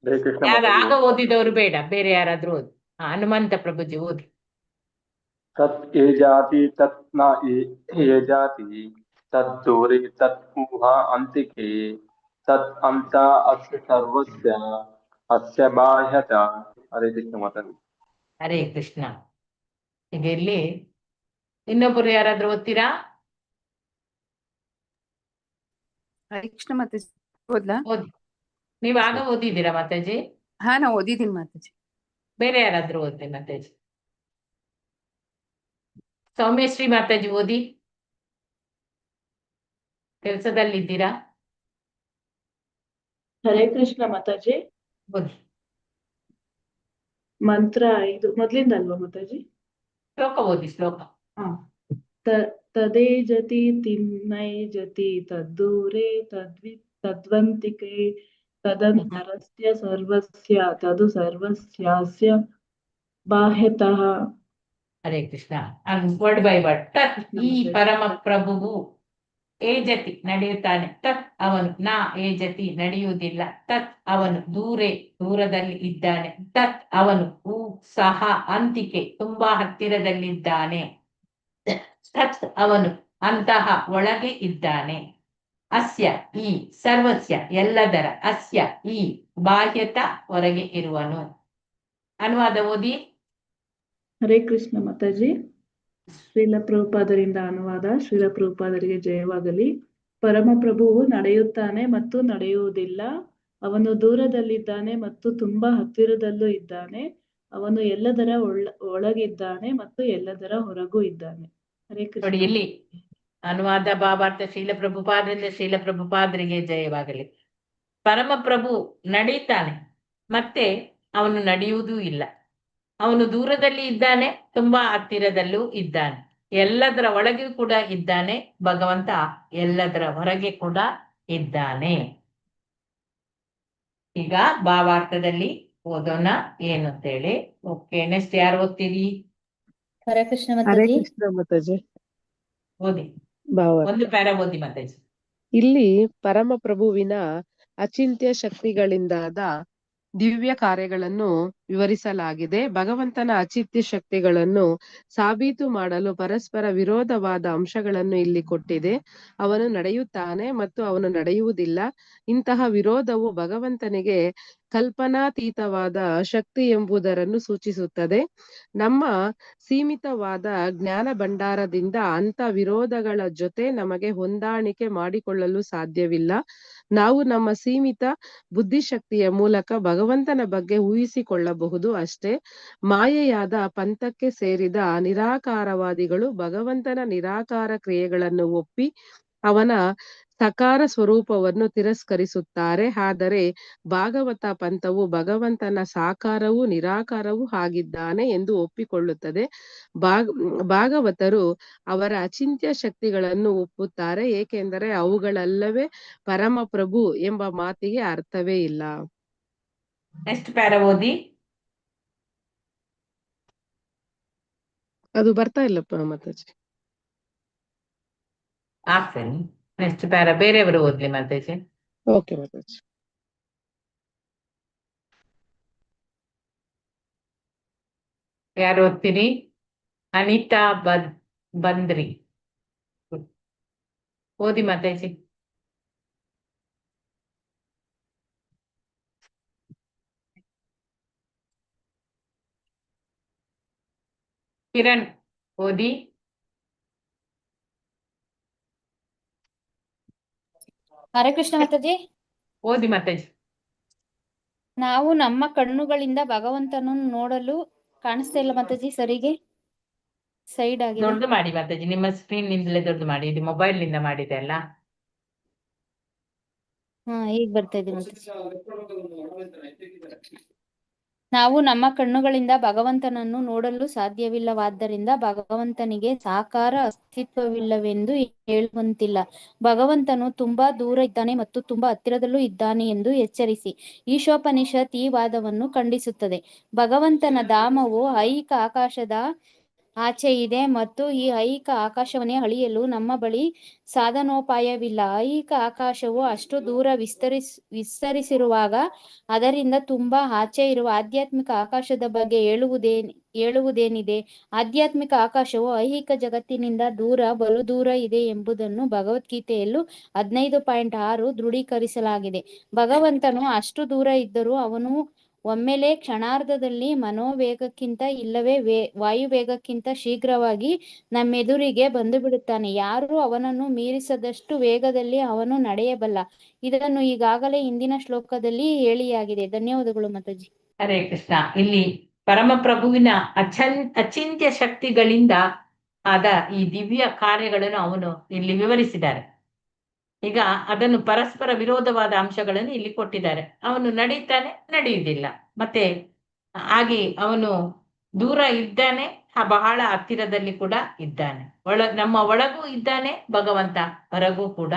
ಹರೇ ಕೃಷ್ಣ ಯಾರು ಮಾತಾಜಿ. ಆಗ ಓದಿದವರು ಬೇಡ, ಬೇರೆ ಯಾರಾದ್ರೂ ಓದಿ. ಹನುಮಂತ ಪ್ರಭುಜಿ ಓದಿ. तत् ये जाति तत् न ये जाति तत् दूरे तत् ऊहा अंतिके तत् अंत अस्य सर्वस्य अस्य बाह्यत. हरे कृष्ण माताजी. ಹರೇ ಕೃಷ್ಣ. ಈಗ ಇಲ್ಲಿ ಇನ್ನೊಬ್ಬರು ಯಾರಾದ್ರೂ ಓದ್ತೀರಾ? ಹರೇ ಕೃಷ್ಣ ಮಾತಾಜಿ. ಓದ್ಲಾ? ಓದಿ. ನೀವ್ ಆಗ ಓದಿದ್ದೀರಾ ಮಾತಾಜಿ? ಹಾ, ನಾ ಓದಿದ್ದೀನಿ ಮಾತಾಜಿ. ಬೇರೆ ಯಾರಾದ್ರೂ ಓದಿ ಮಾತಾಜಿ. ಸೌಮ್ಯಶ್ರೀ ಮಾತಾಜಿ ಓದಿ. ಕೆಲಸದಲ್ಲಿದ್ದೀರಾ? ಹರೇ ಕೃಷ್ಣ ಮಾತಾಜಿ. ಓದಿ. ಮಂತ್ರ 5 ಮೊದ್ಲಿಂದ ಅಲ್ವಾ ಮಾತಾಜಿ? ಶ್ಲೋಕ ಓದಿ, ಶ್ಲೋಕ. ತದೇ ಜತಿ ತಿನ್ನೈ ಜತಿ ತದ್ದೂರೇ ತದ್ವಂತಿಕೆ ತದಂತರಸ್ಯ ಸರ್ವಸ್ಯ ತದು ಸರ್ವಸ್ಯಾಸ್ಯ ಬಾಹ್ಯತಃ. Hare Krishna. Word by word. ತತ್ ಈ ಪರಮ ಪ್ರಭುವು ಏಜತಿ ನಡೆಯುತ್ತಾನೆ, ತತ್ ಅವನು, ನ ಏಜತಿ ನಡೆಯುವುದಿಲ್ಲ, ತತ್ ಅವನು, ದೂರದಲ್ಲಿ ಇದ್ದಾನೆ, ತತ್ ಅವನು, ಸಹ ಅಂತಿಕೆ ತುಂಬಾ ಹತ್ತಿರದಲ್ಲಿದ್ದಾನೆ, ತತ್ ಅವನು, ಅಂತಹ ಒಳಗೆ ಇದ್ದಾನೆ, ಅಸ್ಯ ಈ, ಸರ್ವಸ್ಯ ಎಲ್ಲದರ, ಅಸ್ಯ ಈ, ಬಾಹ್ಯತ ಹೊರಗೆ ಇರುವನು. ಅನುವಾದ ಓದಿ. ಹರೇ ಕೃಷ್ಣ ಮಾತಾಜಿ. ಶ್ರೀಲ ಪ್ರಭುಪಾದರಿಂದ ಅನುವಾದ. ಶ್ರೀಲ ಪ್ರಭುಪಾದರಿಗೆ ಜಯವಾಗಲಿ. ಪರಮಪ್ರಭುವು ನಡೆಯುತ್ತಾನೆ ಮತ್ತು ನಡೆಯುವುದಿಲ್ಲ, ಅವನು ದೂರದಲ್ಲಿದ್ದಾನೆ ಮತ್ತು ತುಂಬಾ ಹತ್ತಿರದಲ್ಲೂ ಇದ್ದಾನೆ, ಅವನು ಎಲ್ಲದರ ಒಳಗಿದ್ದಾನೆ ಮತ್ತು ಎಲ್ಲದರ ಹೊರಗೂ ಇದ್ದಾನೆ. ಹರೇ ನೋಡಿ ಕೃಷ್ಣ. ಇಲ್ಲಿ ಅನುವಾದ ಭಾವಾರ್ಥ ಶೀಲ ಪ್ರಭುಪಾದರಿಂದ ಶೀಲ ಪ್ರಭುಪಾದರಿಗೆ ಜಯವಾಗಲಿ. ಪರಮಪ್ರಭು ನಡೀತಾನೆ ಮತ್ತೆ ಅವನು ನಡೆಯುವುದೂ ಇಲ್ಲ, ಅವನು ದೂರದಲ್ಲಿ ಇದ್ದಾನೆ, ತುಂಬಾ ಹತ್ತಿರದಲ್ಲೂ ಇದ್ದಾನೆ, ಎಲ್ಲದರ ಒಳಗೆ ಕೂಡ ಇದ್ದಾನೆ, ಭಗವಂತ ಎಲ್ಲದರ ಹೊರಗೆ ಕೂಡ ಇದ್ದಾನೆ. ಈಗ ಭಾವಾರ್ಥದಲ್ಲಿ ಓದೋಣ ಏನು ಅಂತೇಳಿ. ಓಕೆ, ನೆಕ್ಸ್ಟ್ ಯಾರು ಓದ್ತೀರಿ? ಹರೇ ಕೃಷ್ಣ ಹರೇ ಮಾತಾಜಿ. ಕೃಷ್ಣ ಮಾತಾಜಿ. ಓದಿ, ಭಾವಾರ್ಥ. ಒಂದು ಪ್ಯಾರ ಓದಿ ಮಾತಾಜಿ. ಇಲ್ಲಿ ಪರಮಪ್ರಭುವಿನ ಅಚಿಂತ್ಯ ಶಕ್ತಿಗಳಿಂದಾದ ದಿವ್ಯ ಕಾರ್ಯಗಳನ್ನು ವಿವರಿಸಲಾಗಿದೆ. ಭಗವಂತನ ಅಚಿಂತ್ಯ ಶಕ್ತಿಗಳನ್ನು ಸಾಬೀತು ಮಾಡಲು ಪರಸ್ಪರ ವಿರೋಧವಾದ ಅಂಶಗಳನ್ನು ಇಲ್ಲಿ ಕೊಟ್ಟಿದೆ. ಅವನು ನಡೆಯುತ್ತಾನೆ ಮತ್ತು ಅವನು ನಡೆಯುವುದಿಲ್ಲ. ಇಂತಹ ವಿರೋಧವು ಭಗವಂತನಿಗೆ ಕಲ್ಪನಾತೀತವಾದ ಶಕ್ತಿ ಎಂಬುದನ್ನು ಸೂಚಿಸುತ್ತದೆ. ನಮ್ಮ ಸೀಮಿತವಾದ ಜ್ಞಾನ ಭಂಡಾರದಿಂದ ಅಂಥ ವಿರೋಧಗಳ ಜೊತೆ ನಮಗೆ ಹೊಂದಾಣಿಕೆ ಮಾಡಿಕೊಳ್ಳಲು ಸಾಧ್ಯವಿಲ್ಲ. ನಾವು ನಮ್ಮ ಸೀಮಿತ ಬುದ್ಧಿಶಕ್ತಿಯ ಮೂಲಕ ಭಗವಂತನ ಬಗ್ಗೆ ಊಹಿಸಿಕೊಳ್ಳಬಹುದು ಅಷ್ಟೇ. ಮಾಯೆಯಾದ ಪಂಥಕ್ಕೆ ಸೇರಿದ ನಿರಾಕಾರವಾದಿಗಳು ಭಗವಂತನ ನಿರಾಕಾರ ಕ್ರಿಯೆಗಳನ್ನು ಒಪ್ಪಿ ಅವನ ಸಕಾರ ಸ್ವರೂಪವನ್ನು ತಿರಸ್ಕರಿಸುತ್ತಾರೆ. ಆದರೆ ಭಾಗವತ ಪಂಥವು ಭಗವಂತನ ಸಾಕಾರವೂ ನಿರಾಕಾರವೂ ಆಗಿದ್ದಾನೆ ಎಂದು ಒಪ್ಪಿಕೊಳ್ಳುತ್ತದೆ. ಭಾಗವತರು ಅವರ ಅಚಿಂತ್ಯ ಶಕ್ತಿಗಳನ್ನು ಒಪ್ಪುತ್ತಾರೆ, ಏಕೆಂದರೆ ಅವುಗಳಲ್ಲವೇ ಪರಮಪ್ರಭು ಎಂಬ ಮಾತಿಗೆ ಅರ್ಥವೇ ಇಲ್ಲ. ನೆಕ್ಸ್ಟ್ ಪ್ಯಾರ ಓದಿ. ಅದು ಬರ್ತಾ ಇಲ್ಲಪ್ಪ ಮಾತಾಜಿ. ಆಗ್ತೇನೆ. ನೆಕ್ಸ್ಟ್ ಪ್ಯಾರ ಬೇರೆಯವರು ಓದ್ಲಿ ಮಾತಾಜಿ. ಓಕೆ ಮಾತಾಜಿ. ಯಾರು ಓದ್ತೀರಿ? ಅನಿತಾ ಬಂದ್ರಿ, ಓದಿ ಮಾತಾಜಿ. ಕಿರಣ್ ಓದಿ. ಹರೇ ಕೃಷ್ಣ ಮಾತಾಜಿ. ಓದಿ ಮಾತಾಜಿ. ನಾವು ನಮ್ಮ ಕಣ್ಣುಗಳಿಂದ ಭಗವಂತನನ್ನು ನೋಡಲು ಕಾಣಿಸ್ತಾ ಇಲ್ಲ ಮಾತಾಜಿ, ಸರಿಗೆ ಸೈಡ್ ಆಗಿದೆ. ದೊಡ್ಡದು ಮಾಡಿ ಮಾತಾಜಿ, ನಿಮ್ಮ ಸ್ಕ್ರೀನ್ ನಿಂದಲೇ ದೊಡ್ಡದು ಮಾಡಿ, ಇದು ಮೊಬೈಲ್ ನಿಂದ ಮಾಡಿದೆ ಅಲ್ಲ. ಈಗ ಬರ್ತಾ ಇದೆ ಮಾತಾಜಿ. ನಾವು ನಮ್ಮ ಕಣ್ಣುಗಳಿಂದ ಭಗವಂತನನ್ನು ನೋಡಲು ಸಾಧ್ಯವಿಲ್ಲವಾದ್ದರಿಂದ ಭಗವಂತನಿಗೆ ಸಾಕಾರ ಅಸ್ತಿತ್ವವಿಲ್ಲವೆಂದು ಹೇಳುವಂತಿಲ್ಲ. ಭಗವಂತನು ತುಂಬಾ ದೂರ ಇದ್ದಾನೆ ಮತ್ತು ತುಂಬಾ ಹತ್ತಿರದಲ್ಲೂ ಇದ್ದಾನೆ ಎಂದು ಎಚ್ಚರಿಸಿ. ಈಶೋಪನಿಷತ್ ಈ ವಾದವನ್ನು ಖಂಡಿಸುತ್ತದೆ. ಭಗವಂತನ ಧಾಮವು ಐಹಿಕ ಆಕಾಶದ ಆಚೆ ಇದೆ ಮತ್ತು ಈ ಐಹಿಕ ಆಕಾಶವನ್ನೇ ಅಳಿಯಲು ನಮ್ಮ ಬಳಿ ಸಾಧನೋಪಾಯವಿಲ್ಲ. ಐಹಿಕ ಆಕಾಶವು ಅಷ್ಟು ದೂರ ವಿಸ್ತರಿಸಿರುವಾಗ ಅದರಿಂದ ತುಂಬಾ ಆಚೆ ಇರುವ ಆಧ್ಯಾತ್ಮಿಕ ಆಕಾಶದ ಬಗ್ಗೆ ಹೇಳುವುದೇನಿದೆ? ಆಧ್ಯಾತ್ಮಿಕ ಆಕಾಶವು ಐಹಿಕ ಜಗತ್ತಿನಿಂದ ಬಲು ದೂರ ಇದೆ ಎಂಬುದನ್ನು ಭಗವದ್ಗೀತೆಯಲ್ಲೂ 15.6 ದೃಢೀಕರಿಸಲಾಗಿದೆ. ಭಗವಂತನು ಅಷ್ಟು ದೂರ ಇದ್ದರೂ ಅವನು ಒಮ್ಮೆಲೆ ಕ್ಷಣಾರ್ಧದಲ್ಲಿ ಮನೋವೇಗಕ್ಕಿಂತ ಇಲ್ಲವೇ ವಾಯುವೇಗಕ್ಕಿಂತ ಶೀಘ್ರವಾಗಿ ನಮ್ಮೆದುರಿಗೆ ಬಂದು ಬಿಡುತ್ತಾನೆ. ಯಾರೂ ಅವನನ್ನು ಮೀರಿಸದಷ್ಟು ವೇಗದಲ್ಲಿ ಅವನು ನಡೆಯಬಲ್ಲ. ಇದನ್ನು ಈಗಾಗಲೇ ಹಿಂದಿನ ಶ್ಲೋಕದಲ್ಲಿ ಹೇಳಿಯಾಗಿದೆ. ಧನ್ಯವಾದಗಳು ಮಾತಾಜಿ. ಹರೇ ಕೃಷ್ಣ. ಇಲ್ಲಿ ಪರಮಪ್ರಭುವಿನ ಅಚಿಂತ್ಯ ಶಕ್ತಿಗಳಿಂದ ಆದ ಈ ದಿವ್ಯ ಕಾರ್ಯಗಳನ್ನು ಅವನು ಇಲ್ಲಿ ವಿವರಿಸಿದ್ದಾರೆ. ಈಗ ಅದನ್ನು ಪರಸ್ಪರ ವಿರೋಧವಾದ ಅಂಶಗಳನ್ನು ಇಲ್ಲಿ ಕೊಟ್ಟಿದ್ದಾರೆ. ಅವನು ನಡೀತಾನೆ, ನಡೆಯುವುದಿಲ್ಲ, ಮತ್ತೆ ಹಾಗೆ ಅವನು ದೂರ ಇದ್ದಾನೆ, ಬಹಳ ಹತ್ತಿರದಲ್ಲಿ ಕೂಡ ಇದ್ದಾನೆ, ನಮ್ಮ ಒಳಗೂ ಇದ್ದಾನೆ ಭಗವಂತ, ಹೊರಗೂ ಕೂಡ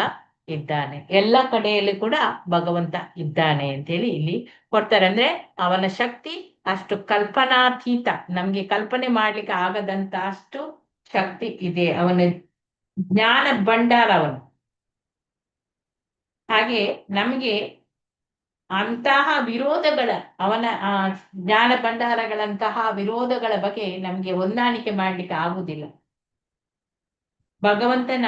ಇದ್ದಾನೆ, ಎಲ್ಲ ಕಡೆಯಲ್ಲಿ ಕೂಡ ಭಗವಂತ ಇದ್ದಾನೆ ಅಂತೇಳಿ ಇಲ್ಲಿ ಕೊಡ್ತಾರೆ. ಅಂದ್ರೆ ಅವನ ಶಕ್ತಿ ಅಷ್ಟು ಕಲ್ಪನಾತೀತ, ನಮ್ಗೆ ಕಲ್ಪನೆ ಮಾಡ್ಲಿಕ್ಕೆ ಆಗದಂತ ಅಷ್ಟು ಶಕ್ತಿ ಇದೆ. ಅವನ ಜ್ಞಾನ ಭಂಡಾರ, ಅವನು ಹಾಗೆ ನಮಗೆ ಅಂತಹ ವಿರೋಧಗಳ ಅವನ ಜ್ಞಾನ ಭಂಡಾರಗಳಂತಹ ವಿರೋಧಗಳ ಬಗ್ಗೆ ನಮ್ಗೆ ಹೊಂದಾಣಿಕೆ ಮಾಡ್ಲಿಕ್ಕೆ ಆಗುವುದಿಲ್ಲ. ಭಗವಂತನ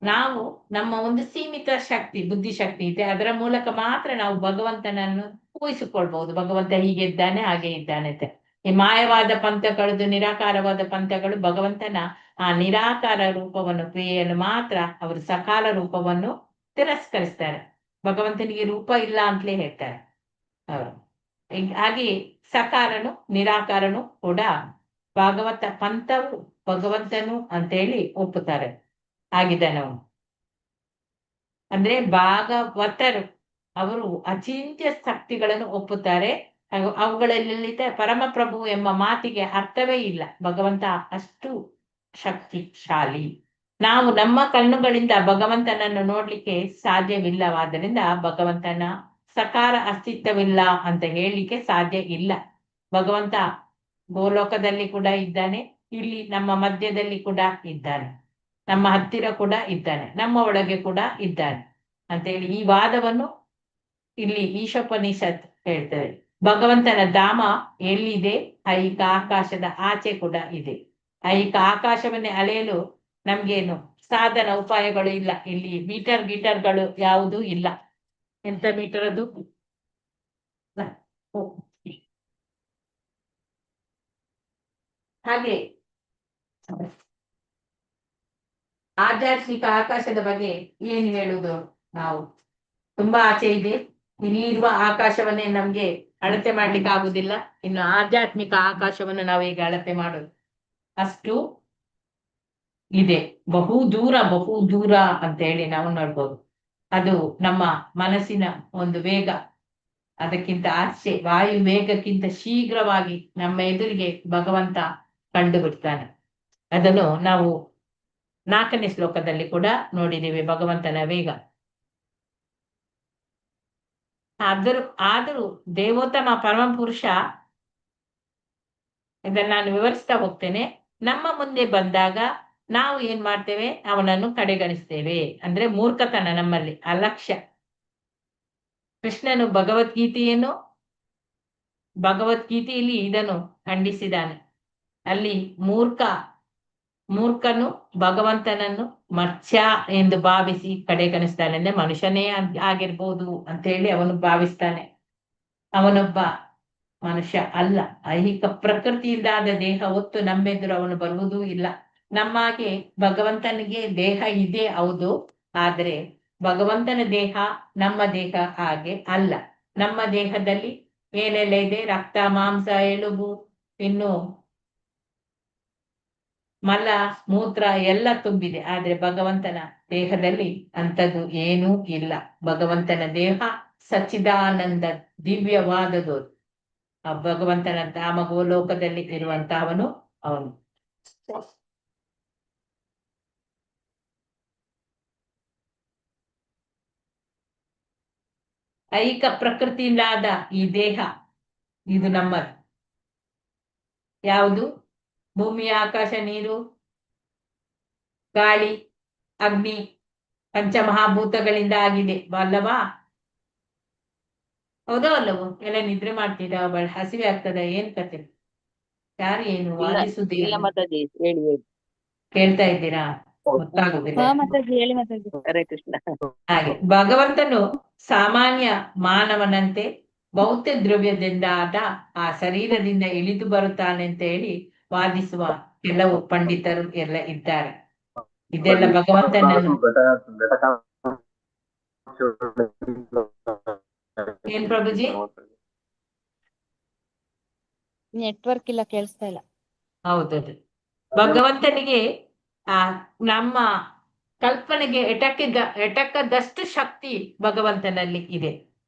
ನಾವು ನಮ್ಮ ಒಂದು ಸೀಮಿತ ಶಕ್ತಿ ಬುದ್ಧಿಶಕ್ತಿ ಇದೆ, ಅದರ ಮೂಲಕ ಮಾತ್ರ ನಾವು ಭಗವಂತನನ್ನು ಊಹಿಸಿಕೊಳ್ಬಹುದು. ಭಗವಂತ ಹೀಗೆ ಇದ್ದಾನೆ ಹಾಗೆ ಇದ್ದಾನೆ ಅಂತ. ಈ ಮಾಯವಾದ ಪಂಥಗಳದ್ದು ನಿರಾಕಾರವಾದ ಪಂಥಗಳು ಭಗವಂತನ ಆ ನಿರಾಕಾರ ರೂಪವನ್ನು ಕ್ರಿಯೆಯನ್ನು ಮಾತ್ರ ಅವರು ಸಕಾಲ ರೂಪವನ್ನು ತಿರಸ್ಕರಿಸ್ತಾರೆ. ಭಗವಂತನಿಗೆ ರೂಪ ಇಲ್ಲ ಅಂತಲೇ ಹೇಳ್ತಾರೆ ಅವರು. ಹಾಗೆ ಸಕಾರನು ನಿರಾಕಾರನು ಕೂಡ ಭಾಗವತ ಪಂಥವು ಭಗವಂತನು ಅಂತೇಳಿ ಒಪ್ಪುತ್ತಾರೆ. ಆಗಿದ್ದಾನೆ ಅವನು. ಅಂದ್ರೆ ಭಾಗವತರು ಅವರು ಅಚಿಂತ್ಯ ಶಕ್ತಿಗಳನ್ನು ಒಪ್ಪುತ್ತಾರೆ. ಅವುಗಳಲ್ಲಿ ಪರಮಪ್ರಭು ಎಂಬ ಮಾತಿಗೆ ಅರ್ಥವೇ ಇಲ್ಲ. ಭಗವಂತ ಅಷ್ಟು ಶಕ್ತಿಶಾಲಿ. ನಾವು ನಮ್ಮ ಕಣ್ಣುಗಳಿಂದ ಭಗವಂತನನ್ನು ನೋಡ್ಲಿಕ್ಕೆ ಸಾಧ್ಯವಿಲ್ಲವಾದ್ದರಿಂದ ಭಗವಂತನ ಸಕಾರ ಅಸ್ತಿತ್ವವಿಲ್ಲ ಅಂತ ಹೇಳಲಿಕ್ಕೆ ಸಾಧ್ಯ ಇಲ್ಲ. ಭಗವಂತ ಗೋಲೋಕದಲ್ಲಿ ಕೂಡ ಇದ್ದಾನೆ, ಇಲ್ಲಿ ನಮ್ಮ ಮಧ್ಯದಲ್ಲಿ ಕೂಡ ಇದ್ದಾನೆ, ನಮ್ಮ ಹತ್ತಿರ ಕೂಡ ಇದ್ದಾನೆ, ನಮ್ಮ ಒಳಗೆ ಕೂಡ ಇದ್ದಾನೆ ಅಂತೇಳಿ ಈ ವಾದವನ್ನು ಇಲ್ಲಿ ಈಶೋಪನಿಷತ್ ಹೇಳ್ತದೆ. ಭಗವಂತನ ಧಾಮ ಎಲ್ಲಿದೆ? ಐಕ ಆಕಾಶದ ಆಚೆ ಕೂಡ ಇದೆ. ಐಕ ಆಕಾಶವನ್ನೇ ಅಳೆಯಲು ನಮ್ಗೇನು ಸಾಧನ ಉಪಾಯಗಳು ಇಲ್ಲ. ಇಲ್ಲಿ ಮೀಟರ್ ಗೀಟರ್ಗಳು ಯಾವುದೂ ಇಲ್ಲ. ಎಂತ ಮೀಟರ್ ಅದು? ಹಾಗೆ ಆಧ್ಯಾತ್ಮಿಕ ಆಕಾಶದ ಬಗ್ಗೆ ಏನು ಹೇಳುವುದು? ನಾವು ತುಂಬಾ ಆಚೆ ಇದೆ. ಇಲ್ಲಿರುವ ಆಕಾಶವನ್ನೇ ನಮ್ಗೆ ಅಳತೆ ಮಾಡ್ಲಿಕ್ಕೆ ಆಗುದಿಲ್ಲ, ಇನ್ನು ಆಧ್ಯಾತ್ಮಿಕ ಆಕಾಶವನ್ನು ನಾವು ಈಗ ಅಳತೆ ಮಾಡೋದು ಅಷ್ಟು ಇದೆ. ಬಹು ದೂರ ಅಂತ ಹೇಳಿ ನಾವು ನೋಡ್ಬೋದು. ಅದು ನಮ್ಮ ಮನಸ್ಸಿನ ಒಂದು ವೇಗ, ಅದಕ್ಕಿಂತ ಆಚೆ ವಾಯು ವೇಗಕ್ಕಿಂತ ಶೀಘ್ರವಾಗಿ ನಮ್ಮ ಎದುರಿಗೆ ಭಗವಂತ ಕಂಡು ಬಿಡ್ತಾನೆ. ಅದನ್ನು ನಾವು 4ನೇ ಶ್ಲೋಕದಲ್ಲಿ ಕೂಡ ನೋಡಿದ್ದೇವೆ, ಭಗವಂತನ ವೇಗ. ಆದರೂ ದೇವೋತ್ತಮ ಪರಮ ಪುರುಷ, ಇದನ್ನು ನಾನು ವಿವರಿಸ್ತಾ ಹೋಗ್ತೇನೆ. ನಮ್ಮ ಮುಂದೆ ಬಂದಾಗ ನಾವು ಏನ್ ಮಾಡ್ತೇವೆ? ಅವನನ್ನು ಕಡೆಗಣಿಸ್ತೇವೆ. ಅಂದ್ರೆ ಮೂರ್ಖತನ ನಮ್ಮಲ್ಲಿ, ಅಲಕ್ಷ್ಯ. ಕೃಷ್ಣನು ಭಗವದ್ಗೀತೆಯಲ್ಲಿ ಇದನ್ನು ಖಂಡಿಸಿದ್ದಾನೆ. ಅಲ್ಲಿ ಮೂರ್ಖನು ಭಗವಂತನನ್ನು ಮರ್ತ್ಯ ಎಂದು ಭಾವಿಸಿ ಕಡೆಗಣಿಸ್ತಾನೆ. ಅಂದ್ರೆ ಮನುಷ್ಯನೇ ಆಗಿರ್ಬೋದು ಅಂತ ಹೇಳಿ ಅವನು ಭಾವಿಸ್ತಾನೆ. ಅವನೊಬ್ಬ ಮನುಷ್ಯ ಅಲ್ಲ. ಐಹಿಕ ಪ್ರಕೃತಿಯಿಂದಾದ ದೇಹ ಹೊತ್ತು ನಮ್ಮೆದುರು ಅವನು ಬರುವುದೂ ಇಲ್ಲ. ನಮ್ಮಾಗೆ ಭಗವಂತನಿಗೆ ದೇಹ ಇದೆ, ಹೌದು. ಆದ್ರೆ ಭಗವಂತನ ದೇಹ ನಮ್ಮ ದೇಹ ಹಾಗೆ ಅಲ್ಲ. ನಮ್ಮ ದೇಹದಲ್ಲಿ ಏನೆಲ್ಲ ಇದೆ? ರಕ್ತ, ಮಾಂಸ, ಎಲುಬು, ಇನ್ನು ಮಲ, ಮೂತ್ರ ಎಲ್ಲ ತುಂಬಿದೆ. ಆದ್ರೆ ಭಗವಂತನ ದೇಹದಲ್ಲಿ ಅಂಥದ್ದು ಏನೂ ಇಲ್ಲ. ಭಗವಂತನ ದೇಹ ಸಚ್ಚಿದಾನಂದ ದಿವ್ಯವಾದದು. ಆ ಭಗವಂತನ ಧಾಮ ಗೋಲೋಕದಲ್ಲಿ ಇರುವಂತಹವನು ಅವನು. ಐಹಿಕ ಪ್ರಕೃತಿಯಿಂದಾದ ಈ ದೇಹ ಇದು ನಮ್ಮದು. ಯಾವುದು? ಭೂಮಿ, ಆಕಾಶ, ನೀರು, ಗಾಳಿ, ಅಗ್ನಿ, ಪಂಚಮಹಾಭೂತಗಳಿಂದ ಆಗಿದೆ ಅಲ್ಲವಾ? ಹೌದೋ ಅಲ್ಲವೋ? ಎಲ್ಲ ನಿದ್ರೆ ಮಾಡ್ತೀರಾ? ಹಸಿವೆ ಆಗ್ತದ? ಏನ್ ಕತೆ? ಯಾರು ಏನು ಇಲ್ಲ ವಾದಿಸುವುದಿಲ್ಲ? ಮಾತಾಜಿ, ಹೇಳಿ ಹೇಳಿ. ಕೇಳ್ತಾ ಇದ್ದೀರಾ? ಗೊತ್ತಾಗುದಿಲ್ಲ. ಹೇಳಿ ಮಾತಾಜಿ. ಹರೇ ಕೃಷ್ಣ. ಹಾಗೆ ಭಗವಂತನು ಸಾಮಾನ್ಯ ಮಾನವನಂತೆ ಭೌತ ದ್ರವ್ಯದಿಂದ ಆದ ಆ ಶರೀರದಿಂದ ಇಳಿದು ಬರುತ್ತಾನೆ ಅಂತ ಹೇಳಿ ವಾದಿಸುವ ಕೆಲವು ಪಂಡಿತರು ಎಲ್ಲ ಇದ್ದಾರೆ. ಇದೆಲ್ಲ ಭಗವಂತನನ್ನು ಏನ್ ಪ್ರಭುಜಿ? ನೆಟ್ವರ್ಕ್ ಇಲ್ಲ, ಕೇಳಿಸ್ತಾ ಇಲ್ಲ. ಹೌದದು. ಭಗವಂತನಿಗೆ ಆ ನಮ್ಮ ಕಲ್ಪನೆಗೆ ಎಟಕದಷ್ಟು ಶಕ್ತಿ ಭಗವಂತನಲ್ಲಿ ಇದೆ.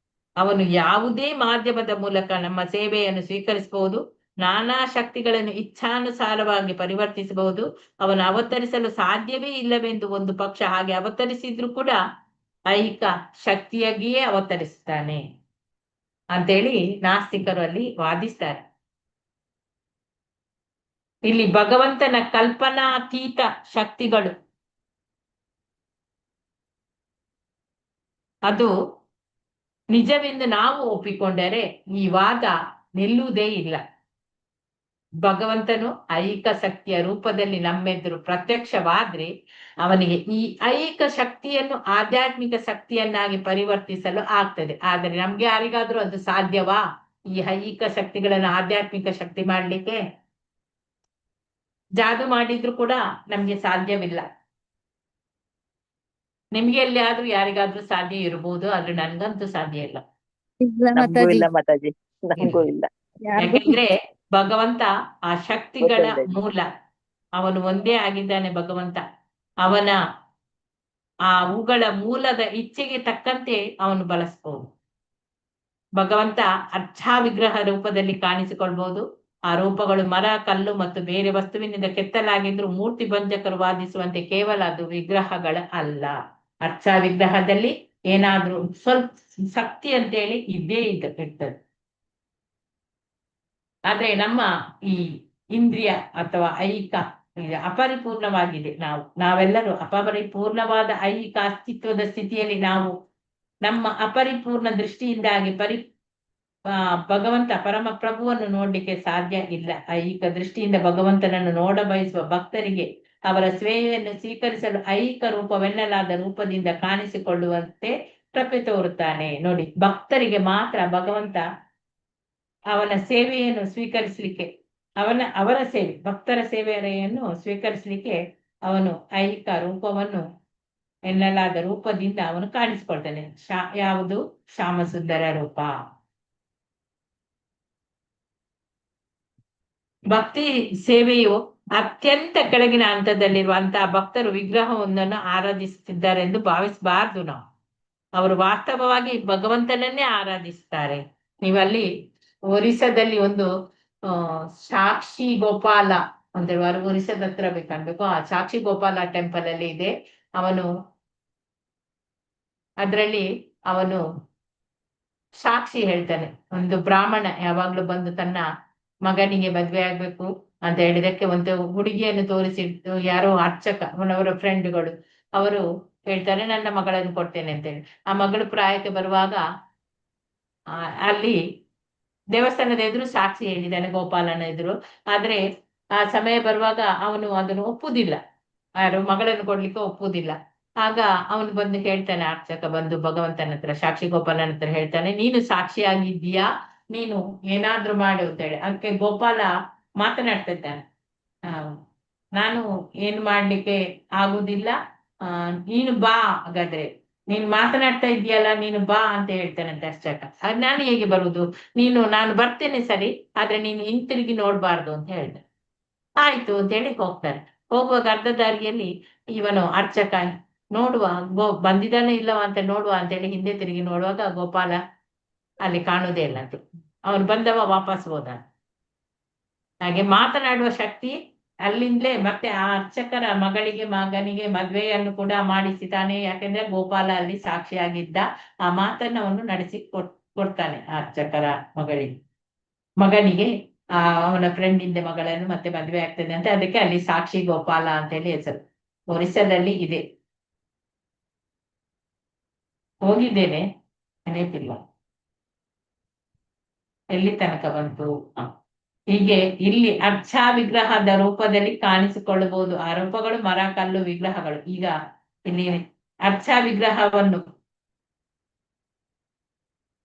ಅವನು ಯಾವುದೇ ಮಾಧ್ಯಮದ ಮೂಲಕ ನಮ್ಮ ಸೇವೆಯನ್ನು ಸ್ವೀಕರಿಸಬಹುದು. ನಾನಾ ಶಕ್ತಿಗಳನ್ನು ಇಚ್ಛಾನುಸಾರವಾಗಿ ಪರಿವರ್ತಿಸಬಹುದು. ಅವನು ಅವತರಿಸಲು ಸಾಧ್ಯವೇ ಇಲ್ಲವೆಂದು ಒಂದು ಪಕ್ಷ ಹಾಗೆ ಅವತರಿಸಿದ್ರು ಕೂಡ ಐಹಿಕ ಶಕ್ತಿಯಾಗಿಯೇ ಅವತರಿಸ್ತಾನೆ ಅಂತೇಳಿ ನಾಸ್ತಿಕರು ಅಲ್ಲಿ ವಾದಿಸ್ತಾರೆ. ಇಲ್ಲಿ ಭಗವಂತನ ಕಲ್ಪನಾತೀತ ಶಕ್ತಿಗಳು ಅದು ನಿಜವೆಂದು ನಾವು ಒಪ್ಪಿಕೊಂಡರೆ ಈ ವಾದ ನಿಲ್ಲುವುದೇ ಇಲ್ಲ. ಭಗವಂತನು ಐಹಿಕ ಶಕ್ತಿಯ ರೂಪದಲ್ಲಿ ನಮ್ಮೆದುರು ಪ್ರತ್ಯಕ್ಷವಾದ್ರೆ ಅವನಿಗೆ ಈ ಐಹಿಕ ಶಕ್ತಿಯನ್ನು ಆಧ್ಯಾತ್ಮಿಕ ಶಕ್ತಿಯನ್ನಾಗಿ ಪರಿವರ್ತಿಸಲು ಆಗ್ತದೆ. ಆದರೆ ನಮ್ಗೆ ಯಾರಿಗಾದ್ರೂ ಅದು ಸಾಧ್ಯವಾ? ಈ ಐಹಿಕ ಶಕ್ತಿಗಳನ್ನು ಆಧ್ಯಾತ್ಮಿಕ ಶಕ್ತಿ ಮಾಡ್ಲಿಕ್ಕೆ ಜಾದು ಮಾಡಿದ್ರು ಕೂಡ ನಮ್ಗೆ ಸಾಧ್ಯವಿಲ್ಲ. ನಿಮ್ಗೆ ಎಲ್ಲಿಯಾದ್ರೂ ಯಾರಿಗಾದ್ರೂ ಸಾಧ್ಯ ಇರ್ಬೋದು, ಆದ್ರೆ ನನ್ಗಂತೂ ಸಾಧ್ಯ ಇಲ್ಲ. ಇಲ್ಲ ನಮಗೂ ಮಾತಾಜಿ, ಇಲ್ಲ ಮಾತಾಜಿ, ನಮಗೂ ಇಲ್ಲ. ಯಾರಿಗೂ ಯಾಕಂದ್ರೆ ಭಗವಂತ ಆ ಶಕ್ತಿಗಳ ಗೊತ್ತುಂಟು. ಮೂಲ, ಅವನು ಒಂದೇ ಆಗಿದ್ದಾನೆ ಭಗವಂತ. ಅವನ ಆ ಅವುಗಳ ಮೂಲದ ಇಚ್ಛೆಗೆ ತಕ್ಕಂತೆ ಅವನು ಬಳಸ್ಬಹುದು. ಭಗವಂತ ಅರ್ಚಾ ವಿಗ್ರಹ ರೂಪದಲ್ಲಿ ಕಾಣಿಸಿಕೊಳ್ಬಹುದು. ಆ ರೂಪಗಳು ಮರ, ಕಲ್ಲು ಮತ್ತು ಬೇರೆ ವಸ್ತುವಿನಿಂದ ಕೆತ್ತಲಾಗಿದ್ರು ಮೂರ್ತಿ ಭಂಜಕರು ವಾದಿಸುವಂತೆ ಕೇವಲ ಅದು ವಿಗ್ರಹಗಳ ಅಲ್ಲ. ಅರ್ಚಾ ವಿಗ್ರಹದಲ್ಲಿ ಏನಾದ್ರೂ ಸ್ವಲ್ಪ ಶಕ್ತಿ ಅಂತೇಳಿ ಇದ್ದೇ ಇರ್ತದೆ. ಆದ್ರೆ ನಮ್ಮ ಈ ಇಂದ್ರಿಯ ಅಥವಾ ಐಹಿಕ ಅಪರಿಪೂರ್ಣವಾಗಿದೆ. ನಾವೆಲ್ಲರೂ ಅಪರಿಪೂರ್ಣವಾದ ಐಹಿಕ ಅಸ್ತಿತ್ವದ ಸ್ಥಿತಿಯಲ್ಲಿ ನಾವು ನಮ್ಮ ಅಪರಿಪೂರ್ಣ ದೃಷ್ಟಿಯಿಂದಾಗಿ ಭಗವಂತ ಪರಮ ಪ್ರಭುವನ್ನು ನೋಡ್ಲಿಕ್ಕೆ ಸಾಧ್ಯ ಇಲ್ಲ. ಐಹಿಕ ದೃಷ್ಟಿಯಿಂದ ಭಗವಂತನನ್ನು ನೋಡ ಬಯಸುವ ಭಕ್ತರಿಗೆ ಅವರ ಸೇವೆಯನ್ನು ಸ್ವೀಕರಿಸಲು ಐಹಿಕ ರೂಪವೆನ್ನಲಾದ ರೂಪದಿಂದ ಕಾಣಿಸಿಕೊಳ್ಳುವಂತೆ ಕೃಪೆ ತೋರುತ್ತಾನೆ. ನೋಡಿ, ಭಕ್ತರಿಗೆ ಮಾತ್ರ ಭಗವಂತ ಅವನ ಸೇವೆಯನ್ನು ಸ್ವೀಕರಿಸಲಿಕ್ಕೆ, ಅವರ ಸೇವೆ, ಭಕ್ತರ ಸೇವೆಯನ್ನು ಸ್ವೀಕರಿಸಲಿಕ್ಕೆ ಅವನು ಐಹಿಕ ರೂಪವನ್ನು ಎನ್ನಲಾದ ರೂಪದಿಂದ ಅವನು ಕಾಣಿಸಿಕೊಳ್ತಾನೆ. ಯಾವುದು? ಶ್ಯಾಮಸುಂದರ ರೂಪ. ಭಕ್ತಿ ಸೇವೆಯು ಅತ್ಯಂತ ಕೆಳಗಿನ ಹಂತದಲ್ಲಿರುವಂತಹ ಭಕ್ತರು ವಿಗ್ರಹವೊಂದನ್ನು ಆರಾಧಿಸುತ್ತಿದ್ದಾರೆ ಎಂದು ಭಾವಿಸಬಾರ್ದು ನಾವು. ಅವರು ವಾಸ್ತವವಾಗಿ ಭಗವಂತನನ್ನೇ ಆರಾಧಿಸುತ್ತಾರೆ. ನೀವಲ್ಲಿ ಒರಿಸ್ಸಾದಲ್ಲಿ ಒಂದು ಸಾಕ್ಷಿ ಗೋಪಾಲ ಅಂತ ಹೇಳುವ, ಒರಿಸ್ಸಾದ ಹತ್ರ ಬೇಕನ್ಬೇಕು, ಆ ಸಾಕ್ಷಿ ಗೋಪಾಲ ಟೆಂಪಲ್ ಅಲ್ಲಿ ಇದೆ. ಅದರಲ್ಲಿ ಅವನು ಸಾಕ್ಷಿ ಹೇಳ್ತಾನೆ. ಒಂದು ಬ್ರಾಹ್ಮಣ ಯಾವಾಗ್ಲೂ ಬಂದು ತನ್ನ ಮಗನಿಗೆ ಮದ್ವೆ ಆಗ್ಬೇಕು ಅಂತ ಹೇಳಿದಕ್ಕೆ ಒಂದು ಹುಡುಗಿಯನ್ನು ತೋರಿಸಿಟ್ಟು, ಯಾರೋ ಅರ್ಚಕ, ಅವನವರ ಫ್ರೆಂಡ್ಗಳು, ಅವರು ಹೇಳ್ತಾರೆ ನನ್ನ ಮಗಳನ್ನು ಕೊಡ್ತೇನೆ ಅಂತೇಳಿ. ಆ ಮಗಳು ಪ್ರಾಯಕ್ಕೆ ಬರುವಾಗ ಅಲ್ಲಿ ದೇವಸ್ಥಾನದ ಎದುರು ಸಾಕ್ಷಿ ಹೇಳಿದ್ದಾನೆ, ಗೋಪಾಲನ ಎದುರು. ಆದ್ರೆ ಆ ಸಮಯ ಬರುವಾಗ ಅವನು ಅದನ್ನು ಒಪ್ಪುದಿಲ್ಲ, ಯಾರು ಮಗಳನ್ನು ಕೊಡ್ಲಿಕ್ಕೆ ಒಪ್ಪುದಿಲ್ಲ. ಆಗ ಅವನು ಬಂದು ಹೇಳ್ತಾನೆ, ಅರ್ಚಕ ಬಂದು ಭಗವಂತನ ಹತ್ರ, ಸಾಕ್ಷಿ ಗೋಪಾಲನ ಹತ್ರ ಹೇಳ್ತಾನೆ, ನೀನು ಸಾಕ್ಷಿಯಾಗಿದ್ದೀಯಾ, ನೀನು ಏನಾದ್ರೂ ಮಾಡು ಅಂತೇಳಿ. ಅದಕ್ಕೆ ಗೋಪಾಲ ಮಾತನಾಡ್ತಾ ಇದ್ದಾನೆ, ನಾನು ಏನ್ ಮಾಡ್ಲಿಕ್ಕೆ ಆಗುದಿಲ್ಲ, ನೀನು ಬಾ, ಹಾಗಾದ್ರೆ ನೀನು ಮಾತನಾಡ್ತಾ ಇದೀಯಲ್ಲ, ನೀನು ಬಾ ಅಂತ ಹೇಳ್ತಾನಂತೆ ಅರ್ಚಕ. ಅದ್ ನಾನು ಹೇಗೆ ಬರುವುದು? ನಾನು ಬರ್ತೇನೆ ಸರಿ, ಆದ್ರೆ ನೀನು ಹಿಂತಿರುಗಿ ನೋಡ್ಬಾರ್ದು ಅಂತ ಹೇಳ್ದೆ. ಆಯ್ತು ಅಂತೇಳಿ ಹೋಗ್ತಾರೆ. ಹೋಗುವಾಗ ಅರ್ಧ ದಾರಿಯಲ್ಲಿ ಇವನು ಅರ್ಚಕ ನೋಡುವ, ಬಂದಿದ್ದಾನೆ ಇಲ್ಲವ ಅಂತ ನೋಡುವ ಅಂತೇಳಿ ಹಿಂದೆ ತಿರುಗಿ ನೋಡುವಾಗ ಗೋಪಾಲ ಅಲ್ಲಿ ಕಾಣುವುದೇ ಇಲ್ಲ ಅಂತ. ಅವನು ಬಂದವ ವಾಪಸ್ ಹೋದ. ಹಾಗೆ ಮಾತನಾಡುವ ಶಕ್ತಿ ಅಲ್ಲಿಂದಲೇ ಮತ್ತೆ ಆ ಅರ್ಚಕರ ಮಗನಿಗೆ ಮದ್ವೆಯನ್ನು ಕೂಡ ಮಾಡಿಸಿತಾನೆ. ಯಾಕೆಂದ್ರೆ ಗೋಪಾಲ ಅಲ್ಲಿ ಸಾಕ್ಷಿಯಾಗಿದ್ದ. ಆ ಮಾತನ್ನ ಅವನು ನಡೆಸಿ ಕೊಡ್ತಾನೆ ಆ ಅರ್ಚಕರ ಮಗನಿಗೆ ಅವನ ಫ್ರೆಂಡ್ ಇಂದ ಮಗಳನ್ನು ಮತ್ತೆ ಮದ್ವೆ ಆಗ್ತದೆ ಅಂತ. ಅದಕ್ಕೆ ಅಲ್ಲಿ ಸಾಕ್ಷಿ ಗೋಪಾಲ ಅಂತ ಹೇಳಿ ಹೆಸರು. ಒರಿಸ್ಸಾದಲ್ಲಿ ಇದೆ, ಹೋಗಿದ್ದೇನೆ, ನೆನಪಿಲ್ಲ ಎಲ್ಲಿ ತನಕ ಬಂತು. ಹೀಗೆ ಇಲ್ಲಿ ಅರ್ಚಾ ವಿಗ್ರಹದ ರೂಪದಲ್ಲಿ ಕಾಣಿಸಿಕೊಳ್ಳಬಹುದು. ಆ ರೂಪಗಳು ಮರ, ಕಲ್ಲು ವಿಗ್ರಹಗಳು. ಈಗ ಇಲ್ಲಿ ಅರ್ಚಾ ವಿಗ್ರಹವನ್ನು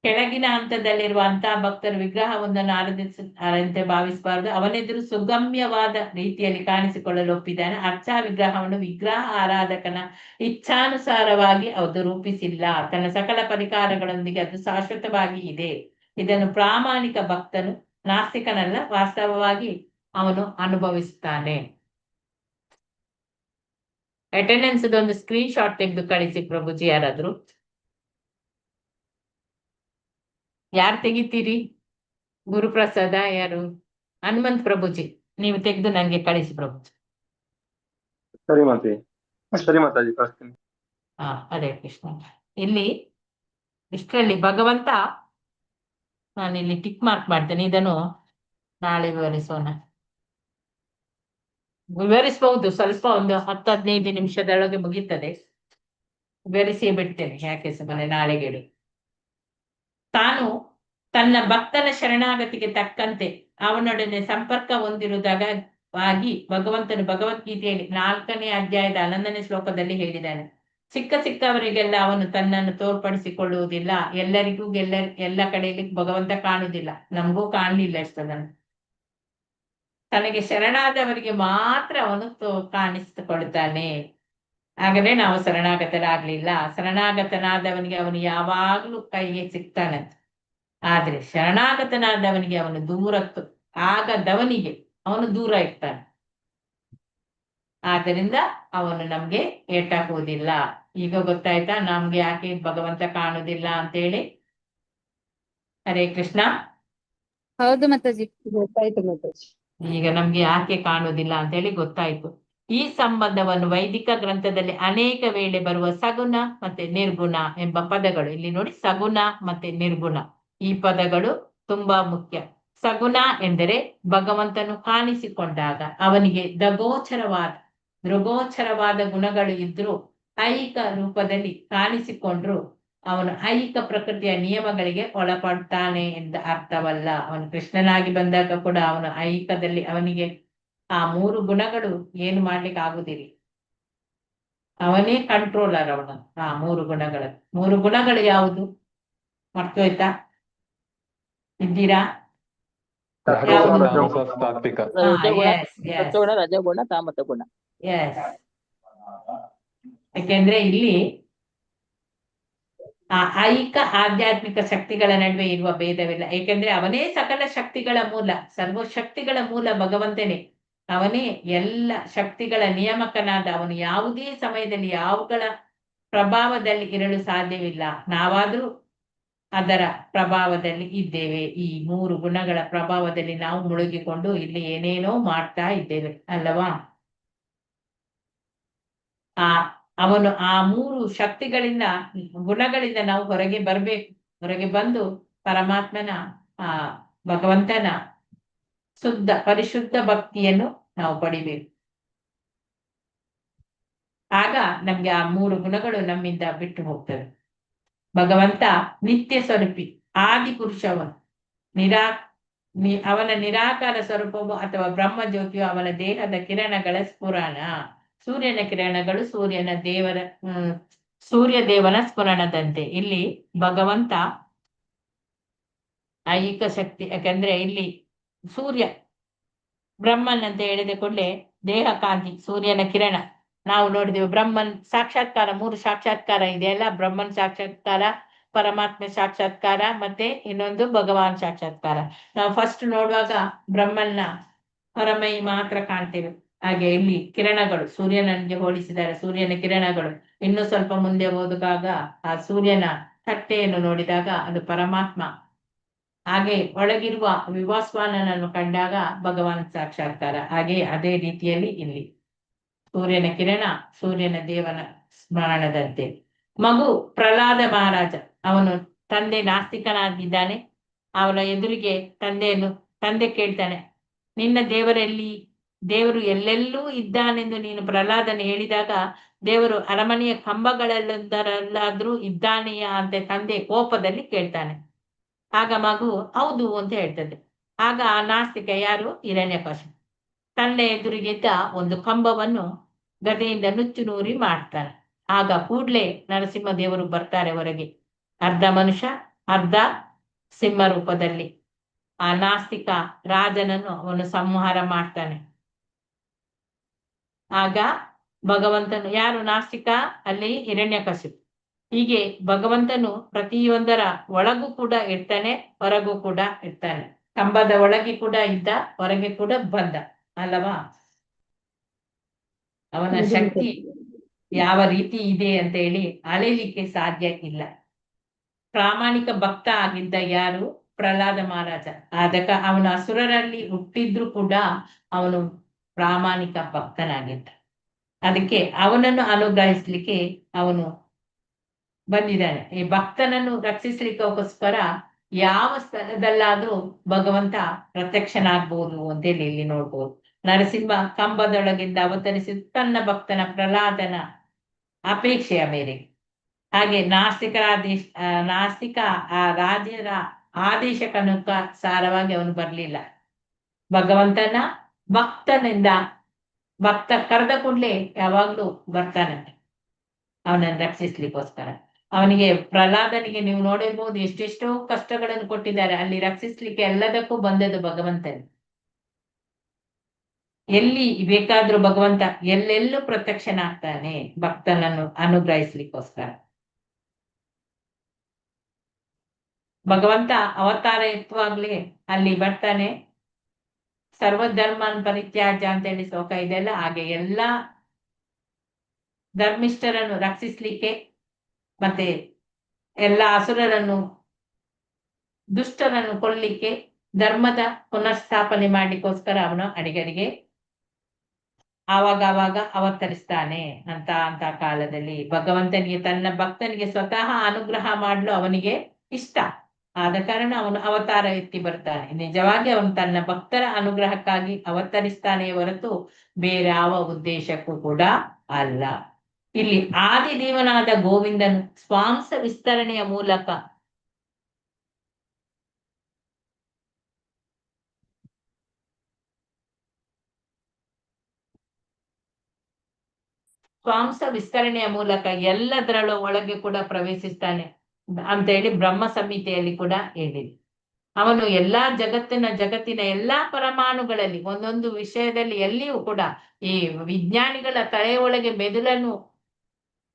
ಕೆಳಗಿನ ಹಂತದಲ್ಲಿರುವಂತಹ ಭಕ್ತರು ವಿಗ್ರಹವೊಂದನ್ನು ಆರಾಧಿಸುತ್ತಾರಂತೆ ಭಾವಿಸಬಾರದು. ಅವನೆದುರು ಸುಗಮ್ಯವಾದ ರೀತಿಯಲ್ಲಿ ಕಾಣಿಸಿಕೊಳ್ಳಲು ಒಪ್ಪಿದ್ದಾನೆ. ಅರ್ಚಾ ವಿಗ್ರಹವನ್ನು ವಿಗ್ರಹ ಆರಾಧಕನ ಇಚ್ಛಾನುಸಾರವಾಗಿ ಅದು ರೂಪಿಸಿಲ್ಲ. ತನ್ನ ಸಕಲ ಪರಿಕಾರಗಳೊಂದಿಗೆ ಅದು ಶಾಶ್ವತವಾಗಿ ಇದೆ. ಇದನ್ನು ಪ್ರಾಮಾಣಿಕ ಭಕ್ತನು, ನಾಸ್ತಿಕನಲ್ಲ, ವಾಸ್ತವವಾಗಿ ಅವನು ಅನುಭವಿಸುತ್ತಾನೆ. ಅಟೆಂಡೆನ್ಸ್ ಒಂದು ಸ್ಕ್ರೀನ್ ಶಾಟ್ ತೆಗೆದು ಕಳಿಸಿ ಪ್ರಭುಜಿ. ಯಾರಾದ್ರು ಯಾರು ತೆಗಿತೀರಿ? ಗುರುಪ್ರಸಾದ, ಯಾರು? ಹನುಮಂತ್ ಪ್ರಭುಜಿ, ನೀವು ತೆಗೆದು ನಂಗೆ ಕಳಿಸಿ ಪ್ರಭುಜಿ. ಸರಿ ಮಾತಾಜಿ ಕಳಿಸ್ತೀನಿ. ಹರೇ ಕೃಷ್ಣ. ಇಲ್ಲಿ ಇಷ್ಟರಲ್ಲಿ ಭಗವಂತ, ನಾನಿಲ್ಲಿ ಟಿಕ್ ಮಾರ್ಕ್ ಮಾಡ್ತೇನೆ, ಇದನ್ನು ನಾಳೆ ವಿವರಿಸೋಣ. ವಿವರಿಸಬಹುದು, ಸ್ವಲ್ಪ ಒಂದು 10-15 ನಿಮಿಷದೊಳಗೆ ಮುಗೀತದೆ. ವಿವರಿಸಿ ಬಿಡ್ತೇನೆ, ಯಾಕೆ ಸುಮ್ಮನೆ ನಾಳೆಗೇಡು. ತಾನು ತನ್ನ ಭಕ್ತನ ಶರಣಾಗತಿಗೆ ತಕ್ಕಂತೆ ಅವನೊಡನೆ ಸಂಪರ್ಕ ಹೊಂದಿರುವುದಾಗಿ ಭಗವಂತನು ಭಗವದ್ಗೀತೆಯಲ್ಲಿ 4ನೇ ಅಧ್ಯಾಯದ 11ನೇ ಶ್ಲೋಕದಲ್ಲಿ ಹೇಳಿದ್ದಾನೆ. ಸಿಕ್ಕವರಿಗೆಲ್ಲ ಅವನು ತನ್ನನ್ನು ತೋರ್ಪಡಿಸಿಕೊಳ್ಳುವುದಿಲ್ಲ. ಎಲ್ಲರಿಗೂ ಎಲ್ಲ ಕಡೆಯಲ್ಲಿ ಭಗವಂತ ಕಾಣುವುದಿಲ್ಲ, ನಮಗೂ ಕಾಣಲಿಲ್ಲ ಎಷ್ಟೊಂದನ್ನು. ತನಗೆ ಶರಣಾದವರಿಗೆ ಮಾತ್ರ ಅವನು ಕಾಣಿಸಿಕೊಳ್ಳುತ್ತಾನೆ. ಹಾಗಾದ್ರೆ ನಾವು ಶರಣಾಗತರಾಗ್ಲಿಲ್ಲ. ಶರಣಾಗತನಾದವನಿಗೆ ಅವನು ಯಾವಾಗ್ಲೂ ಕೈಗೆ ಸಿಗ್ತಾನಂತೆ. ಆದ್ರೆ ಶರಣಾಗತನಾದವನಿಗೆ ಅವನು ಆಗದವನಿಗೆ ಅವನು ದೂರ ಇರ್ತಾನೆ. ಆದ್ದರಿಂದ ಅವನು ನಮ್ಗೆ ಏಟಾಕುವುದಿಲ್ಲ. ಈಗ ಗೊತ್ತಾಯ್ತಾ ನಮ್ಗೆ ಯಾಕೆ ಭಗವಂತ ಕಾಣುವುದಿಲ್ಲ ಅಂತೇಳಿ? ಹರೇ ಕೃಷ್ಣ. ಹೌದು ಮಾತಾಜಿ. ಗೊತ್ತಾಯ್ತು ಮಾತಾಜಿ. ಈಗ ನಮ್ಗೆ ಯಾಕೆ ಕಾಣುವುದಿಲ್ಲ ಅಂತೇಳಿ ಗೊತ್ತಾಯ್ತು. ಈ ಸಂಬಂಧವನ್ನು ವೈದಿಕ ಗ್ರಂಥದಲ್ಲಿ ಅನೇಕ ವೇಳೆ ಬರುವ ಸಗುಣ ಮತ್ತೆ ನಿರ್ಗುಣ ಎಂಬ ಪದಗಳು, ಇಲ್ಲಿ ನೋಡಿ ಸಗುಣ ಮತ್ತೆ ನಿರ್ಗುಣ, ಈ ಪದಗಳು ತುಂಬಾ ಮುಖ್ಯ. ಸಗುಣ ಎಂದರೆ ಭಗವಂತನು ಕಾಣಿಸಿಕೊಂಡಾಗ ಅವನಿಗೆ ದೃಗೋಚರವಾದ ಗುಣಗಳು ಇದ್ರೂ ಐಹಿಕ ರೂಪದಲ್ಲಿ ಕಾಣಿಸಿಕೊಂಡ್ರು ಅವನು ಐಹಿಕ ಪ್ರಕೃತಿಯ ನಿಯಮಗಳಿಗೆ ಒಳಪಡ್ತಾನೆ ಎಂದ ಅರ್ಥವಲ್ಲ. ಅವನು ಕೃಷ್ಣನಾಗಿ ಬಂದಾಗ ಕೂಡ ಅವನು ಐಹಿಕದಲ್ಲಿ ಅವನಿಗೆ ಆ 3 ಗುಣಗಳು ಏನು ಮಾಡ್ಲಿಕ್ಕೆ ಆಗುದಿಲ್ಲ. ಅವನೇ ಕಂಟ್ರೋಲರ್ ಅವನು. ಆ 3 ಗುಣಗಳು ಯಾವುದು ಮರ್ತೋಯ್ತಾ? ಇದ್ದೀರಾ? ಸಾತ್ವಿಕ, ಸತ್ವಗುಣ, ರಜಗುಣ, ತಾಮಸ ಗುಣ. ಯಾಕೆಂದ್ರೆ ಇಲ್ಲಿ ಆ ಐಹಿಕ ಆಧ್ಯಾತ್ಮಿಕ ಶಕ್ತಿಗಳ ನಡುವೆ ಇರುವ ಭೇದವಿಲ್ಲ. ಏಕೆಂದ್ರೆ ಅವನೇ ಸಕಲ ಶಕ್ತಿಗಳ ಮೂಲ, ಸರ್ವಶಕ್ತಿಗಳ ಮೂಲ ಭಗವಂತನೇ. ಅವನೇ ಎಲ್ಲ ಶಕ್ತಿಗಳ ನಿಯಾಮಕನಾದ ಅವನು ಯಾವುದೇ ಸಮಯದಲ್ಲಿ ಯಾವುಗಳ ಪ್ರಭಾವದಲ್ಲಿ ಇರಲು ಸಾಧ್ಯವಿಲ್ಲ. ನಾವಾದ್ರೂ ಅದರ ಪ್ರಭಾವದಲ್ಲಿ ಇದ್ದೇವೆ. ಈ 3 ಗುಣಗಳ ಪ್ರಭಾವದಲ್ಲಿ ನಾವು ಮುಳುಗಿಕೊಂಡು ಇಲ್ಲಿ ಏನೇನೋ ಮಾಡ್ತಾ ಇದ್ದೇವೆ ಅಲ್ಲವಾ? ಅವನು ಆ 3 ಶಕ್ತಿಗಳಿಂದ ಗುಣಗಳಿಂದ ನಾವು ಹೊರಗೆ ಬರ್ಬೇಕು. ಹೊರಗೆ ಬಂದು ಪರಮಾತ್ಮನ ಭಗವಂತನ ಪರಿಶುದ್ಧ ಭಕ್ತಿಯನ್ನು ನಾವು ಪಡಿಬೇಕು. ಆಗ ನಮ್ಗೆ ಆ 3 ಗುಣಗಳು ನಮ್ಮಿಂದ ಬಿಟ್ಟು ಹೋಗ್ತವೆ. ಭಗವಂತ ನಿತ್ಯ ಸ್ವರೂಪಿ, ಆದಿ ಪುರುಷವನು. ಅವನ ನಿರಾಕಾರ ಸ್ವರೂಪವು ಅಥವಾ ಬ್ರಹ್ಮ ಜ್ಯೋತಿಯು ಅವನ ದೇಹದ ಕಿರಣಗಳ ಸ್ಫುರಣ. ಸೂರ್ಯನ ಕಿರಣಗಳು ಸೂರ್ಯ ದೇವನ ಸ್ಫುರಣದಂತೆ. ಇಲ್ಲಿ ಭಗವಂತ ಐಹಿಕ ಶಕ್ತಿ, ಯಾಕಂದ್ರೆ ಇಲ್ಲಿ ಸೂರ್ಯ ಬ್ರಹ್ಮನ್ ಅಂತ ಹೇಳಿದ ಕೂಡಲೇ ದೇಹ ಕಾಂತಿ, ಸೂರ್ಯನ ಕಿರಣ. ನಾವು ನೋಡಿದೆವು ಬ್ರಹ್ಮನ್ ಸಾಕ್ಷಾತ್ಕಾರ, 3 ಸಾಕ್ಷಾತ್ಕಾರ ಇದೆಯಲ್ಲ, ಬ್ರಹ್ಮನ್ ಸಾಕ್ಷಾತ್ಕಾರ, ಪರಮಾತ್ಮ ಸಾಕ್ಷಾತ್ಕಾರ, ಮತ್ತೆ ಇನ್ನೊಂದು ಭಗವಾನ್ ಸಾಕ್ಷಾತ್ಕಾರ. ನಾವು ಫಸ್ಟ್ ನೋಡುವಾಗ ಬ್ರಹ್ಮನ್ನ ಹೊರಮೈ ಮಾತ್ರ ಕಾಣ್ತೇವೆ. ಹಾಗೆ ಇಲ್ಲಿ ಕಿರಣಗಳು ಸೂರ್ಯನಿಗೆ ಹೋಲಿಸಿದ್ದಾರೆ, ಸೂರ್ಯನ ಕಿರಣಗಳು. ಇನ್ನು ಸ್ವಲ್ಪ ಮುಂದೆ ಹೋದಾಗ ಆ ಸೂರ್ಯನ ತಟ್ಟೆಯನ್ನು ನೋಡಿದಾಗ ಅದು ಪರಮಾತ್ಮ. ಹಾಗೆ ಒಳಗಿರುವ ವಿವಾಸ್ವಾನನನ್ನು ಕಂಡಾಗ ಭಗವಾನ್ ಸಾಕ್ಷಾತ್ಕಾರ. ಹಾಗೆ ಅದೇ ರೀತಿಯಲ್ಲಿ ಇಲ್ಲಿ ಸೂರ್ಯನ ಕಿರಣ, ಸೂರ್ಯನ ದೇವನ ಸ್ಮರಣದಂತೆ. ಮಗು ಪ್ರಹ್ಲಾದ ಮಹಾರಾಜ, ಅವನು ತಂದೆ ನಾಸ್ತಿಕನಾಗಿದ್ದಾನೆ. ಅವನ ಎದುರಿಗೆ ತಂದೆ ಕೇಳ್ತಾನೆ, ನಿನ್ನ ದೇವರು ಎಲ್ಲೆಲ್ಲೂ ಇದ್ದಾನೆಂದು ನೀನು ಪ್ರಹ್ಲಾದನ ಹೇಳಿದಾಗ ದೇವರು ಅರಮನೆಯ ಕಂಬಗಳಲ್ಲೊಂದರಲ್ಲಾದ್ರೂ ಇದ್ದಾನೆಯಾ ಅಂತ ತಂದೆ ಕೋಪದಲ್ಲಿ ಕೇಳ್ತಾನೆ. ಆಗ ಮಗು ಹೌದು ಅಂತ ಹೇಳ್ತದೆ. ಆಗ ಆ ನಾಸ್ತಿಕ ಯಾರು? ಹಿರಣ್ಯಕಶಿಪು ತನ್ನ ಎದುರಿಗಿದ್ದ ಒಂದು ಕಂಬವನ್ನು ಗದೆಯಿಂದ ನುಚ್ಚು ನೂರಿ ಮಾಡ್ತಾನೆ. ಆಗ ಕೂಡ್ಲೆ ನರಸಿಂಹದೇವರು ಬರ್ತಾರೆ ಹೊರಗೆ, ಅರ್ಧ ಮನುಷ್ಯ ಅರ್ಧ ಸಿಂಹ ರೂಪದಲ್ಲಿ. ಆ ನಾಸ್ತಿಕ ರಾಜನನ್ನು ಅವನು ಸಂಹಾರ ಮಾಡ್ತಾನೆ. ಆಗ ಭಗವಂತನು, ಯಾರು ನಾಸ್ತಿಕ? ಅಲ್ಲಿ ಹಿರಣ್ಯಕಶಿಪು. ಹೀಗೆ ಭಗವಂತನು ಪ್ರತಿಯೊಂದರ ಒಳಗೂ ಕೂಡ ಇರ್ತಾನೆ, ಹೊರಗೂ ಕೂಡ ಇರ್ತಾನೆ. ಕಂಬದ ಒಳಗೆ ಕೂಡ ಇದ್ದ, ಹೊರಗೆ ಕೂಡ ಬಂದ ಅಲ್ಲವಾ? ಅವನ ಶಕ್ತಿ ಯಾವ ರೀತಿ ಇದೆ ಅಂತ ಹೇಳಿ ಅಳೆಯಲಿಕ್ಕೆ ಸಾಧ್ಯ ಇಲ್ಲ. ಪ್ರಾಮಾಣಿಕ ಭಕ್ತ ಆಗಿದ್ದ ಯಾರು? ಪ್ರಹ್ಲಾದ ಮಹಾರಾಜ. ಅದಕ್ಕ ಅವನು ಅಸುರರಲ್ಲಿ ಹುಟ್ಟಿದ್ರು ಕೂಡ ಅವನು ಪ್ರಾಮಾಣಿಕ ಭಕ್ತನಾಗಿದ್ದ. ಅದಕ್ಕೆ ಅವನನ್ನು ಅನುಗ್ರಹಿಸ್ಲಿಕ್ಕೆ ಅವನು ಬಂದಿದ್ದಾನೆ. ಈ ಭಕ್ತನನ್ನು ರಕ್ಷಿಸ್ಲಿಕ್ಕೋಸ್ಕರ ಯಾವ ಸ್ಥಳದಲ್ಲಾದ್ರೂ ಭಗವಂತ ಪ್ರತ್ಯಕ್ಷನಾಗ್ಬೋದು ಅಂತೇಳಿ ಇಲ್ಲಿ ನೋಡ್ಬೋದು. ನರಸಿಂಹ ಕಂಬದೊಳಗಿಂದ ಅವತರಿಸಿ ತನ್ನ ಭಕ್ತನ ಪ್ರಹ್ಲಾದನ ಅಪೇಕ್ಷೆಯ ಮೇರೆಗೆ ಹಾಗೆ ನಾಸ್ತಿಕ ಆ ರಾಜರ ಆದೇಶಕ್ಕನುಸಾರವಾಗಿ ಅವನು ಬರ್ಲಿಲ್ಲ. ಭಗವಂತನ ಭಕ್ತ ಕರೆದ ಕೂಡ್ಲೆ ಯಾವಾಗ್ಲೂ ಬರ್ತಾನಂತೆ ಅವನನ್ನು ರಕ್ಷಿಸ್ಲಿಕ್ಕೋಸ್ಕರ. ಅವನಿಗೆ ಪ್ರಹ್ಲಾದನಿಗೆ ನೀವು ನೋಡಿರ್ಬೋದು, ಎಷ್ಟೆಷ್ಟೋ ಕಷ್ಟಗಳನ್ನು ಕೊಟ್ಟಿದ್ದಾರೆ, ಅಲ್ಲಿ ರಕ್ಷಿಸ್ಲಿಕ್ಕೆ ಎಲ್ಲದಕ್ಕೂ ಬಂದದ್ದು ಭಗವಂತನೇ. ಎಲ್ಲಿ ಬೇಕಾದ್ರೂ ಭಗವಂತ ಎಲ್ಲೆಲ್ಲೂ ಪ್ರತ್ಯಕ್ಷನಾಗ್ತಾನೆ ಭಕ್ತನನ್ನು ಅನುಗ್ರಹಿಸ್ಲಿಕ್ಕೋಸ್ಕರ. ಭಗವಂತ ಅವತಾರ ಎತ್ತುವಾಗ್ಲೇ ಅಲ್ಲಿ ಬರ್ತಾನೆ. ಸರ್ವಧರ್ಮನ್ ಪರಿತ್ಯಾಜ್ಯ ಅಂತ ಹೇಳಿ ಶ್ಲೋಕ ಇದೆಲ್ಲ, ಹಾಗೆ ಎಲ್ಲಾ ಧರ್ಮಿಷ್ಠರನ್ನು ರಕ್ಷಿಸ್ಲಿಕ್ಕೆ ಮತ್ತೆ ಎಲ್ಲ ಅಸುರರನ್ನು ದುಷ್ಟರನ್ನು ಕೊಲ್ಲಿಕ್ಕೆ ಧರ್ಮದ ಪುನರ್ಸ್ಥಾಪನೆ ಮಾಡ್ಲಿಕ್ಕೋಸ್ಕರ ಅವನು ಅಡಿಗರಿಗೆ ಆವಾಗ ಅವತರಿಸ್ತಾನೆ. ಅಂತ ಕಾಲದಲ್ಲಿ ಭಗವಂತನಿಗೆ ತನ್ನ ಭಕ್ತನಿಗೆ ಸ್ವತಃ ಅನುಗ್ರಹ ಮಾಡಲು ಅವನಿಗೆ ಇಷ್ಟ ಆದ ಕಾರಣ ಅವನು ಅವತಾರ ಎತ್ತಿ ಬರ್ತಾನೆ. ನಿಜವಾಗಿ ಅವನು ತನ್ನ ಭಕ್ತರ ಅನುಗ್ರಹಕ್ಕಾಗಿ ಅವತರಿಸ್ತಾನೆ ಹೊರತು ಬೇರೆ ಯಾವ ಉದ್ದೇಶಕ್ಕೂ ಕೂಡ ಅಲ್ಲ. ಇಲ್ಲಿ ಆದಿದೇವನಾದ ಗೋವಿಂದನು ಸ್ವಾಂಸ ವಿಸ್ತರಣೆಯ ಮೂಲಕ ಎಲ್ಲದರ ಒಳಗೆ ಕೂಡ ಪ್ರವೇಶಿಸ್ತಾನೆ ಅಂತ ಹೇಳಿ ಬ್ರಹ್ಮ ಸಂಹಿತೆಯಲ್ಲಿ ಕೂಡ ಹೇಳಿದೆ. ಅವನು ಜಗತ್ತಿನ ಎಲ್ಲಾ ಪರಮಾಣುಗಳಲ್ಲಿ ಒಂದೊಂದು ವಿಷಯದಲ್ಲಿ ಎಲ್ಲಿಯೂ ಕೂಡ ಈ ವಿಜ್ಞಾನಿಗಳ ತಲೆಯೊಳಗೆ ಮೆದುಳನ್ನು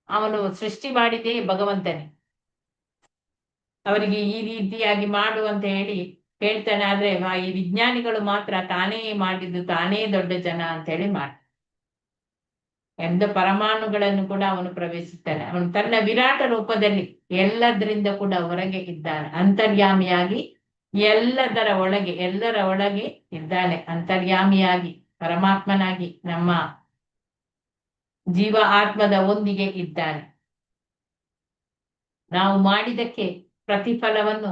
ಅವನು ಸೃಷ್ಟಿ ಮಾಡಿದೇ ಭಗವಂತನೇ. ಅವರಿಗೆ ಈ ರೀತಿಯಾಗಿ ಮಾಡು ಅಂತ ಹೇಳಿ ಹೇಳ್ತಾನೆ, ಆದ್ರೆ ಈ ವಿಜ್ಞಾನಿಗಳು ಮಾತ್ರ ತಾನೇ ಮಾಡಿದ್ದು ತಾನೇ ದೊಡ್ಡ ಜನ ಅಂತ ಹೇಳಿ ಮಾಡ್ತಾನೆ. ಎಂದ ಪರಮಾಣುಗಳನ್ನು ಕೂಡ ಅವನು ಪ್ರವೇಶಿಸ್ತಾನೆ. ಅವನು ತನ್ನ ವಿರಾಟ ರೂಪದಲ್ಲಿ ಎಲ್ಲದರಿಂದ ಕೂಡ ಹೊರಗೆ ಇದ್ದಾನೆ, ಅಂತರ್ಯಾಮಿಯಾಗಿ ಎಲ್ಲರ ಒಳಗೆ ಇದ್ದಾನೆ. ಅಂತರ್ಯಾಮಿಯಾಗಿ ಪರಮಾತ್ಮನಾಗಿ ನಮ್ಮ ಜೀವ ಆತ್ಮದ ಒಂದಿಗೆ ಇದ್ದಾನೆ. ನಾವು ಮಾಡಿದಕ್ಕೆ ಪ್ರತಿಫಲವನ್ನು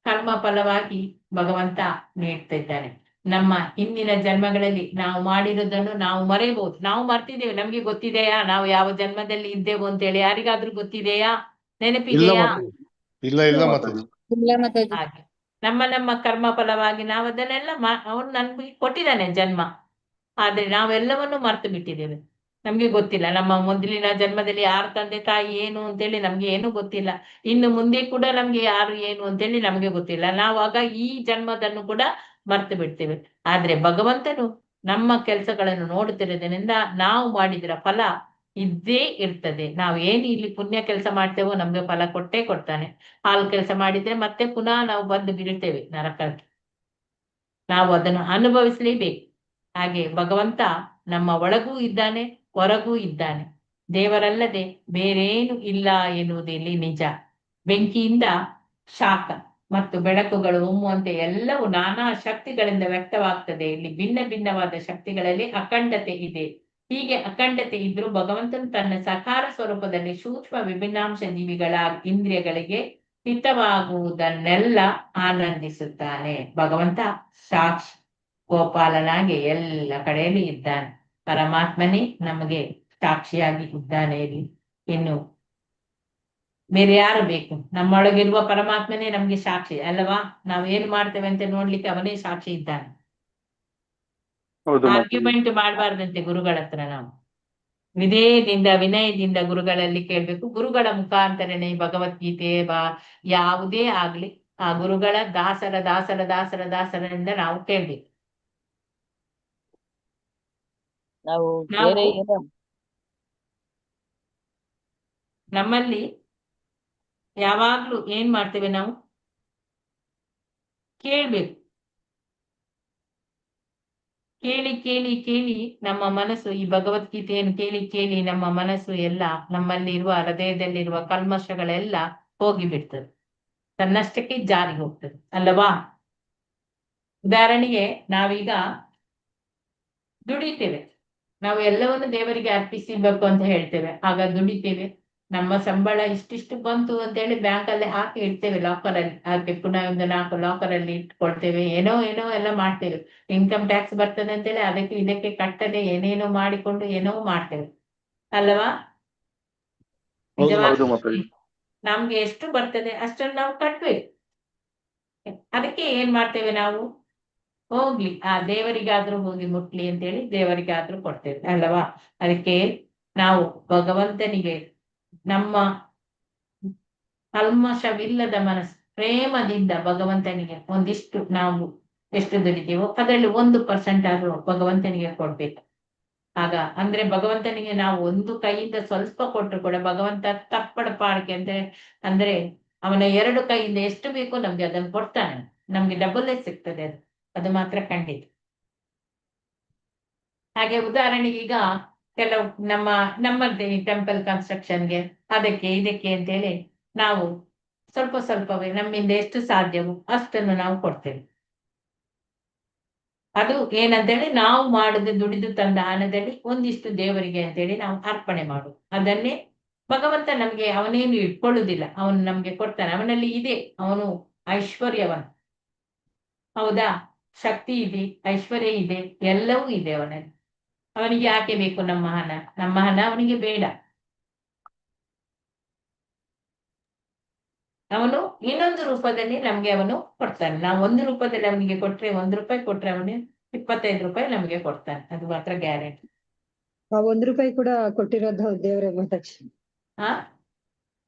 ಕರ್ಮ ಫಲವಾಗಿ ಭಗವಂತ ನೀಡ್ತಿದ್ದಾನೆ. ನಮ್ಮ ಹಿಂದಿನ ಜನ್ಮಗಳಲ್ಲಿ ನಾವು ಮಾಡಿರೋದನ್ನು ನಾವು ಮರೆಯಬಹುದು. ನಾವು ಮರ್ತಿದ್ದೇವೆ, ನಮ್ಗೆ ಗೊತ್ತಿದೆಯಾ ನಾವು ಯಾವ ಜನ್ಮದಲ್ಲಿ ಇದ್ದೇವು ಅಂತೇಳಿ? ಯಾರಿಗಾದ್ರೂ ಗೊತ್ತಿದೆಯಾ? ನೆನಪಿದೆಯಾ? ಇಲ್ಲ ಮಾತಾಜಿ. ಹಾಗೆ ನಮ್ಮ ಕರ್ಮ ಫಲವಾಗಿ ನಾವು ಅದನ್ನೆಲ್ಲ ಅವನು ನನ್ಗೆ ಕೊಟ್ಟಿದ್ದಾನೆ ಜನ್ಮ, ಆದ್ರೆ ನಾವೆಲ್ಲವನ್ನು ಮರ್ತು ಬಿಟ್ಟಿದ್ದೇವೆ. ನಮ್ಗೆ ಗೊತ್ತಿಲ್ಲ ನಮ್ಮ ಮೊದಲಿನ ಜನ್ಮದಲ್ಲಿ ಯಾರ ತಂದೆ ತಾಯಿ ಏನು ಅಂತೇಳಿ ನಮ್ಗೆ ಏನು ಗೊತ್ತಿಲ್ಲ. ಇನ್ನು ಮುಂದೆ ಕೂಡ ನಮ್ಗೆ ಯಾರು ಏನು ಅಂತೇಳಿ ನಮ್ಗೆ ಗೊತ್ತಿಲ್ಲ. ನಾವಾಗ ಈ ಜನ್ಮದನ್ನು ಕೂಡ ಮರ್ತು ಬಿಡ್ತೇವೆ. ಆದ್ರೆ ಭಗವಂತನು ನಮ್ಮ ಕೆಲಸಗಳನ್ನು ನೋಡುತ್ತಿರೋದ್ರಿಂದ ನಾವು ಮಾಡಿದ್ರ ಫಲ ಇದ್ದೇ ಇರ್ತದೆ. ನಾವು ಏನು ಇಲ್ಲಿ ಪುಣ್ಯ ಕೆಲಸ ಮಾಡ್ತೇವೋ ನಮ್ಗೆ ಫಲ ಕೊಟ್ಟೇ ಕೊಡ್ತಾನೆ. ಹಾಳು ಕೆಲಸ ಮಾಡಿದ್ರೆ ಮತ್ತೆ ಪುನಃ ನಾವು ಬಂದು ಬೀಳ್ತೇವೆ ನರಕಕ್ಕೆ. ನಾವು ಅದನ್ನು ಅನುಭವಿಸಲೇಬೇಕು. ಹಾಗೆ ಭಗವಂತ ನಮ್ಮ ಒಳಗೂ ಇದ್ದಾನೆ, ಹೊರಗೂ ಇದ್ದಾನೆ. ದೇವರಲ್ಲದೆ ಬೇರೇನು ಇಲ್ಲ ಎನ್ನುವುದು ಇಲ್ಲಿ ನಿಜ. ಬೆಂಕಿಯಿಂದ ಶಾಖ ಮತ್ತು ಬೆಳಕುಗಳು ಹೊಮ್ಮುವಂತೆ ಎಲ್ಲವೂ ನಾನಾ ಶಕ್ತಿಗಳಿಂದ ವ್ಯಕ್ತವಾಗ್ತದೆ. ಇಲ್ಲಿ ಭಿನ್ನವಾದ ಶಕ್ತಿಗಳಲ್ಲಿ ಅಖಂಡತೆ ಇದೆ. ಹೀಗೆ ಅಖಂಡತೆ ಇದ್ರೂ ಭಗವಂತನು ತನ್ನ ಸಕಾರ ಸ್ವರೂಪದಲ್ಲಿ ಸೂಕ್ಷ್ಮ ವಿಭಿನ್ನಾಂಶ ಜೀವಿಗಳ ಇಂದ್ರಿಯಗಳಿಗೆ ಹಿತವಾಗುವುದನ್ನೆಲ್ಲ ಆನಂದಿಸುತ್ತಾನೆ. ಭಗವಂತ ಸಾಕ್ಷಿ ಗೋಪಾಲನಾಗಿ ಎಲ್ಲ ಕಡೆಯಲ್ಲಿ ಇದ್ದಾನೆ. ಪರಮಾತ್ಮನೇ ನಮಗೆ ಸಾಕ್ಷಿಯಾಗಿ ಇದ್ದಾನೆ. ಇಲ್ಲಿ ಇನ್ನು ಬೇರೆ ಯಾರು ಬೇಕು? ನಮ್ಮೊಳಗಿರುವ ಪರಮಾತ್ಮನೇ ನಮ್ಗೆ ಸಾಕ್ಷಿ ಅಲ್ಲವಾ? ನಾವು ಏನ್ ಮಾಡ್ತೇವೆ ಅಂತ ನೋಡ್ಲಿಕ್ಕೆ ಅವನೇ ಸಾಕ್ಷಿ ಇದ್ದಾನೆ. ಆರ್ಗ್ಯುಮೆಂಟ್ ಮಾಡಬಾರ್ದಂತೆ ಗುರುಗಳ ಹತ್ರ. ನಾವು ವಿನಯದಿಂದ ಗುರುಗಳಲ್ಲಿ ಕೇಳ್ಬೇಕು. ಗುರುಗಳ ಮುಖಾಂತರನೇ ಭಗವದ್ಗೀತೆ ಯಾವುದೇ ಆಗ್ಲಿ ಆ ಗುರುಗಳ ದಾಸರಿಂದ ನಾವು ಕೇಳ್ಬೇಕು. ನಮ್ಮಲ್ಲಿ ಯಾವಾಗ್ಲೂ ಏನ್ ಮಾಡ್ತೇವೆ? ನಾವು ಕೇಳ್ಬೇಕು. ಕೇಳಿ ನಮ್ಮ ಮನಸ್ಸು ಈ ಭಗವದ್ಗೀತೆಯನ್ನು ಕೇಳಿ ನಮ್ಮ ಮನಸ್ಸು ಎಲ್ಲ ನಮ್ಮಲ್ಲಿರುವ ಹೃದಯದಲ್ಲಿರುವ ಕಲ್ಮಶಗಳೆಲ್ಲ ಹೋಗಿಬಿಡ್ತದೆ, ತನ್ನಷ್ಟಕ್ಕೆ ಜಾರಿಗೆ ಹೋಗ್ತದೆ ಅಲ್ಲವಾ? ಉದಾಹರಣೆಗೆ ನಾವೀಗ ದುಡಿತೇವೆ, ನಾವು ಎಲ್ಲವನ್ನು ದೇವರಿಗೆ ಅರ್ಪಿಸಬೇಕು ಅಂತ ಹೇಳ್ತೇವೆ. ಆಗ ದುಡಿತೇವೆ, ನಮ್ಮ ಸಂಬಳ ಇಷ್ಟಿಷ್ಟು ಬಂತು ಅಂತ ಹೇಳಿ ಬ್ಯಾಂಕಲ್ಲಿ ಹಾಕಿ ಇಡ್ತೇವೆ, ಲಾಕರಲ್ಲಿ ಹಾಕಿ ಪುನಃ ಒಂದು 4 ಲಾಕರಲ್ಲಿ ಇಟ್ಕೊಳ್ತೇವೆ. ಏನೋ ಎಲ್ಲ ಮಾಡ್ತೇವೆ. ಇನ್ಕಮ್ ಟ್ಯಾಕ್ಸ್ ಬರ್ತದೆ ಅಂತೇಳಿ ಅದಕ್ಕೆ ಇದಕ್ಕೆ ಕಟ್ಟದೆ ಏನೇನೋ ಮಾಡಿಕೊಂಡು ಏನೋ ಮಾಡ್ತೇವೆ ಅಲ್ಲವಾ? ನಮ್ಗೆ ಎಷ್ಟು ಬರ್ತದೆ ಅಷ್ಟನ್ನು ನಾವು ಕಟ್ಬೇಕು. ಅದಕ್ಕೆ ಏನ್ ಮಾಡ್ತೇವೆ ನಾವು, ಹೋಗ್ಲಿ ಆ ದೇವರಿಗಾದ್ರೂ ಹೋಗಿ ಮುಟ್ಲಿ ಅಂತೇಳಿ ದೇವರಿಗಾದ್ರೂ ಕೊಡ್ತೇವೆ ಅಲ್ಲವಾ. ಅದಕ್ಕೆ ನಾವು ಭಗವಂತನಿಗೆ ನಮ್ಮ ಕಲ್ಮಶವಿಲ್ಲದ ಮನಸ್ಸು ಪ್ರೇಮದಿಂದ ಭಗವಂತನಿಗೆ ಒಂದಿಷ್ಟು ನಾವು ಎಷ್ಟು ದುಡಿತೀವೋ ಅದರಲ್ಲಿ 1% ಆದ್ರೂ ಭಗವಂತನಿಗೆ ಕೊಡ್ಬೇಕು. ಆಗ ಅಂದ್ರೆ ಭಗವಂತನಿಗೆ ನಾವು ಒಂದು ಕೈಯಿಂದ ಸ್ವಲ್ಪ ಕೊಟ್ಟರು ಕೂಡ ಭಗವಂತ ತಪ್ಪಡ ಪಾಡಿಕೆ ಅಂದ್ರೆ ಅವನ 2 ಕೈಯಿಂದ ಎಷ್ಟು ಬೇಕೋ ನಮ್ಗೆ ಅದನ್ನು ಕೊಡ್ತಾನೆ. ನಮ್ಗೆ ಡಬಲ್ ಸಿಗ್ತದೆ ಅದು ಮಾತ್ರ ಖಂಡಿತ. ಹಾಗೆ ಉದಾಹರಣೆಗೆ ಈಗ ಕೆಲವು ನಮ್ಮ ಟೆಂಪಲ್ ಕನ್ಸ್ಟ್ರಕ್ಷನ್ಗೆ ಅದಕ್ಕೆ ಇದಕ್ಕೆ ಅಂತೇಳಿ ನಾವು ಸ್ವಲ್ಪವೇ ನಮ್ಮಿಂದ ಎಷ್ಟು ಸಾಧ್ಯವೋ ಅಷ್ಟನ್ನು ನಾವು ಕೊಡ್ತೇವೆ. ಅದು ಏನಂತೇಳಿ ನಾವು ದುಡಿದು ತಂದ ಹಣದಲ್ಲಿ ಒಂದಿಷ್ಟು ದೇವರಿಗೆ ಅಂತೇಳಿ ನಾವು ಅರ್ಪಣೆ ಮಾಡು. ಅದನ್ನೇ ಭಗವಂತ ನಮ್ಗೆ ಅವನೇನು ಇಟ್ಕೊಳ್ಳುವುದಿಲ್ಲ, ಅವನು ನಮ್ಗೆ ಕೊಡ್ತಾನೆ. ಅವನಲ್ಲಿ ಇದೆ, ಅವನು ಐಶ್ವರ್ಯವಂತ, ಹೌದಾ, ಶಕ್ತಿ ಇದೆ, ಐಶ್ವರ್ಯ ಇದೆ, ಎಲ್ಲವೂ ಇದೆ ಅವನಲ್ಲಿ. ಅವನಿಗೆ ಯಾಕೆ ಬೇಕು ನಮ್ಮ ಹಣ ಅವನಿಗೆ ಬೇಡ. ಅವನು ಇನ್ನೊಂದು ರೂಪದಲ್ಲಿ ನಮ್ಗೆ ಅವನು ಕೊಡ್ತಾನೆ. ನಾವು 1 ರೂಪದಲ್ಲಿ ಅವನಿಗೆ ಕೊಟ್ರೆ, 1 ರೂಪಾಯಿ ಕೊಟ್ರೆ ಅವನು 25 ರೂಪಾಯಿ ನಮ್ಗೆ ಕೊಡ್ತಾನೆ, ಅದು ಮಾತ್ರ ಗ್ಯಾರಂಟಿ. ಆ 1 ರೂಪಾಯಿ ಕೂಡ ಕೊಟ್ಟಿರೋದು ದೇವ್ರೆ ಮಾತಾಜಿ. ಆ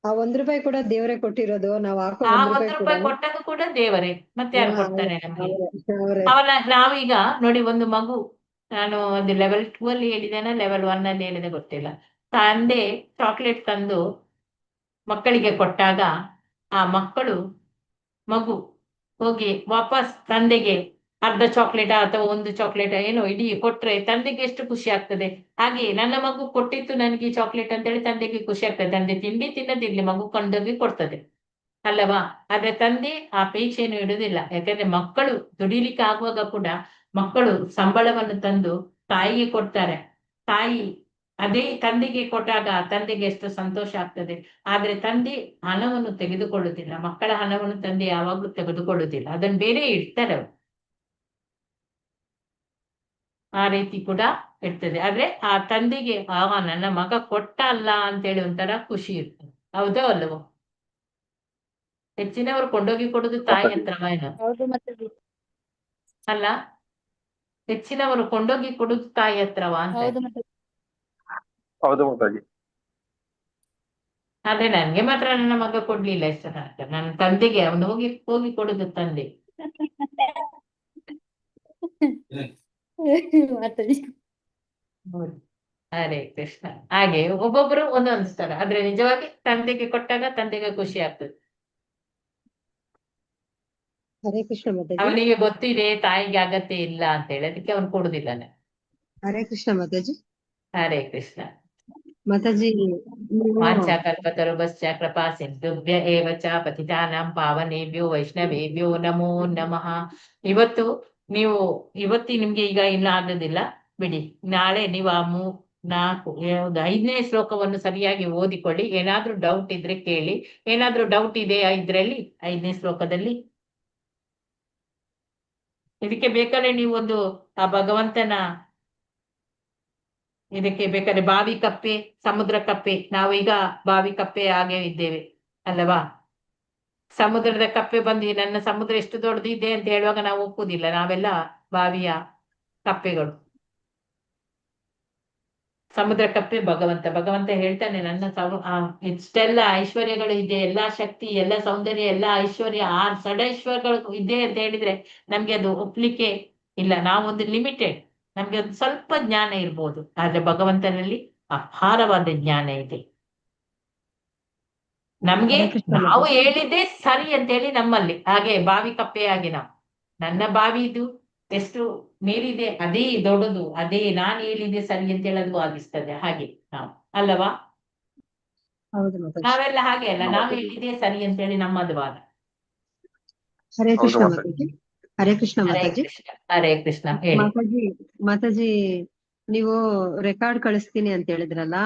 ಆ 1 ರೂಪಾಯಿ ಕೂಡ ದೇವ್ರೆ ಕೊಟ್ಟಿರೋದು. ನಾವ್ ಹಾಕೋ ಆ 1 1 ರೂಪಾಯಿ ಕೊಟ್ಟದ್ದು ಕೂಡ ದೇವರೇ, ಮತ್ತೆ ಯಾರು ಕೊಡ್ತಾನೆ ನಮ್ಗೆ? ಅವ್ರೆ ನಾವೀಗ ನೋಡಿ, ಒಂದು ಮಗು, ನಾನು ಅದು ಲೆವೆಲ್ 2 ಅಲ್ಲಿ ಹೇಳಿದ್ದೇನೆ, ಲೆವೆಲ್ 1 ಅಲ್ಲಿ ಹೇಳಿದೆ ಗೊತ್ತಿಲ್ಲ. ತಂದೆ ಚಾಕ್ಲೇಟ್ ತಂದು ಮಕ್ಕಳಿಗೆ ಕೊಟ್ಟಾಗ ಆ ಮಗು ಹೋಗಿ ವಾಪಸ್ ತಂದೆಗೆ ಅರ್ಧ ಚಾಕ್ಲೇಟ್ ಅಥವಾ 1 ಚಾಕ್ಲೇಟ್ ಏನೋ ಇಡೀ ಕೊಟ್ರೆ ತಂದೆಗೆ ಎಷ್ಟು ಖುಷಿ ಆಗ್ತದೆ. ಹಾಗೆ ನನ್ನ ಮಗು ಕೊಟ್ಟಿತ್ತು ನನಗೆ ಚಾಕ್ಲೇಟ್ ಅಂತೇಳಿ ತಂದೆಗೆ ಖುಷಿ ಆಗ್ತದೆ. ತಂದೆ ತಿನ್ನದಿರ್ಲಿ ಮಗು ಕೊಂಡೋಗಿ ಕೊಡ್ತದೆ ಅಲ್ಲವಾ. ಆದ್ರೆ ತಂದೆ ಆ ಅಪೇಕ್ಷೆಯನ್ನು ಇಡುವುದಿಲ್ಲ. ಯಾಕಂದ್ರೆ ಮಕ್ಕಳು ದುಡಿಲಿಕ್ಕೆ ಆಗುವಾಗ ಕೂಡ ಮಕ್ಕಳು ಸಂಬಳವನ್ನು ತಂದು ತಾಯಿಗೆ ಕೊಡ್ತಾರೆ. ತಾಯಿ ಅದೇ ತಂದೆಗೆ ಕೊಟ್ಟಾಗ ತಂದೆಗೆ ಎಷ್ಟು ಸಂತೋಷ ಆಗ್ತದೆ. ಆದ್ರೆ ತಂದೆ ಹಣವನ್ನು ತೆಗೆದುಕೊಳ್ಳುವುದಿಲ್ಲ, ಮಕ್ಕಳ ಹಣವನ್ನು ತಂದೆ ಯಾವಾಗ್ಲೂ ತೆಗೆದುಕೊಳ್ಳುವುದಿಲ್ಲ, ಅದನ್ನು ಬೇರೆ ಇಡ್ತಾರೆ ಅವರು. ಆ ರೀತಿ ಕೂಡ ಇರ್ತದೆ. ಆದ್ರೆ ಆ ತಂದೆಗೆ ನನ್ನ ಮಗ ಕೊಟ್ಟ ಅಲ್ಲ ಅಂತೇಳಿ ಒಂಥರ ಖುಷಿ ಇರ್ತದೆ, ಹೌದೋ ಅಲ್ಲವೋ? ಹೆಚ್ಚಿನವರು ಕೊಂಡೋಗಿ ಕೊಡುದು ತಾಯಿ ಹತ್ರವೇನು ಹೌದು ಮಾತಾಜಿ. ಅಲ್ಲ, ಹೆಚ್ಚಿನವರು ಕೊಂಡೋಗಿ ಕೊಡುದು ತಾಯಿ ಹತ್ರವಾ ಅಂತ. ಹೌದು ಮಾತಾಜಿ. ಹೌದು ಮಾತಾಜಿ. ಆದ್ರೆ ನನ್ಗೆ ಮಾತ್ರ ನನ್ನ ಮಗ ಕೊಡ್ಲಿಲ್ಲ ಇಷ್ಟ ತನಕ. ನನ್ನ ತಂದೆಗೆ ಅವನು ಹೋಗಿ ಕೊಡುದು ತಂದೆ. ಮಾತಾಜಿ. ಹೌದು. ಹರೇ ಕೃಷ್ಣ. ಹಾಗೆ ಒಬ್ಬೊಬ್ರು ಒಂದೊಂದು ತರ. ಆದ್ರೆ ನಿಜವಾಗಿ ತಂದೆಗೆ ಕೊಟ್ಟಾಗ ತಂದೆಗೆ ಖುಷಿ ಆಗ್ತದೆ. ಹರೇ ಕೃಷ್ಣ ಮಾತಾಜಿ. ಅವನಿಗೆ ಗೊತ್ತಿದೆ ತಾಯಿಗೆ ಅಗತ್ಯ ಇಲ್ಲ ಅಂತ ಹೇಳಿ, ಅದಕ್ಕೆ ಅವನು ಕೊಡುದಿದ್ದಾನೆ. ಹರೇ ಕೃಷ್ಣ ಮಾತಾಜಿ. ಹರೇ ಕೃಷ್ಣ. ಮಾತಾಜಿ ವಾಂಛಾಕಲ್ಪತರುಭ್ಯಶ್ಚ ಕೃಪಾ ಸಿಂಧುಭ್ಯ ಏವ ಚ ಪತಿತಾನಾಂ ಪಾವನೇಭ್ಯೋ ವೈಷ್ಣವೇಭ್ಯೋ ನಮೋ ನಮಃ. ಇವತ್ತಿ ನಿಮ್ಗೆ ಈಗ ಇನ್ನು ಆಗೋದಿಲ್ಲ ಬಿಡಿ. ನಾಳೆ ನೀವು ಆ 5ನೇ ಶ್ಲೋಕವನ್ನು ಸರಿಯಾಗಿ ಓದಿಕೊಳ್ಳಿ. ಏನಾದ್ರೂ ಡೌಟ್ ಇದ್ರೆ ಕೇಳಿ. ಏನಾದ್ರೂ ಡೌಟ್ ಇದೆಯಾ ಇದ್ರಲ್ಲಿ 5ನೇ ಶ್ಲೋಕದಲ್ಲಿ? ಇದಕ್ಕೆ ಬೇಕಾದ್ರೆ ನೀವೊಂದು ಆ ಭಗವಂತನ ಇದಕ್ಕೆ ಬೇಕಾದ್ರೆ ಬಾವಿ ಕಪ್ಪೆ, ಸಮುದ್ರ ಕಪ್ಪೆ, ನಾವೀಗ ಬಾವಿ ಕಪ್ಪೆ ಹಾಗೆ ಇದ್ದೇವೆ ಅಲ್ಲವಾ. ಸಮುದ್ರದ ಕಪ್ಪೆ ಬಂದು ನನ್ನ ಸಮುದ್ರ ಎಷ್ಟು ದೊಡ್ಡದು ಇದೆ ಅಂತ ಹೇಳುವಾಗ ನಾವು ಒಪ್ಪುದಿಲ್ಲ, ನಾವೆಲ್ಲ ಬಾವಿಯ ಕಪ್ಪೆಗಳು. ಸಮುದ್ರ ಕಪ್ಪೆ ಭಗವಂತ ಹೇಳ್ತಾನೆ, ನನ್ನ ಇಷ್ಟೆಲ್ಲ ಐಶ್ವರ್ಯಗಳು ಇದೆ, ಎಲ್ಲಾ ಶಕ್ತಿ, ಎಲ್ಲ ಸೌಂದರ್ಯ, ಎಲ್ಲ ಐಶ್ವರ್ಯ, 6 ಷಡೈಶ್ವರ್ಯಗಳು ಇದೆ ಅಂತ ಹೇಳಿದ್ರೆ ನಮ್ಗೆ ಅದು ಒಪ್ಲಿಕ್ಕೆ ಇಲ್ಲ. ನಾವೊಂದು ಲಿಮಿಟೆಡ್, ನಮ್ಗೆ ಒಂದು ಸ್ವಲ್ಪ ಜ್ಞಾನ ಇರ್ಬೋದು, ಆದ್ರೆ ಭಗವಂತನಲ್ಲಿ ಅಪಾರವಾದ ಜ್ಞಾನ ಇದೆ. ನಮ್ಗೆ ನಾವು ಹೇಳಿದ್ದೆ ಸರಿ ಅಂತೇಳಿ ನಮ್ಮಲ್ಲಿ, ಹಾಗೆ ಬಾವಿ ಕಪ್ಪೆ ಆಗಿ ನನ್ನ ಬಾವಿ ಇದು ಎಷ್ಟು ಮೇಲಿದೆ ಅದೇ ದೊಡ್ಡದು, ಅದೇ ನಾನು ಹೇಳಿದೆ ಸರಿ ಅಂತ ಹೇಳೋದು ಆಗಿಸ್ತದೆ. ಹಾಗೆ ನಾವು ಅಲ್ಲವಾ, ನಾವೆಲ್ಲ ಹಾಗೆ ಅಲ್ಲ, ನಾವು ಹೇಳಿದೆ ಸರಿ ಅಂತೇಳಿ ನಮ್ಮದು ವಾದ. ಹರೇ ಕೃಷ್ಣ ಮಾತಾಜಿ. ಹರೇ ಕೃಷ್ಣ ಮಾತಾಜಿ. ಹರೇ ಕೃಷ್ಣ. ಹೇಳಿ ಮಾತಾಜಿ, ನೀವು ರೆಕಾರ್ಡ್ ಕಳಿಸ್ತೀನಿ ಅಂತ ಹೇಳಿದ್ರಲ್ಲ,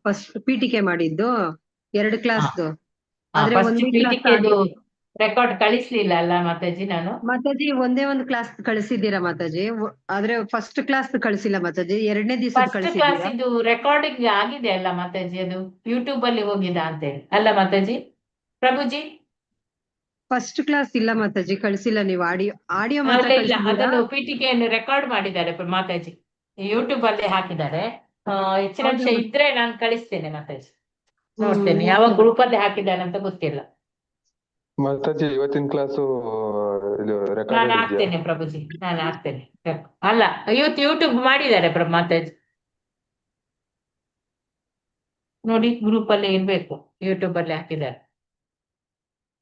ಫಸ್ಟ್ ಪೀಠಿಕೆ ಮಾಡಿದ್ದು 2 ಕ್ಲಾಸ್ದು, ಆದ್ರೆ ಒಂದೇ ಕ್ಲಾಸ್ ರೆಕಾರ್ಡ್ ಕಳಿಸ್ಲಿಲ್ಲ ಅಲ್ಲ ಮಾತಾಜಿ ನಾನು? ಮಾತಾಜಿ ಒಂದೇ ಒಂದು ಕ್ಲಾಸ್ ಕಳಿಸಿದ್ದೀರಾ ಮಾತಾಜಿ, ಆದ್ರೆ ಫಸ್ಟ್ ಕ್ಲಾಸ್ ಕಳಿಸಿಲ್ಲ ಮಾತಾಜಿ, ಎರಡನೇ ದಿವಸದ ಫಸ್ಟ್ ಕ್ಲಾಸ್ ಕಳಿಸಿದ್ದೀರಾ? ಇದು ರೆಕಾರ್ಡಿಂಗ್ ಆಗಿದೆ ಅಲ್ಲ ಮಾತಾಜಿ, ಅದು ಯೂಟ್ಯೂಬ್ ಅಲ್ಲಿ ಹೋಗಿದ ಅಂತೇಳಿ ಅಲ್ಲ ಮಾತಾಜಿ? ಪ್ರಭುಜಿ ಫಸ್ಟ್ ಕ್ಲಾಸ್ ಇಲ್ಲ ಮಾತಾಜಿ, ಕಳಿಸಿಲ್ಲ. ನೀವು ಆಡಿಯೋ ಮಾತ್ರ ಇಲ್ಲ ಇಲ್ಲ, ಕಳಿಸಿದ್ದೀರಾ? ಅದನ್ನು ಪೀಠಿಕೆಯನ್ನು ರೆಕಾರ್ಡ್ ಮಾಡಿದ್ದಾರೆ ಮಾತಾಜಿ, ಯೂಟ್ಯೂಬ್ ಅಲ್ಲಿ ಹಾಕಿದ್ದಾರೆ. ಹೆಚ್ಚಿನ ಹೌದಾ ವಿಷಯ ಇದ್ರೆ ನಾನು ಕಳಿಸ್ತೇನೆ ಮಾತಾಜಿ, ನೋಡ್ತೇನೆ ಹ್ಮ್, ಯಾವ ಓಕೆ. ಗ್ರೂಪ್ ಅಲ್ಲಿ ಹಾಕಿದ್ದಾರೆ ಅಂತ ಗೊತ್ತಿಲ್ಲ. ಮಾತಾಜಿ ಇವತ್ತಿನ ಕ್ಲಾಸು ಇದು ನಾನು ರೆಕಾರ್ಡೆಡ್ ಇದೆಯಾ? ಹಾಕ್ತೇನೆ ಪ್ರಭುಜಿ, ನಾನು ಹಾಕ್ತೇನೆ. ಅಲ್ಲ ಇವತ್ತು ಯೂಟ್ಯೂಬ್ ಮಾಡಿದ್ದಾರೆ ಮಾತಾಜಿ, ನೋಡಿ ಗ್ರೂಪ್ ಅಲ್ಲಿ ಇರ್ಬೇಕು, ಯೂಟ್ಯೂಬ್ ಅಲ್ಲಿ ಹಾಕಿದ್ದಾರೆ.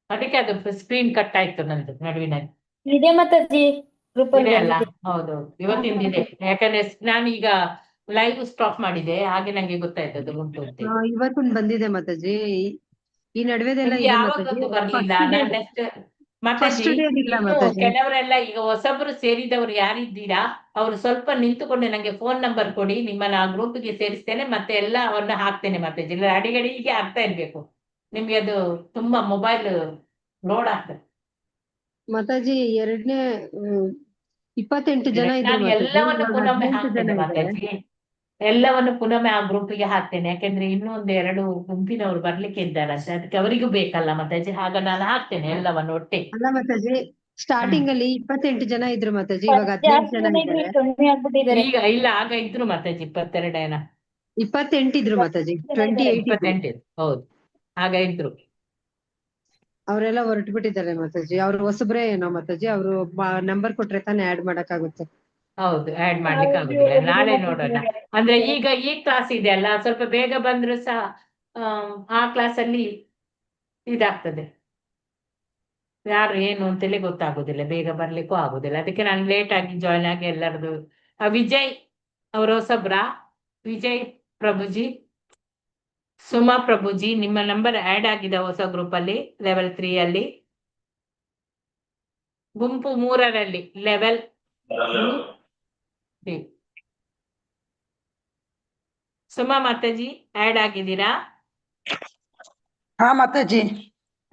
ಅದಕ್ಕೆ ಅದು ಸ್ಕ್ರೀನ್ ಕಟ್ ಆಯ್ತು ನಂದು ನಡುವಿನಲ್ಲಿ. ಇದೆ ಮಾತಾಜಿ, ಗ್ರೂಪ್ ಅಲ್ಲಿ ಇದೆ ಅಲ್ಲ? ಬಂದಿದೆ. ಹೌದೌದು, ಇವತ್ತಿಂದಿದೆ. ಯಾಕಂದ್ರೆ ನಾನೀಗ ಲೈವ್ ಸ್ಟಾಪ್ ಮಾಡಿದೆ, ಹಾಗೆ ನಂಗೆ ಗೊತ್ತಾಯ್ತದು ಉಂಟು ಅಂತ. ಇವತ್ತೊಂದು ಬಂದಿದೆ ಮಾತಾಜಿ, ಈ ನಡುವೆದೆಲ್ಲ ನಿಮ್ಗೆ ಇದೆ ಯಾವಾಗದ್ದು ಮಾತಾಜಿ. ಬರ್ಲಿಲ್ಲ? ಫಸ್ಟ್ ಡೇ ನಾನು ನೆಕ್ಸ್ಟ್ ಮಾತಾಜಿ, ಇಲ್ಲ ಇನ್ನು ಮಾತಾಜಿ. ಕೆಲವರೆಲ್ಲ ಈಗ ಹೊಸಬ್ರು ಸೇರಿದವರು ಯಾರಿದ್ದೀರಾ ಅವರು ಸ್ವಲ್ಪ ನಿಂತುಕೊಂಡು ನಂಗೆ ಫೋನ್ ನಂಬರ್ ಕೊಡಿ, ನಿಮ್ಮನ್ನ ಆ ಗ್ರೂಪ್ಗೆ ಸೇರಿಸ್ತೇನೆ, ಮತ್ತೆ ಎಲ್ಲ ಅವನ್ನ ಹಾಕ್ತೇನೆ ಮಾತಾಜಿ. ಇಲ್ಲ ಅಡಿಗಡಿಗೆ ಆಗ್ತಾ ಇರ್ಬೇಕು, ನಿಮ್ಗೆ ಅದು ತುಂಬಾ ಮೊಬೈಲ್ ಲೋಡ್ ಆಗ್ತದೆ. ಮಾತಾಜಿ ಎರಡನೇ 28 ಜನ ಇದ್ರು ನಾನು ಮಾತಾಜಿ, ಎಲ್ಲವನ್ನು ಇವಾಗ ಪುನಃ 18 ಜನ ಹಾಕ್ತೇನೆ ಇದ್ದಾರೆ. ಮಾತಾಜಿ, ಎಲ್ಲವನ್ನು ಪುನಃ ಆ ಗ್ರೂಪಿಗೆ ಹಾಕ್ತೇನೆ. ಯಾಕಂದ್ರೆ ಇನ್ನೂ ಒಂದು 2 ಗುಂಪಿನವರು ಬರ್ಲಿಕ್ಕೆ ಇದ್ದಾರಂತೆ, ಅದಕ್ಕೆ ಅವರಿಗೂ ಬೇಕಲ್ಲ ಮಾತಾಜಿ, ಆಗ ನಾನು ಹಾಕ್ತೇನೆ ಎಲ್ಲವನ್ನು ಒಟ್ಟಿಗೆ. ಅಲ್ಲ ಮಾತಾಜಿ, ಸ್ಟಾರ್ಟಿಂಗ್ ಅಲ್ಲಿ 28 ಜನ ಇದ್ರು ಮಾತಾಜಿ, ಇವಾಗ 18 ಜನ ಇದ್ದಾರೆ. ಕಡಿಮೆ ಆಗ್ಬಿಟ್ಟಿದ್ದಾರೆ. ಈಗ ಇಲ್ಲ, ಆಗ ಇದ್ರು ಮಾತಾಜಿ 22 ಜನ. 28 ಇದ್ರು ಮಾತಾಜಿ, 28 ಇದ್ರು. 28 ಹೌದು, ಆಗ ಇದ್ರು. ಅವರೆಲ್ಲ ಹೊರಟು ಬಿಟ್ಟಿದ್ದಾರೆ ಮಾತಾಜಿ, ಅವ್ರು ಹೊಸಬ್ರೇ ಏನೋ ಮಾತಾಜಿ, ಅವರು ನಂಬರ್ ಕೊಟ್ರೆ ತಾನೇ ಆಡ್ ಮಾಡಕ್ಕಾಗುತ್ತೆ. ಹೌದು, ಆಡ್ ಮಾಡ್ಲಿಕ್ಕೆ ಆಗುದಿಲ್ಲ, ನಾಳೆ ನೋಡೋಣ. ಅಂದ್ರೆ ಈಗ ಈ ಕ್ಲಾಸ್ ಇದೆ ಅಲ್ಲ, ಸ್ವಲ್ಪ ಬೇಗ ಬಂದ್ರು ಸಹ ಆ ಕ್ಲಾಸ್ ಅಲ್ಲಿ ಇದಾಗ್ತದೆ, ಯಾರು ಏನು ಅಂತೇಳಿ ಗೊತ್ತಾಗುದಿಲ್ಲ, ಬೇಗ ಬರ್ಲಿಕ್ಕೂ ಆಗುದಿಲ್ಲ. ಅದಕ್ಕೆ ನಾನು ಲೇಟ್ ಆಗಿ ಜಾಯ್ನ್ ಆಗಿ ಎಲ್ಲರದು. ವಿಜಯ್ ಅವರು ಹೊಸಬ್ರ? ವಿಜಯ್ ಪ್ರಭುಜಿ, ಸುಮಾ ಪ್ರಭುಜಿ, ನಿಮ್ಮ ನಂಬರ್ ಆಡ್ ಆಗಿದೆ ಹೊಸ ಗ್ರೂಪ್ ಅಲ್ಲಿ, ಲೆವೆಲ್ 3 ಅಲ್ಲಿ, ಗುಂಪು 3ರಲ್ಲಿ, ಲೆವೆಲ್ 3. ಸುಮಾ ಮಾತಾಜಿ ಆಡ್ ಆಗಿದ್ದೀರಾ? ಹಾ ಮಾತಾಜಿ.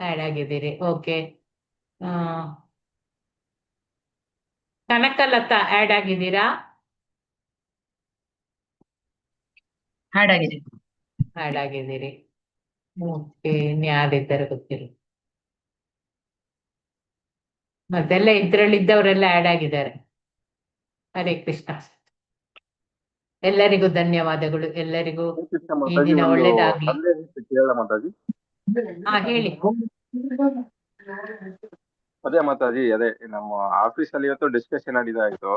ಆಡ್ ಆಗಿದ್ದೀರಿ, ಓಕೆ. ಕನಕಲತಾ ಆಡ್ ಆಗಿದ್ದೀರಾ? ಆಡ್ ಆಗಿದೆ. ಆಡ್ ಆಗಿದ್ದೀರಿ, ಓಕೆ. ಇನ್ಯಾರಿದ್ದಾರೆ ಗೊತ್ತಿಲ್ಲ, ಮತ್ತೆಲ್ಲ ಇದ್ರಲ್ಲಿದ್ದವರೆಲ್ಲ ಆಡ್ ಆಗಿದ್ದಾರೆ. ಹರೇ ಕೃಷ್ಣ, ಎಲ್ಲರಿಗೂ ಧನ್ಯವಾದಗಳು, ಎಲ್ಲರಿಗೂ ಈ ದಿನ ಒಳ್ಳೇದಾಗ್ಲಿ. ಕೇಳ ಮಾತಾಜಿ. ಹಾ ಹೇಳಿ. ಅದೇ ಮಾತಾಜಿ, ಅದೇ ನಮ್ಮ ಆಫೀಸ್ ಅಲ್ಲಿ ಇವತ್ತು ಡಿಸ್ಕಷನ್ ನಡೀತಾಯಿತು.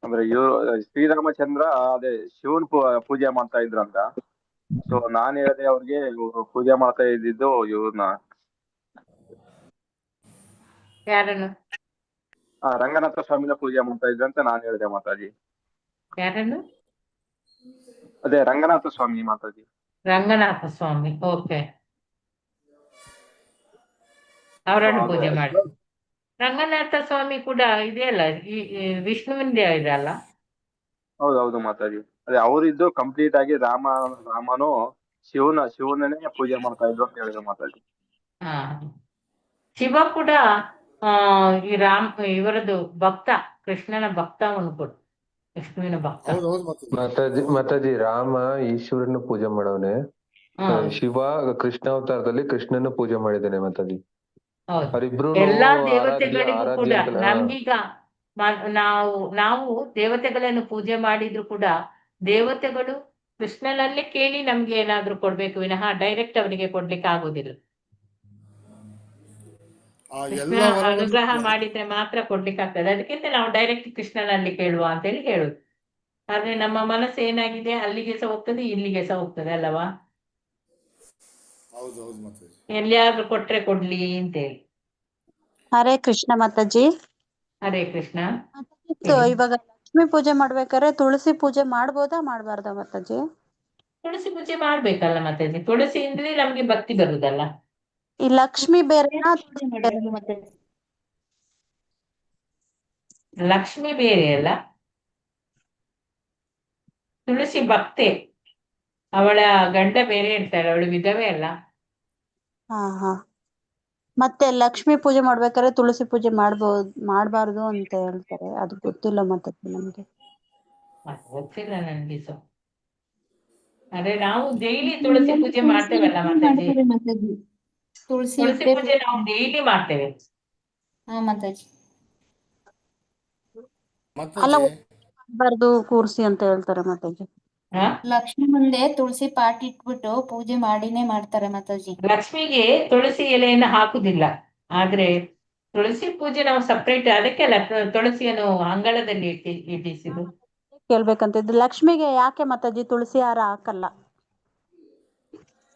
ಅಂದ್ರೆ ಇವ್ರು ಶ್ರೀರಾಮಚಂದ್ರ ಅದೇ ಶಿವನ್ ಪೂಜೆ ಮಾಡ್ತಾ ಇದ್ರಂತ. ಸೊ ನಾನ್ ಹೇಳಿದೆ ಅವ್ರಿಗೆ, ಇವ್ರು ಪೂಜೆ ಮಾಡ್ತಾ ಇದ್ದಿದ್ದು ಇವ್ರನ್ನ ಯಾರನ್ನು? ರಂಗನಾಥ ಸ್ವಾಮಿನ ಪೂಜೆ ಮಾಡ್ತಾ ಇದ್ರಂತ ನಾನ್ ಹೇಳಿದೆ ಮಾತಾಜಿ. ಯಾರನ್ನು? ಅದೇ ರಂಗನಾಥ ಸ್ವಾಮಿ ಮಾತಾಜಿ. ರಂಗನಾಥ ಸ್ವಾಮಿ, ಓಕೆ. ಅವರನ್ನು ಪೂಜೆ ಮಾಡಿ. ರಂಗನಾಥ ಸ್ವಾಮಿ ಕೂಡ ಇದೆಯಲ್ಲ, ಈ ವಿಷ್ಣುವಿಂದೇ ಇದಲ್ಲ? ಹೌದೌದು ಮಾತಾಜಿ, ಅದೇ ಅವರಿದ್ದು ಕಂಪ್ಲೀಟ್ ಆಗಿ ರಾಮನು ಶಿವನನ್ನೇ ಪೂಜೆ ಮಾಡ್ತಾ ಇದ್ರು ಅಂತ ಹೇಳಿದ್ರು ಮಾತಾಜಿ. ಹಾ, ಶಿವ ಕೂಡ ಈ ಇವರದ್ದು ಭಕ್ತ, ಕೃಷ್ಣನ ಭಕ್ತ ಅವನು ಕೂಡ, ವಿಷ್ಣುವಿನ ಭಕ್ತ. ಮಾತಾಜಿ ರಾಮ ಈಶ್ವರನ ಪೂಜೆ ಮಾಡವನೆ, ಶಿವ ಕೃಷ್ಣ ಅವತಾರದಲ್ಲಿ ಕೃಷ್ಣನ ಪೂಜೆ ಮಾಡಿದ್ದಾನೆ ಮಾತಾಜಿ. ಅವರಿಬ್ರು ಎಲ್ಲಾ ದೇವತೆಗಳಿಗೂ ಕೂಡ ನಮ್ಗೀಗ ನಾವು ದೇವತೆಗಳನ್ನು ಪೂಜೆ ಮಾಡಿದ್ರು ಕೂಡ ದೇವತೆಗಳು ಕೃಷ್ಣನಲ್ಲಿ ಕೇಳಿ ನಮ್ಗೆ ಏನಾದ್ರೂ ಕೊಡ್ಬೇಕು ವಿನಃ ಡೈರೆಕ್ಟ್ ಅವನಿಗೆ ಕೊಡ್ಲಿಕ್ಕೆ ಆಗುದಿಲ್ಲ. ಕೃಷ್ಣ ಅನುಗ್ರಹ ಮಾಡಿದ್ರೆ ಮಾತ್ರ ಕೊಡ್ಲಿಕ್ಕೆ ಆಗ್ತದೆ. ಅದಕ್ಕಿಂತ ನಾವು ಡೈರೆಕ್ಟ್ ಕೃಷ್ಣನಲ್ಲಿ ಕೇಳುವ ಅಂತೇಳಿ ಹೇಳುದು. ಆದ್ರೆ ನಮ್ಮ ಮನಸ್ಸು ಏನಾಗಿದೆ, ಅಲ್ಲಿಗೆ ಸಹ ಹೋಗ್ತದೆ, ಇಲ್ಲಿಗೆ ಸಹ ಹೋಗ್ತದೆ ಅಲ್ಲವಾ? ಎಲ್ಲಿಯಾದ್ರೂ ಕೊಟ್ರೆ ಕೊಡ್ಲಿ ಅಂತೇಳಿ. ಹರೇ ಕೃಷ್ಣ ಮಾತಾಜಿ. ಹರೇ ಕೃಷ್ಣ. ಇವಾಗ ಲಕ್ಷ್ಮಿ ಪೂಜೆ ಮಾಡ್ಬೇಕಾದ್ರೆ ತುಳಸಿ ಪೂಜೆ ಮಾಡ್ಬೋದಾ ಮಾಡ್ಬಾರ್ದಾ ಮಾತಾಜಿ? ತುಳಸಿ ಪೂಜೆ ಮಾಡ್ಬೇಕಲ್ಲ ಮಾತಾಜಿ, ತುಳಸಿಯಿಂದಲೇ ನಮ್ಗೆ ಭಕ್ತಿ ಬರುದಲ್ಲ. ಈ ಲಕ್ಷ್ಮಿ ಬೇರೆನಾ? ಲಕ್ಷ್ಮಿ ಬೇರೆ ಅಲ್ಲ, ತುಳಸಿ ಭಕ್ತೆ, ಅವಳ ಗಂಡ ಬೇರೆ ಇರ್ತಾರೆ, ಅವಳು ವಿಧವೆ ಅಲ್ಲ. ಹಾ ಹಾ. ಮತ್ತೆ ಲಕ್ಷ್ಮೀ ಪೂಜೆ ಮಾಡ್ಬೇಕಾದ್ರೆ ತುಳಸಿ ಪೂಜೆ ಮಾಡಬಾರ್ದು ಅಂತ ಹೇಳ್ತಾರೆ. ಅದು ಗೊತ್ತಿಲ್ಲ ಮಾತಾಜಿ ನಮ್ಗೆ. ಗೊತ್ತಿಲ್ಲ ನನ್ಗೆ ಸೊ ಅದೇ ನಾವು ಡೈಲಿ ತುಳಸಿ ಪೂಜೆ ಮಾಡ್ತೇವಲ್ಲ ಮಾತಾಜಿ. ಮಾತಾಜಿ ತುಳಸಿ ತುಳಸಿ ಪೂಜೆ ನಾವು ಡೈಲಿ ಮಾಡ್ತೇವೆ. ಹಾ ಮಾತಾಜಿ. ಅಲ್ಲ ಮಾತಾಜಿ ಮಾಡಬಾರ್ದು ಕೂರ್ಸಿ ಅಂತ ಹೇಳ್ತಾರೆ ಮಾತಾಜಿ. ಹಾ ಲಕ್ಷ್ಮಿ ಮುಂದೆ ತುಳಸಿ ಪಾಟ್ ಇಟ್ಬಿಟ್ಟು ಪೂಜೆ ಮಾಡಿನೇ ಮಾಡ್ತಾರೆ ಮಾತಾಜಿ. ಲಕ್ಷ್ಮಿಗೆ ತುಳಸಿ ಎಲೆಯನ್ನು ಹಾಕುದಿಲ್ಲ. ಆದ್ರೆ ತುಳಸಿ ಪೂಜೆ ನಾವು ಸಪ್ರೇಟ್, ಅದಕ್ಕೆಲ್ಲ ತುಳಸಿಯನ್ನು ಅಂಗಳದಲ್ಲಿ ಇಟ್ಟಿಸಿದು. ಕೇಳ್ಬೇಕಂತಿದ್ದು ಲಕ್ಷ್ಮಿಗೆ ಯಾಕೆ ಮಾತಾಜಿ ತುಳಸಿ ಹಾರ ಹಾಕಲ್ಲ?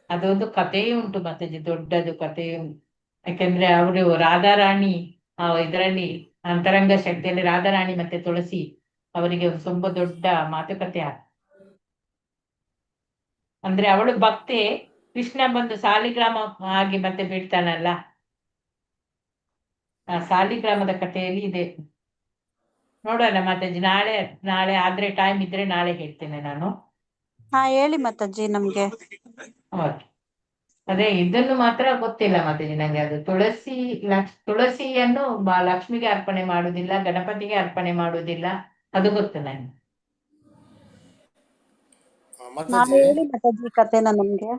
ಅದೊಂದು ಕಥೆಯೇ ಉಂಟು ಮಾತಾಜಿ, ದೊಡ್ಡದು ಕಥೆಯೇ ಉಂಟು. ಯಾಕೆಂದ್ರೆ ಅವರು ರಾಧಾರಾಣಿ ಇದರಲ್ಲಿ ಅಂತರಂಗ ಶಕ್ತಿಯಲ್ಲಿ ರಾಧಾರಾಣಿ ಮತ್ತೆ ತುಳಸಿ ಅವರಿಗೆ ಒಂದು ತುಂಬಾ ದೊಡ್ಡ ಮಾತುಕತೆ ಅಂದ್ರೆ ಅವಳು ಭಕ್ತೆ, ಕೃಷ್ಣ ಬಂದು ಸಾಲಿಗ್ರಾಮ ಆಗಿ ಮತ್ತೆ ಬಿಡ್ತಾನಲ್ಲ, ಆ ಸಾಲಿಗ್ರಾಮದ ಕಥೆಯಲ್ಲಿ ಇದೆ. ನೋಡೋಣ ಮಾತಾಜಿ, ನಾಳೆ ಆದ್ರೆ ಟೈಮ್ ಇದ್ರೆ ನಾಳೆ ಹೇಳ್ತೇನೆ ನಾನು. ಹಾ ಹೇಳಿ ಮಾತಾಜಿ ನಮ್ಗೆ. ಓಕೆ. ಅದೇ ಇದನ್ನು ಮಾತ್ರ ಗೊತ್ತಿಲ್ಲ ಮಾತಾಜಿ ನಂಗೆ. ಅದು ತುಳಸಿಯನ್ನು ಲಕ್ಷ್ಮಿಗೆ ಅರ್ಪಣೆ ಮಾಡುವುದಿಲ್ಲ, ಗಣಪತಿಗೆ ಅರ್ಪಣೆ ಮಾಡುವುದಿಲ್ಲ, ಅದು ಗೊತ್ತು ನಂಗೆ. ನಾಳೆ ಮಾತಾಜಿ ಹೇಳಿ ಮಾತಾಜಿ ಕಥೆನ ನಮ್ಗೆ.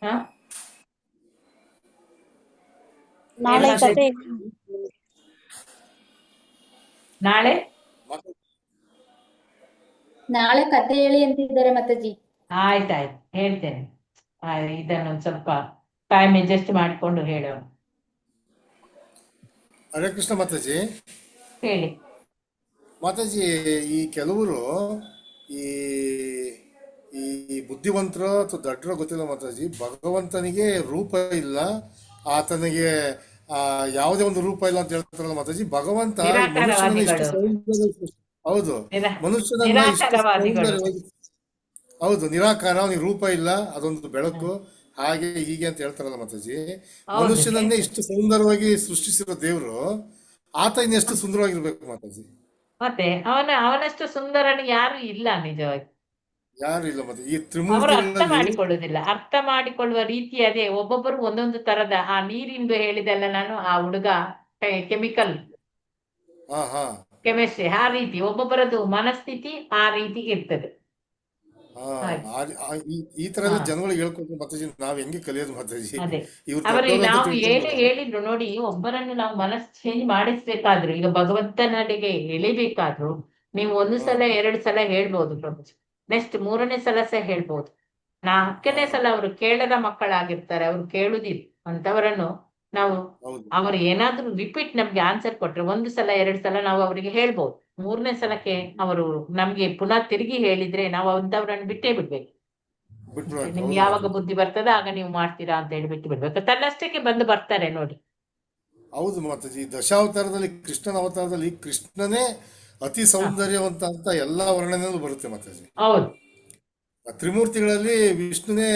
ಹಾ ನಾಳೆ ಏನ್ ಕತೆ ನಾಳೆ ನಾಳೆ ಕತೆ ಹೇಳಿ ಅಂತಿದ್ದಾರೆ ಮಾತಾಜಿ. ಆಯ್ತಾಯ್ತು ಹೇಳ್ತೇನೆ. ಇದನ್ನೊಂದು ಸ್ವಲ್ಪ ಟೈಮ್ ಅಡ್ಜಸ್ಟ್ ಮಾಡಿಕೊಂಡು ಹೇಳೋಣ. ಹರೇ ಕೃಷ್ಣ ಮಾತಾಜಿ. ಹೇಳಿ ಮಾತಾಜಿ, ಈ ಕೆಲವರು ಈ ಈ ಬುದ್ಧಿವಂತರು ಅಥವಾ ದಡ್ಡರೋ ಗೊತ್ತಿಲ್ಲ ಮಾತಾಜಿ, ಭಗವಂತನಿಗೆ ರೂಪ ಇಲ್ಲ, ಆತನಿಗೆ ಯಾವುದೇ ಒಂದು ರೂಪ ಇಲ್ಲ ಅಂತ ಹೇಳ್ತಾರಲ್ಲ ಮಾತಾಜಿ. ಭಗವಂತ ಈ ಮನುಷ್ಯನನ್ನ ಇಷ್ಟು ಸೌಂದರ್ಯ, ಹೌದು ಮನುಷ್ಯನನ್ನ ಇಷ್ಟು ಸೌಂದರ್ಯವಾಗಿ, ಹೌದು ನಿರಾಕಾರ, ಅವನಿಗೆ ರೂಪ ಇಲ್ಲ, ಅದೊಂದು ಬೆಳಕು, ಹಾಗೆ ಹೀಗೆ ಅಂತ ಹೇಳ್ತಾರಲ್ಲ ಮಾತಾಜಿ. ಮನುಷ್ಯನನ್ನೇ ಇಷ್ಟು ಸುಂದರವಾಗಿ ಸೃಷ್ಟಿಸಿರೋ ದೇವ್ರು, ಆತ ಇನ್ನೆಷ್ಟು ಸುಂದರವಾಗಿರ್ಬೇಕು ಮಾತಾಜಿ. ಮತ್ತೆ ಅವನಷ್ಟು ಸುಂದರನು ಯಾರು ಇಲ್ಲ ನಿಜವಾಗಿ. ಯಾರು ಇಲ್ಲ ಮತ್ತೆ ಈ ಅವರು ಅರ್ಥ ತ್ರಿಮೂರ್ತಿಗಳಲ್ಲಿ. ಮಾಡಿಕೊಳ್ಳುವುದಿಲ್ಲ. ಅರ್ಥ ಮಾಡಿಕೊಳ್ಳುವ ರೀತಿ ಅದೇ, ಒಬ್ಬೊಬ್ಬರು ಒಂದೊಂದು ತರದ. ಆ ನೀರಿಂದು ಹೇಳಿದೆಲ್ಲ ನಾನು, ಆ ಹುಡುಗ ಕೆಮಿಕಲ್ ಹಾ ಹಾ ಕೆಮಿಸ್ಟ್ರಿ, ಆ ರೀತಿ ಒಬ್ಬೊಬ್ಬರದ್ದು ಮನಸ್ಥಿತಿ ಆ ರೀತಿ ಇರ್ತದೆ. ಈ ತರ ಎಲ್ಲ ಜನಗಳಿಗೆ ಹೇಳ್ಕೊಟ್ಟು ಮಾತಾಜಿ ನಾವ್ ಹೆಂಗೆ ಕಲಿಯೋದು ಮಾತಾಜಿ? ಅದೇ ಇವ್ರು ಅವರಿಗೆ ದೊಡ್ಡವರು ಅಂತ ನಾವು ತಿಳ್ಕೊಂಡ್ರೆ ಹೇಳಿದ್ರು ನೋಡಿ, ಒಬ್ಬರನ್ನು ನಾವು ಮನಸ್ಸು ಚೇಂಜ್ ಮಾಡಿಸ್ಬೇಕಾದ್ರು, ಈಗ ಭಗವಂತನಿಗೆ ಎಳಿಬೇಕಾದ್ರು ನೀವು ಒಂದು ಸಲ ಎರಡು ಸಲ ಹೇಳ್ಬೋದು ಪ್ರಭುಜಿ, ನೆಕ್ಸ್ಟ್ ಮೂರನೇ ಸಲ ಸಹ ಹೇಳ್ಬೋದು. 4ನೇ ಸಲ ಅವರು ಕೇಳದ ಮಕ್ಕಳಾಗಿರ್ತಾರೆ, ಅವ್ರು ಕೇಳುದಿಲ್ಲ ಅಂತವರನ್ನು ನಾವು, ಹೌದು ಅವರು ಏನಾದ್ರೂ ರಿಪೀಟ್ ನಮ್ಗೆ ಆನ್ಸರ್ ಕೊಟ್ರೆ ಒಂದು ಸಲ ಎರಡು ಸಲ ನಾವು ಅವರಿಗೆ ಹೇಳ್ಬೋದು. 3ನೇ ಸಲಕ್ಕೆ ಅವರು ನಮ್ಗೆ ಪುನಃ ತಿರುಗಿ ಹೇಳಿದ್ರೆ ನಾವು ಅಂತವ್ರನ್ನು ಬಿಟ್ಟೇ ಬಿಡ್ಬೇಕು. ಬಿಟ್ಬಿಡ್ಬೇಕು. ನಿಮ್ಗೆ ಹೌದು ಯಾವಾಗ ಮಾತಾಜಿ, ಬುದ್ಧಿ ಬರ್ತದ ಆಗ ನೀವು ಮಾಡ್ತೀರಾ ಅಂತ ಹೇಳಿ ಬಿಟ್ಟು ಬಿಡ್ಬೇಕು. ತನ್ನಷ್ಟಕ್ಕೆ ಬಂದು ಬರ್ತಾರೆ ನೋಡಿ. ಹೌದು ಮಾತಾಜಿ. ದಶಾವತಾರದಲ್ಲಿ, ಕೃಷ್ಣನ ಅವತಾರದಲ್ಲಿ ಕೃಷ್ಣನೇ ಅತಿ ಸೌಂದರ್ಯವಂತ ಅಂತ ಎಲ್ಲಾ ವರ್ಣನೆಯಲ್ಲೂ ಬರುತ್ತೆ ಮಾತಾಜಿ. ಹೌದು ತ್ರಿಮೂರ್ತಿಗಳಲ್ಲಿ ವಿಷ್ಣುನೇ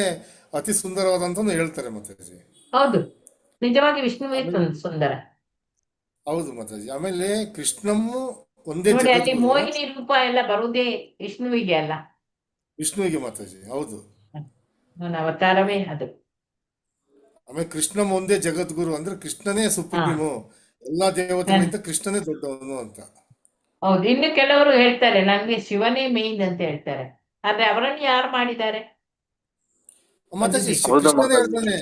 ಅತಿ ಸುಂದರವಾದಂತ ಹೇಳ್ತಾರೆ ಮಾತಾಜಿ. ಹೌದು, ನಿಜವಾಗಿ ವಿಷ್ಣುವೇ ಆಮೇಲೆ ಸುಂದರ. ಹೌದು ಮಾತಾಜಿ. ಆಮೇಲೆ ಕೃಷ್ಣಮ್ಮು ಒಂದೇ ನೋಡಿ ಅಲ್ಲಿ ಜಗದ್ಗುರು, ಮೋಹಿನಿ ರೂಪ ಎಲ್ಲ ಬರುವುದೇ ವಿಷ್ಣುವಿಗೆ ಅಲ್ಲ, ವಿಷ್ಣುವಿಗೆ ಮಾತಾಜಿ. ಹೌದು. ಅವನ ಅವತಾರವೇ ಅದು. ಆಮೇಲೆ ಕೃಷ್ಣಮ್ಮ ಒಂದೇ ಜಗದ್ಗುರು ಅಂದ್ರೆ ಕೃಷ್ಣನೇ ಸುಪ್ರೀಮು, ಎಲ್ಲಾ ದೇವತೆಗಳಿಂದ ಕೃಷ್ಣನೇ ದೊಡ್ಡವನು ಅಂತ. ಹೌದು. ಇನ್ನು ಕೆಲವರು ಹೇಳ್ತಾರೆ ನನ್ಗೆ ಶಿವನೇ ಮೇನ್ ಅಂತ ಹೇಳ್ತಾರೆ, ಆದ್ರೆ ಅವರನ್ನು ಯಾರು ಮಾಡಿದ್ದಾರೆ ಮಾತಾಜಿ? ಹೌದಾ ಕೃಷ್ಣನೇ ಮಾತಾಜಿ? ಹೇಳ್ತಾನೆ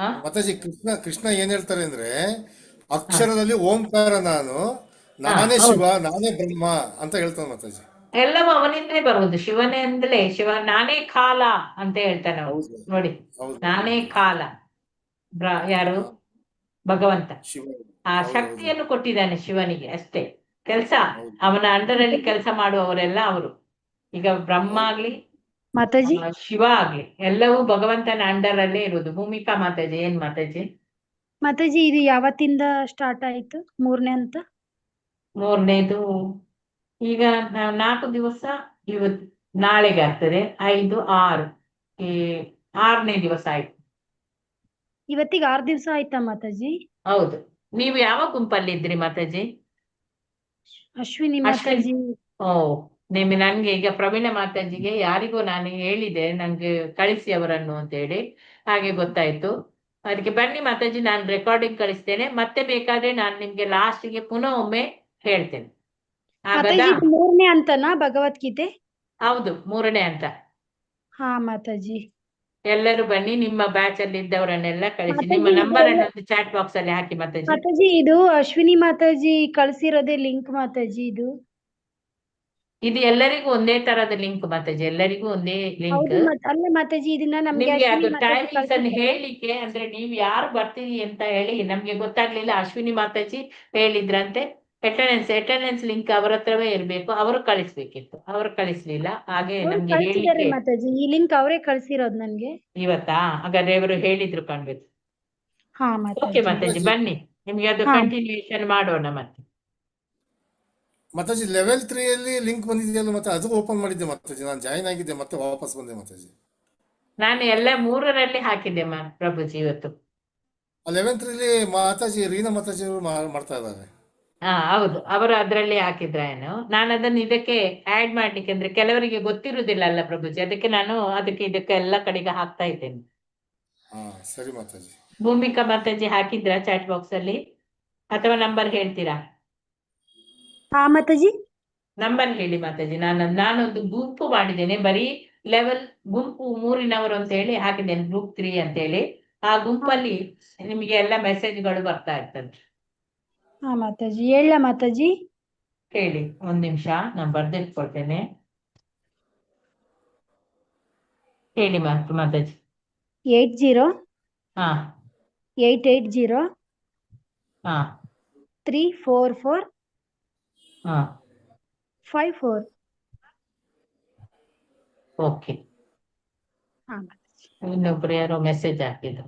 ಹಾ ಮಾತಾಜಿ. ಕೃಷ್ಣ ಏನ್ ಹೇಳ್ತಾರೆ ಅಂದ್ರೆ, ಅಕ್ಷರದಲ್ಲಿ ಓಂಕಾರ ನಾನೇ ಹೌದು. ಶಿವ, ನಾನೇ ಬ್ರಹ್ಮ ಅಂತ ಹೇಳ್ತಾನೆ ಮಾತಾಜಿ. ಎಲ್ಲವೂ ಅವನಿಂದಲೇ ಬರುವುದು, ಶಿವನೇ ಅಂದಲೇ. ಶಿವ ನಾನೇ ಕಾಲ ಅಂತ ಹೇಳ್ತಾನೆ ಅವನು ಹೌದು ನೋಡಿ, ಹೌದು ನಾನೇ ಮಾತಾಜಿ. ಕಾಲ. ಯಾರು? ಭಗವಂತ. ಶಿವ. ಆ ಹೌದು ಹೌದು ಶಕ್ತಿಯನ್ನು ಕೊಟ್ಟಿದ್ದಾನೆ ಶಿವನಿಗೆ, ಅಷ್ಟೇ ಕೆಲಸ. ಹೌದು ಅವನ ಅಂಡರಲ್ಲಿ ಕೆಲಸ ಮಾಡುವವರೆಲ್ಲ ಅವರು. ಈಗ ಬ್ರಹ್ಮ ಹೌದು ಆಗ್ಲಿ ಮಾತಾಜಿ ಶಿವ ಆಗ್ಲಿ ಎಲ್ಲವೂ ಭಗವಂತನ ಅಂಡರ್ ಅಲ್ಲೇ ಇರುವುದು. ಭೂಮಿಕಾ ಮಾತಾಜಿ ಏನ್ ಮಾತಾಜಿ? ಮಾತಾಜಿ ಇದು ಯಾವತ್ತಿಂದ ಸ್ಟಾರ್ಟ್ ಆಯ್ತು 3ನೇ ಹಂತ? 3ನೇದು ಈಗ 4 ದಿವಸ, ಇವತ್ತು ನಾಳೆಗೆ ಆಗ್ತದೆ 5, 6, ಈ 6ನೇ ದಿವಸ ಆಯ್ತು. ಇವತ್ತಿಗೆ 6 ದಿವಸ ಆಯ್ತಾ ಮಾತಾಜಿ? ಹೌದು. ನೀವು ಯಾವ ಗುಂಪಲ್ಲಿ ಇದ್ರಿ ಮಾತಾಜಿ? ಅಶ್ವಿನಿ ಅಶ್ವಿನಿ. ಮಾತಾಜಿ. ಓ, ನನ್ಗೆ ಈಗ ಪ್ರವೀಣ ಮಾತಾಜಿಗೆ ಯಾರಿಗೋ ನಾನು ಹೇಳಿದೆ ನಂಗೆ ಕಳಿಸಿ ಅವರನ್ನು ಅಂತ ಹೇಳಿ, ಹಾಗೆ ಗೊತ್ತಾಯ್ತು. ಅದಕ್ಕೆ ಬನ್ನಿ ಮಾತಾಜಿ, ನಾನು ರೆಕಾರ್ಡಿಂಗ್ ಕಳಿಸ್ತೇನೆ. ಮತ್ತೆ ಬೇಕಾದ್ರೆ ನಾನು ನಿಮ್ಗೆ ಲಾಸ್ಟ್ಗೆ ಪುನಃ ಒಮ್ಮೆ ಹೇಳ್ತೇನೆ, ಆಗದಾ? ಮಾತಾಜಿ ಇದು 3ನೇ ಅಂತನಾ ಭಗವದ್ಗೀತೆ? ಹೌದು, 3ನೇ ಅಂತ. ಹಾ ಮಾತಾಜಿ. ಎಲ್ಲರೂ ಬನ್ನಿ, ನಿಮ್ಮ ಬ್ಯಾಚ್ ಅಲ್ಲಿ ಇದ್ದವರನ್ನೆಲ್ಲ ಕಳಿಸಿ. ನಿಮ್ಮ ಮಾತಾಜಿ ನಂಬರ್ ಇದು ಅನ್ನು ಒಂದು ಚಾಟ್ ಬಾಕ್ಸ್ ಅಲ್ಲಿ ಹಾಕಿ ಮಾತಾಜಿ. ಮಾತಾಜಿ ಇದು ಅಶ್ವಿನಿ ಮಾತಾಜಿ ಕಳ್ಸಿರೋದೇ ಲಿಂಕ್ ಮಾತಾಜಿ ಇದು. ಇದು ಎಲ್ಲರಿಗೂ ಒಂದೇ ತರದ ಲಿಂಕ್ ಮಾತಾಜಿ, ಎಲ್ಲರಿಗೂ ಒಂದೇ ಲಿಂಕ್. ಹೌದು ಅಲ್ಲ ಮಾತಾಜಿ, ಇದನ್ನ ನಮ್ಗೆ ನಿಮ್ಗೆ ಅಶ್ವಿನಿ ಅದು ಮಾತಾಜಿ ಟೈಮಿಂಗ್ಸ್ ಅನ್ನು ಕಳ್ಸಿದ್ದಾರೆ. ಹೇಳಲಿಕ್ಕೆ, ಅಂದ್ರೆ ನೀವು ಯಾರು ಬರ್ತೀರಿ ಅಂತ ಹೇಳಿ ನಮ್ಗೆ ಗೊತ್ತಾಗ್ಲಿಲ್ಲ. ಅಶ್ವಿನಿ ಮಾತಾಜಿ ಹೇಳಿದ್ರಂತೆ ಅಟೆಂಡೆನ್ಸ್ ಲಿಂಕ್ ಅವರ ಹತ್ರವೇ ಇರ್ಬೇಕು, ಅವರು ಕಳಿಸ್ಬೇಕಿತ್ತು, ಅವರು ಕಳಿಸ್ಲಿಲ್ಲ. ಹಾಗೆ ಅವ್ರು ನಮ್ಗೆ ಕಳ್ಸಿದ್ದಾರೆ ಹೇಳಲಿಕ್ಕೆ ಮಾತಾಜಿ, ಈ ಲಿಂಕ್ ಅವರೇ ಕಳ್ಸಿರೋದು ನನ್ಗೆ. ಇವತ್ತಾ? ಹಾಗಾದ್ರೆ ಅವರು ಹೇಳಿದ್ರು ಕಾಣ್ಬೇಕು. ಹಾ ಓಕೆ ಮಾತಾಜಿ. ಮಾತಾಜಿ, ಬನ್ನಿ, ನಿಮ್ಗೆ ಅದು ಹಾ. ಕಂಟಿನ್ಯೂಷನ್ ಮಾಡೋಣ ಮತ್ತೆ. ಮಾತಾಜಿ ಲೆವೆಲ್ 3 ಅಲ್ಲಿ ಲಿಂಕ್ ಬಂದಿದೆಯಲ್ಲ, ಮತ್ತೆ ಅದು ಓಪನ್ ಮಾಡಿದ್ದೆ ಮಾತಾಜಿ. ನಾನು ಜಾಯಿನ್ ಆಗಿದ್ದೆ, ಮತ್ತೆ ವಾಪಸ್ ಬಂದೆ ಮಾತಾಜಿ. ನಾನು ಎಲ್ಲ 3ರಲ್ಲಿ ಹಾಕಿದ್ದೆ ಪ್ರಭುಜಿ ಇವತ್ತು. 11 ರಲ್ಲಿ ಮಾತಾಜಿ ರೀನಾ ಮಾತಾಜಿ ಅವರು ಮಾಡ್ತಾ ಇದ್ದಾರೆ. ಹಾ ಹೌದು, ಅವರು ಅದ್ರಲ್ಲಿ ಹಾಕಿದ್ರ ಏನು. ನಾನು ಅದನ್ನು ಇದಕ್ಕೆ ಆಡ್ ಮಾಡ್ಲಿಕ್ಕೆ, ಅಂದ್ರೆ ಕೆಲವರಿಗೆ ಗೊತ್ತಿರುವುದಿಲ್ಲ ಅಲ್ಲ ಪ್ರಭುಜಿ, ಅದಕ್ಕೆ ನಾನು ಇದಕ್ಕೆ ಎಲ್ಲ ಕಡೆಗೆ ಹಾಕ್ತಾ ಇದ್ದೇನೆ. ಹಾ ಸರಿ ಮಾತಾಜಿ. ಭೂಮಿಕಾ ಮಾತಾಜಿ ಹಾಕಿದ್ರ ಚಾಟ್ ಬಾಕ್ಸ್ ಅಲ್ಲಿ, ಅಥವಾ ನಂಬರ್ ಹೇಳ್ತೀರಾ? ಹಾ ಮಾತಾಜಿ. ನಂಬರ್ ಹೇಳಿ ಮಾತಾಜಿ. ನಾನೊಂದು ಗುಂಪು ಮಾಡಿದ್ದೇನೆ, ಬರೀ ಲೆವೆಲ್ ಗುಂಪು 3ನವರು ಅಂತ ಹೇಳಿ ಹಾಕಿದ್ದೇನೆ, ಗ್ರೂಪ್ 3 ಅಂತ ಹೇಳಿ. ಆ ಗುಂಪಲ್ಲಿ ನಿಮಗೆ ಎಲ್ಲ ಮೆಸೇಜ್ಗಳು ಬರ್ತಾ ಇರ್ತದೆ. ಹಾ ಮಾತಾಜಿ, ಹೇಳ ಮಾತಾಜಿ. ಹೇಳಿ, ಒಂದ್ ನಿಮಿಷ ನಾನು ಬರ್ದಿಟ್ಕೊಳ್ತೇನೆ. ಹೇಳಿ ಮಾತಾಜಿ. 80 ಹಾ 880 ಹಾ 344 ಹಾ 54. ಓಕೆ. ಹಾ ಇನ್ನೊಬ್ರು ಯಾರೋ ಮೆಸೇಜ್ ಹಾಕಿದ್ರು.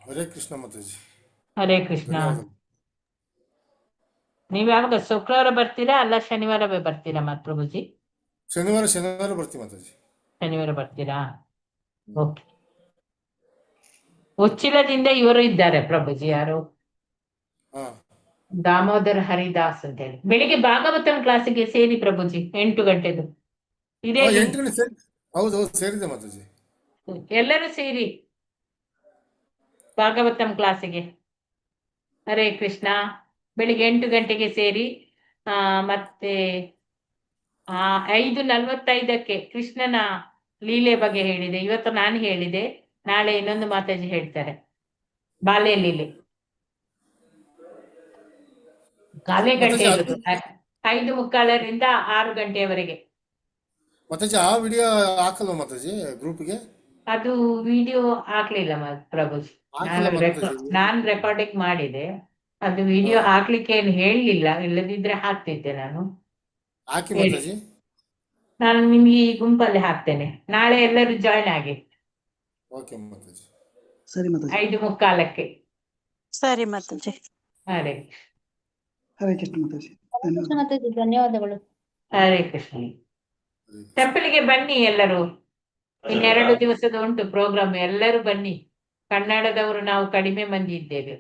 ಹರೇ ಕೃಷ್ಣ ಮಾತಾಜಿ. ಹರೇ ಕೃಷ್ಣ. ಧನ್ಯವಾದ. ನೀವ್ ಯಾವಾಗ ಶುಕ್ರವಾರ ಬರ್ತೀರಾ ಅಲ್ಲ ಶನಿವಾರವೇ ಬರ್ತೀರಾ ಪ್ರಭುಜಿ? ಶನಿವಾರ ಬರ್ತೀವಿ ಮಾತಾಜಿ. ಶನಿವಾರ ಬರ್ತೀರಾ? ಓಕೆ. ಉಚ್ಚಿಲದಿಂದ ಇವರು ಇದ್ದಾರೆ ಪ್ರಭುಜಿ, ಯಾರು? ಹಾ ದಾಮೋದರ್ ಹರಿದಾಸ್ ಅಂತ ಹೇಳಿ. ಬೆಳಿಗ್ಗೆ ಭಾಗವತಂ ಕ್ಲಾಸಿಗೆ ಸೇರಿ ಪ್ರಭುಜಿ, 8 ಗಂಟೆದು ಇದೇ link. 8 ಗಂಟೆ ಹೌದು ಸೇರಿದೆ ಮಾತಾಜಿ. ಎಲ್ಲರೂ ಸೇರಿ ಭಾಗವತಂ ಕ್ಲಾಸಿಗೆ. ಹರೇ ಕೃಷ್ಣ. ಬೆಳಿಗ್ಗೆ 8 ಗಂಟೆಗೆ ಸೇರಿ. ಮತ್ತೆ 5:45ಕ್ಕೆ ಕೃಷ್ಣನ ಲೀಲೆ ಬಗ್ಗೆ ಹೇಳಿದೆ. ಇವತ್ತು ನಾನು ಹೇಳಿದೆ, ನಾಳೆ ಇನ್ನೊಂದು ಮಾತಾಜಿ ಹೇಳ್ತಾರೆ, ಬಾಲ್ಯ ಲೀಲೆ. ಕಾಲೇ ಗಂಟೆ ಇರುದು, 5:45ರಿಂದ 6 ಗಂಟೆಯವರೆಗೆ. ಮಾತಾಜಿ ಆ ವಿಡಿಯೋ ಹಾಕಲ್ವ ಮಾತಾಜಿ ಗ್ರೂಪ್ಗೆ? ಅದು ವಿಡಿಯೋ ಹಾಕ್ಲಿಲ್ಲ ಪ್ರಭುಜಿ. ನಾನು ರೆಕಾರ್ಡಿಂಗ್ ಮಾಡಿದೆ, ಅದು ವಿಡಿಯೋ ಹಾಕ್ಲಿಕ್ಕೆ ಏನು ಹೇಳಲಿಲ್ಲ, ಇಲ್ಲದಿದ್ರೆ ಹಾಕ್ತಿದ್ದೆ ನಾನು. ಹಾಕಿ ಮಾತಾಜಿ. ನಾನು ನಿಮ್ಗೆ ಈ ಗುಂಪಲ್ಲಿ ಹಾಕ್ತೇನೆ, ನಾಳೆ ಎಲ್ಲರೂ ಜಾಯ್ನ್ ಆಗಿ. ಓಕೆ ಮಾತಾಜಿ. ಸರಿ ಮಾತಾಜಿ. 5:45ಕ್ಕೆ. ಸರಿ ಮಾತಾಜಿ. ಹರೇ ಹರೇ ಕೃಷ್ಣ ಮಾತಾಜಿ. ಧನ್ಯವಾದ. ಮಾತಾಜಿ, ಧನ್ಯವಾದಗಳು. ಹರೇ ಕೃಷ್ಣ. ಟೆಂಪಲ್ಗೆ ಬನ್ನಿ ಎಲ್ಲರೂ, 2 ದಿವಸದ ಉಂಟು ಪ್ರೋಗ್ರಾಮ್, ಎಲ್ಲರೂ ಬನ್ನಿ. ಕನ್ನಡದವರು ನಾವು ಕಡಿಮೆ ಮಂದಿ ಇದ್ದೇವೆ.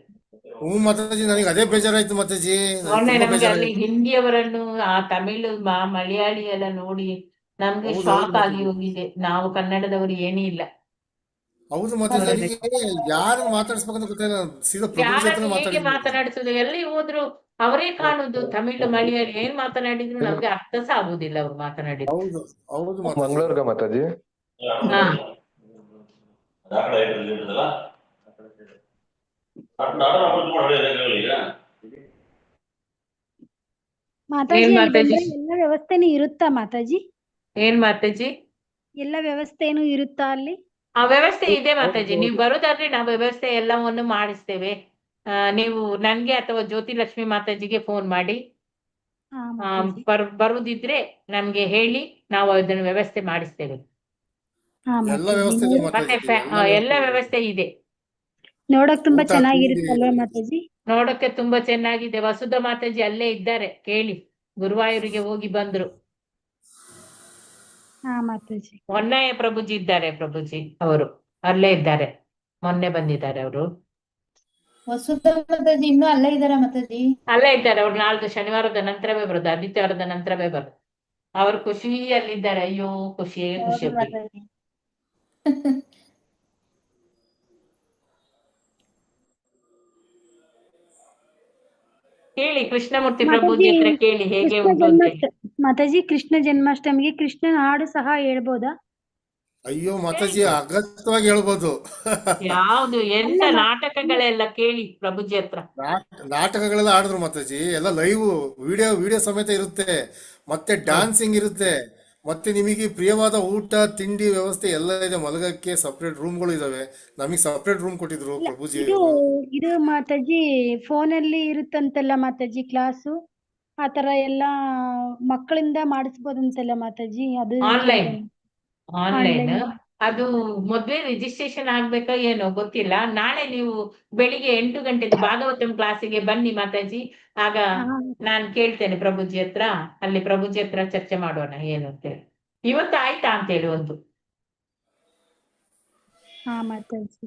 ಹ್ಞೂ ಮಾತಾಜಿ, ನನಗೆ ಅದೇ ಬೇಜಾರಾಯ್ತು ಮಾತಾಜಿ. ಮೊನ್ನೆ ನಮಗೆ ಅಲ್ಲಿ ಹಿಂದಿಯವರನ್ನು, ತಮಿಳು ಮಲಯಾಳಿ ಎಲ್ಲ ನೋಡಿ ನಮ್ಗೆ ಶಾಕ್ ಆಗಿ ಹೋಗಿದೆ. ನಾವು ಕನ್ನಡದವರು ಏನೂ ಇಲ್ಲ. ಹೌದು ಮಾತಾಜಿ, ನನಗೆ ಯಾರು ಮಾತಾಡಿಸ್ಬೇಕಂತ ಗೊತ್ತಿಲ್ಲ. ಸೀದಾ ಪ್ರಭು ಯಾರನ್ನು ಜೊತೆ ಹೇಗೆ ಮಾತನಾಡಿಸುದು, ಎಲ್ಲಿ ಹೋದ್ರು ಅವರೇ ಕಾಣುದು. ತಮಿಳು ಮಲಯಾಳಿ ಏನ್ ಮಾತನಾಡಿದ್ರು ನಮ್ಗೆ ಅರ್ಥ ಸಹ ಆಗುದಿಲ್ಲ ಅವ್ರು ಮಾತನಾಡಿದ್ರು. ಹೌದು ಹೌದು ಮಂಗಳೂರ್ಗ ಮಾತಾಜಿ. ಹಾ ಮಾತಾಜಿ, ಏನ್ ಅಲ್ಲಿ ಮಾತಾಜಿ? ಬಂದ್ರೆ ಎಲ್ಲ ವ್ಯವಸ್ಥೆನೂ ಇರುತ್ತಾ ಮಾತಾಜಿ? ಏನ್ ಮಾತಾಜಿ? ಎಲ್ಲ ವ್ಯವಸ್ಥೆನೂ ಇರುತ್ತಾ ಅಲ್ಲಿ? ಆ ವ್ಯವಸ್ಥೆ ಇದೆ ಮಾತಾಜಿ, ನೀವು ಬರುದಾದ್ರೆ ನಾವು ವ್ಯವಸ್ಥೆ ಎಲ್ಲವನ್ನು ಮಾಡಿಸ್ತೇವೆ. ನೀವು ನನ್ಗೆ ಅಥವಾ ಜ್ಯೋತಿ ಲಕ್ಷ್ಮಿ ಮಾತಾಜಿಗೆ ಫೋನ್ ಮಾಡಿ, ಹಾ ಮಾತಾಜಿ. ಬರುದಿದ್ರೆ ನಮ್ಗೆ ಹೇಳಿ, ನಾವು ಅದನ್ನ ವ್ಯವಸ್ಥೆ ಮಾಡಿಸ್ತೇವೆ. ಹಾ ಎಲ್ಲ ಮಾತಾಜಿ. ವ್ಯವಸ್ಥೆ ಇದೆ ಮತ್ತೆ ಮಾತಾಜಿ. ಎಲ್ಲ ವ್ಯವಸ್ಥೆ ಇದೆ. ನೋಡಕ್ ತುಂಬಾ ಊಟ, ಚೆನ್ನಾಗಿರುತ್ತಲ್ವಾ ಮಾತಾಜಿ? ನೋಡಕ್ಕೆ ತುಂಬಾ ಚೆನ್ನಾಗಿದೆ. ವಸುಧ ಮಾತಾಜಿ ಅಲ್ಲೇ ಇದ್ದಾರೆ, ಕೇಳಿ. ಗುರುವಾಯೂರಿಗೆ ಹೋಗಿ ಬಂದ್ರು. ಹಾ ಮಾತಾಜಿ. ಮೊನ್ನೆ ಪ್ರಭುಜಿ ಇದ್ದಾರೆ, ಪ್ರಭುಜಿ ಅವರು ಅಲ್ಲೇ ಇದ್ದಾರೆ, ಮೊನ್ನೆ ಬಂದಿದ್ದಾರೆ ಅವರು. ವಸುಧ ಮಾತಾಜಿ ಇನ್ನೂ ಅಲ್ಲೇ ಇದಾರ ಮಾತಾಜಿ? ಅಲ್ಲೇ ಇದ್ದಾರೆ ಅವ್ರು. ನಾಳ್ದು ಶನಿವಾರದ ನಂತರವೇ ಬರೋದು, ಆದಿತ್ಯವಾರದ ನಂತರವೇ ಬರೋದು. ಅವರು ಖುಷಿಯಲ್ಲಿದ್ದಾರೆ. ಅಯ್ಯೋ ಖುಷಿಯೇ ಖುಷಿ ಹೌದು ಅವ್ರಿಗೆ. ಮಾತಾಜಿ. ಕೇಳಿ ಕೃಷ್ಣಮೂರ್ತಿ ಮಾತಾಜಿ ಪ್ರಭುಜಿ ಹತ್ರ ಕೇಳಿ ಹೇಗೆ ಕೃಷ್ಣ ಉಂಟು ಅಂತೇಳಿ. ಮಾತಾಜಿ ಕೃಷ್ಣ ಜನ್ಮಾಷ್ಟಮಿಗೆ ಕೃಷ್ಣನ ಹಾಡು ಸಹ ಹೇಳ್ಬೋದಾ? ಅಯ್ಯೋ ಮಾತಾಜಿ ಅಗತ್ಯವಾಗಿ ಹೇಳ್ಬೋದು. ಯಾವ್ದು ಎಂತ ಅಲ್ಲ ನಾಟಕಗಳೆಲ್ಲ ಕೇಳಿ ಪ್ರಭುಜಿ ಹತ್ರ. ನಾಟಕಗಳೆಲ್ಲ ಆಡಿದ್ರು ಮಾತಾಜಿ, ಎಲ್ಲ ಲೈವ್ ವಿಡಿಯೋ ಸಮೇತ ಇರುತ್ತೆ, ಮತ್ತೆ ಡ್ಯಾನ್ಸಿಂಗ್ ಇರುತ್ತೆ, ಮತ್ತೆ ನಿಮಗೆ ಪ್ರಿಯವಾದ ಊಟ ತಿಂಡಿ ವ್ಯವಸ್ಥೆ ಎಲ್ಲ ಇದೆ. ಮಲಗಕ್ಕೆ ಸಪ್ರೇಟ್ ರೂಮ್ಗಳು ಇದಾವೆ. ನಮಗೆ ಸಪ್ರೇಟ್ ರೂಮ್ ಕೊಟ್ಟಿದ್ರು ಇಲ್ಲ, ಪ್ರಭುಜಿ ಇದು ಅವರು. ಇದು ಮಾತಾಜಿ ಫೋನಲ್ಲಿ ಇರುತ್ತಂತಲ್ಲ ಮಾತಾಜಿ ಕ್ಲಾಸು, ಆತರ ಎಲ್ಲ ಮಕ್ಕಳಿಂದ ಮಾಡಿಸ್ಬೋದಂತಲ್ಲ ಮಾತಾಜಿ, ಅದು ಆನ್ಲೈನ್ ಕೇಳ್ದೆ. Online online. ಅದು ಮೊದ್ಲೇ ರಿಜಿಸ್ಟ್ರೇಷನ್ ಆಗ್ಬೇಕಾ ಏನೋ ಗೊತ್ತಿಲ್ಲ. ನಾಳೆ ನೀವು ಬೆಳಿಗ್ಗೆ 8 ಗಂಟೆದು ಭಾಗವತಂ ಕ್ಲಾಸಿಗೆ ಬನ್ನಿ ಮಾತಾಜಿ. ಆಗ ನಾನು ಕೇಳ್ತೇನೆ ಪ್ರಭುಜಿ ಹತ್ರ, ಅಲ್ಲಿ ಪ್ರಭುಜಿ ಹತ್ರ ಚರ್ಚೆ ಮಾಡೋಣ ಏನು ಅಂತೇಳಿ. ಇವತ್ತು ಆಯ್ತಾ ಅಂತೇಳಿ ಒಂದು. ಹಾ ಮಾತಾಜಿ.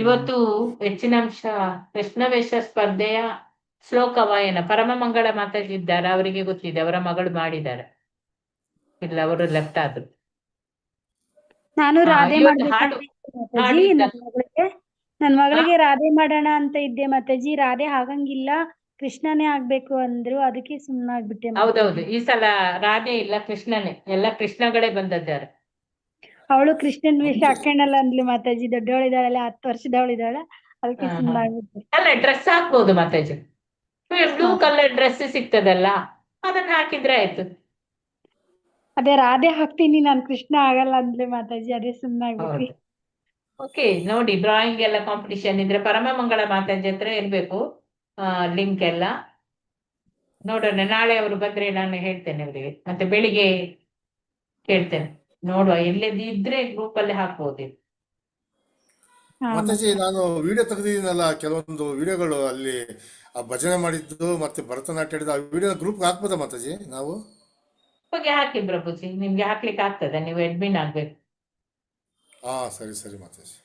ಇವತ್ತು ಹೆಚ್ಚಿನ ಅಂಶ ಕೃಷ್ಣವೇಷ ಸ್ಪರ್ಧೆಯ ಶ್ಲೋಕ ವಾಯನ ಪರಮ ಮಂಗಳ ಮಾತಾಜಿ ಇದ್ದಾರೆ, ಅವರಿಗೆ ಗೊತ್ತಿದೆ, ಅವರ ಮಗಳು ಮಾಡಿದ್ದಾರೆ. ಇಲ್ಲ ಅವರು ಲೆಫ್ಟ್ ಆದ್ರು. ನಾನು ರಾಧೆ ಇವತ್ತು ಹಾಡು ಮಾಡ್ಬೇಕಂತ ಇದ್ದೆ ಮಾತಾಜಿ. ಹಾಡು ಇದ್ದ ನನ್ ಮಗಳಿಗೆ ರಾಧೆ ಮಾಡೋಣ ಅಂತ ಇದ್ದೆ ಮಾತಾಜಿ. ರಾಧೆ ಆಗಂಗಿಲ್ಲ, ಕೃಷ್ಣನೇ ಆಗ್ಬೇಕು ಅಂದ್ರು, ಅದಕ್ಕೆ ಸುಮ್ಮನಾಗ್ಬಿಟ್ಟೆ ಹೌದೌದು, ಮಾತಾಜಿ. ಈ ಸಲ ರಾಧೆ ಇಲ್ಲ ಕೃಷ್ಣನೇ, ಎಲ್ಲ ಕೃಷ್ಣಗಳೇ ಬಂದಿದ್ದಾರೆ. ಅವಳು ಕೃಷ್ಣನ್ ವೇಷ ಹಾಕೊಂಡಲ್ಲ ಅಂದ್ಲು ಮಾತಾಜಿ. ದೊಡ್ಡವಳಿದಾಳಲ್ಲ, 10 ವರ್ಷದವಳಿದಾಳ, ಅದಕ್ಕೆ ಸುಮ್ಮನಾಗ್ಬಿಟ್ಟೆ. ಅಲ್ಲ ಡ್ರೆಸ್ ಹಾಕ್ಬೋದು ಮಾತಾಜಿ, ಬ್ಲೂ ಕಲರ್ ಡ್ರೆಸ್ ಸಿಗ್ತದಲ್ಲ, ಅದನ್ನ ಹಾಕಿದ್ರೆ ಆಯ್ತು. ಅದೇ ರಾಧೆ ಹಾಕ್ತೀನಿ, ನಾನ್ ಕೃಷ್ಣ ಆಗಲ್ಲ ಅಂದ್ಲೆ ಮಾತಾಜಿ, ಅದೇ ಸುಮ್ಮನಾಗ್ಬಿಟ್ವಿ. ಹೌದು. ಓಕೆ, ನೋಡಿ ಡ್ರಾಯಿಂಗ್ ಎಲ್ಲ ಕಾಂಪಿಟಿಷನ್ ಇದ್ರೆ ಪರಮ ಮಂಗಳ ಮಾತಾಜಿ ಹತ್ರ ಇರ್ಬೇಕು ಲಿಂಕ್ ಎಲ್ಲ. ನೋಡೋಣ, ನಾಳೆ ಅವರು ಬಂದ್ರೆ ನಾನು ಹೇಳ್ತೇನೆ ಅವರಿಗೆ, ಮತ್ತೆ ಬೆಳಿಗ್ಗೆ ಕೇಳ್ತೇನೆ. ನೋಡುವ, ಎಲ್ಲೆದ್ದು ಇದ್ರೆ ಗ್ರೂಪ್ ಅಲ್ಲಿ ಹಾಕ್ಬೋದು. ಮಾತಾಜಿ ನಾನು ವಿಡಿಯೋ ತೆಗೆದಿದ್ದೀನಲ್ಲ, ಕೆಲವೊಂದು ವಿಡಿಯೋಗಳು ಅಲ್ಲಿ ಆ ಭಜನೆ ಮಾಡಿದ್ದು ಮತ್ತೆ ಭರತನಾಟ್ಯ ಆಡಿದ್ದು, ಆ ವಿಡಿಯೋ ಗ್ರೂಪ್ ಹಾಕ್ಬೋದಾ ಮಾತಾಜಿ ನಾವು? ಬಗ್ಗೆ ಹಾಕಿ ಪ್ರಭುಜಿ, ನಿಮ್ಗೆ ಹಾಕ್ಲಿಕ್ಕೆ ಆಗ್ತದೆ, ನೀವು ಅಡ್ಮಿನ್ ಆಗ್ಬೇಕು. ಹಾ ಸರಿ ಸರಿ ಮಾತಾಜಿ.